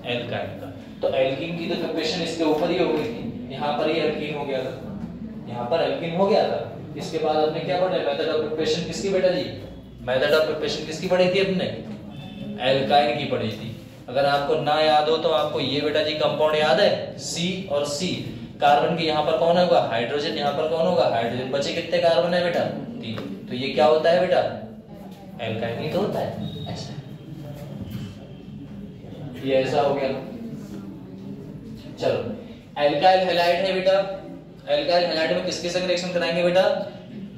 एल्काइन का। तो एल्कीन की तो प्रिपरेशन इसके ऊपर ही हो गई थी, यहाँ पर ही एल्कीन हो गया था, यहाँ पर एल्कीन हो गया था। इसके बाद आपने क्या पढ़ा? मेथड ऑफ प्रिपरेशन किसकी बेटा जी? मेथड ऑफ प्रिपरेशन किसकी पढ़ी थी अपने? एल्काइन की पढ़ी थी। अगर आपको ना याद हो तो आपको ये बेटा जी कंपाउंड याद है? C और C। कार्बन के यहाँ पर कौन होगा? हाइड्रोजन। यहाँ पर कौन होगा? हाइड्रोजन। बचे कितने कार्बन है बेटा? 3। तो ये क्या होता है बेटा? एल्काइन ही तो होता है। ऐसा ये ऐसा हो गया। चलो, एल्काइल हैलाइड है बेटा। एल्काइल हैलाइड में किसके संग रिएक्शन कराएंगे बेटा?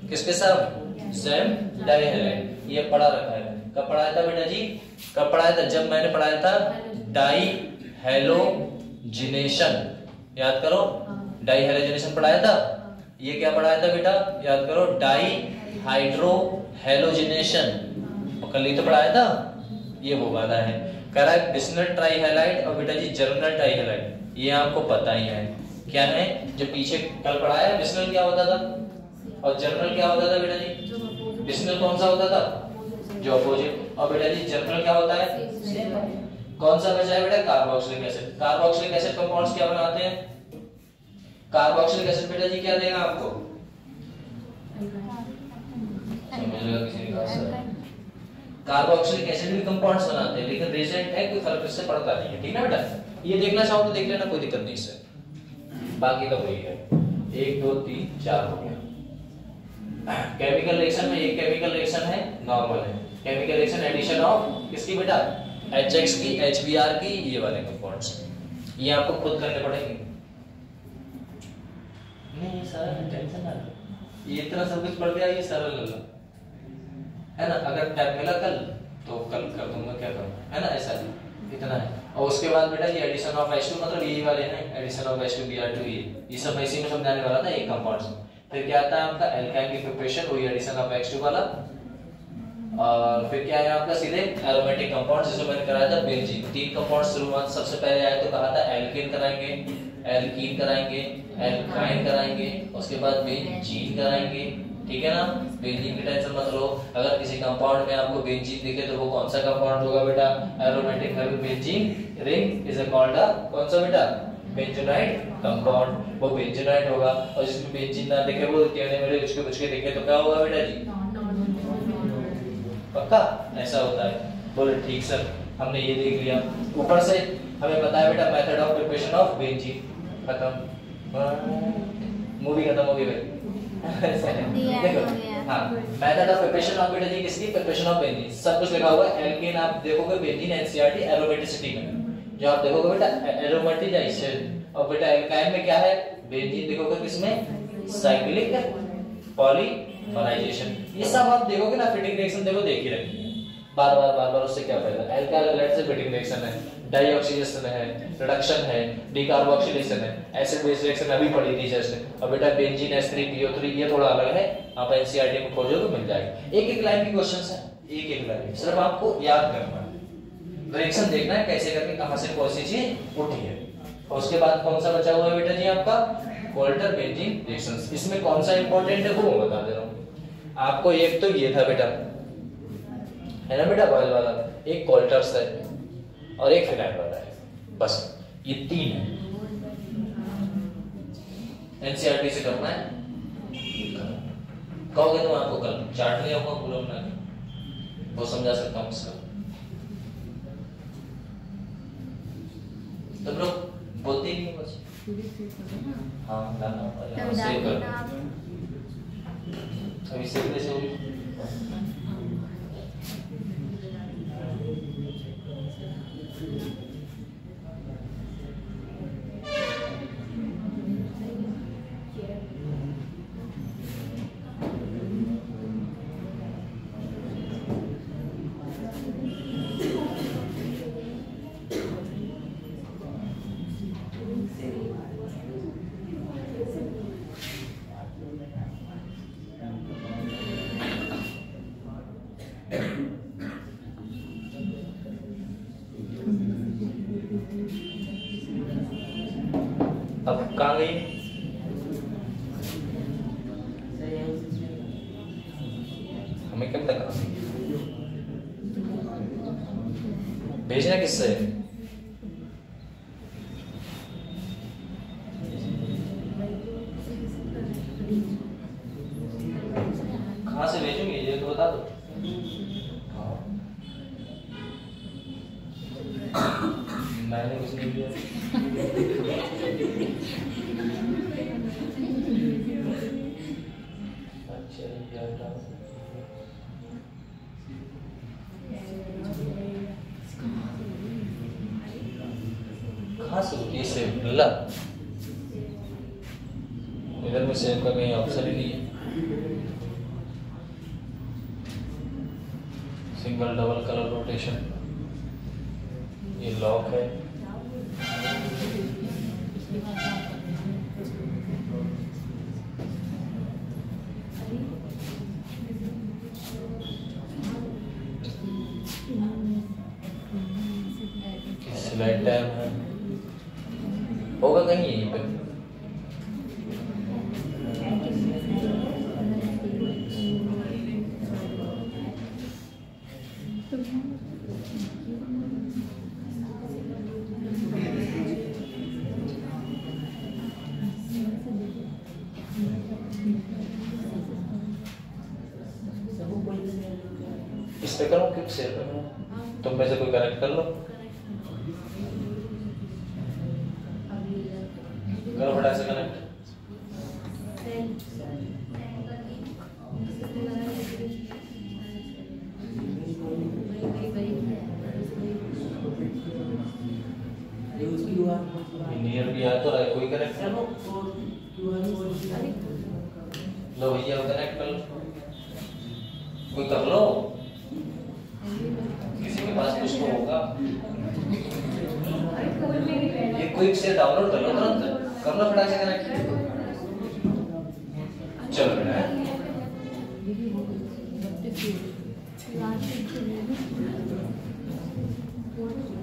किसके साथ? सेम डाइहैलाइड। ये पढ़ा रखा है। कब पढ़ाया था बेटा जी? कब पढ़ाया था? जब मैंने पढ़ाया था डाइहैलोजिनेशन। याद करो, डाइहैलोजिनेशन पढ़ाया था। ये क्या पढ़ाया था बेटा? याद करो, डाइहाइड्रोहैलोजिनेशन। और कल ही तो पढ़ाया था। ये वो वाला है। कह रहा है बिस्मल ट्राइहैलाइड और बेटा जी जर्नल ट्राइहैलाइड। ये आपको पता ही है क्या है। जो पीछे कल पढ़ाया, बिस्मल क्या होता था और जर्नल क्या होता था बेटा जी? बिस्मल कौन सा होता था? जो अपोजिट। और बेटा जी जर्नल क्या होता है? कौन सा बचा है बेटा? Carboxylic acid. Carboxylic acid compounds क्या बनाते हैं? कार्बोक्सिलिक एसिड बेटा जी क्या देगा आपको? समझेगा किसी ने कहा? कार्बोक्सिलिक एसिड भी कंपाउंड्स बनाते हैं, लेकिन रिएजेंट है, कोई फर्क इससे पड़ता नहीं है, ठीक है बेटा? ये देखना चाहो तो देख लेना, कोई दिक्कत नहीं इससे। बाकी तो वही है। 1 2 3 4 हो गया। केमिकल रिएक्शन में एक केमिकल रिएक्शन है, नॉर्मल है। केमिकल रिएक्शन एडिशन ऑफ किसकी बेटा? HX की, HBr की, ये वाले कंपाउंड्स। ये आपको खुद करने पड़ेंगे। नहीं सर टेंशन ना लो, ये इतना सब कुछ पढ़ गया, ये सरल है ना। अगर टाइम मिला कल तो कल कर दूंगा, क्या करूंगा, है ना। ऐसा इतना है। और उसके बाद बेटा ये एडिशन ऑफ H2, मतलब यही वाले हैं, एडिशन ऑफ H2Br2, ये सब मैं इसी में समझाने वाला था, एक कंपाउंड्स में। फिर क्या आता है आपका एल्काइन की प्रिपरेशन, वही एडिशन ऑफ H2 वाला। और फिर क्या है आपका सीधे एरोमेटिक कंपाउंड्स, जिसमें मैंने कराया था बेंजीन। 3 कंपाउंड्स शुरुआत सबसे पहले आए तो कहा था एल्केन कराएंगे, एल्कीन कराएंगे, एल्काइन कराएंगे, उसके बाद बेंजीन कराएंगे, ठीक है ना। बेंजीन की टेंशन मत लो। अगर किसी कंपाउंड में आपको बेंजीन दिखे तो वो कौन सा कंपाउंड होगा बेटा? Aromatic benzene ring is called a कौन सा बेटा? बेंजोनाइट कंपाउंड। वो बेंजोनाइट होगा। और जिसमें बेंजीन ना दिखे, वो टेढ़े मेढ़े उसके कुछ के दिखे तो क्या होगा बेटा जी? पक्का ऐसा होता है। बोले ठीक सर, हमने ये देख लिया। ऊपर से हमें पता है बेटा method of preparation of benzene. खत्म, मूवी खत्म हो गई भाई। देखो हाँ, मेथड ऑफ प्रिपरेशन ऑफ बेटा जी किसकी? Preparation of benzene. सब कुछ लिखा हुआ है। एल्केन आप देखोगे बेंजीन एनसीईआरटी एरोमेटिसिटी में, जो आप देखोगे बेटा एरोमेटिजाइजेशन। और बेटा एल्काइन में क्या है? बेंजीन देखोगे किसमें? Cyclic polymerisation. ये सब आप देखोगे ना, फिटिंग रिएक्शन देखो, देख ही रखिए। बार बार उससे क्या फायदा। एल्काइल हैलाइड से ब्रेडिंग रिएक्शन है, डाइऑक्सीडेशन है, रिडक्शन है, डिकार्बोक्सिलेशन है, एसिड बेस रिएक्शन अभी पढ़ी थी जस्ट। अब बेटा बेंजीन H3PO3 ये थोड़ा अलग है, आप एनसीईआरटी में खोजोगे तो मिल जाएगा। एक एक लाइन की क्वेश्चंस है, एक एक लाइन सिर्फ आपको याद करना है, रिएक्शन देखना है कैसे करके कहां से कौन सी चीज उठी है। और उसके बाद कौन सा बचा हुआ है बेटा जी आपका कोल्टर बेंजीन रिएक्शंस। इसमें कौन सा इंपॉर्टेंट है वो मैं बता दे रहा हूं आपको। एक तो ये था बेटा, है ना बेटा बॉयल वाला, एक कोल्टर्स है और एक फिनाइल वाला है, बस ये तीन है। एनसीईआरटी से करना है, कहोगे तो आपको कल चार्ट ले आऊंगा पूरा बना के, वो समझा सकता हूँ उसका। तो ब्रो बोलते ही नहीं बस। हाँ डालना सेव कर, अभी सेव कैसे होगी? अब कहाँ गई? हमें कब तक भेजना किससे? कहाँ से भेजूंगी ये तो बता दो। मैंने कुछ नहीं किया। कहाँ से होती है सेव? इधर में सेव का कहीं ऑप्शन ही नहीं है। सिंगल डबल कलर रोटेशन, ये लॉक है। स्लाइड टाइम है, होगा कहीं यहीं पे। इस पे करूँ क्लिक शेयर करूँ, तुम में से कोई कनेक्ट कर लो, करो फटाक से कनेक्ट। नियर भी आ तो रहा है, कोई कनेक्ट कर लो। लो भैया कनेक्ट कर लो, कोई कर लो, किसी के पास कुछ तो होगा। ये क्विक से डाउनलोड कर लो, तुरंत कर लो फटाक से कनेक्ट। चलो बेटा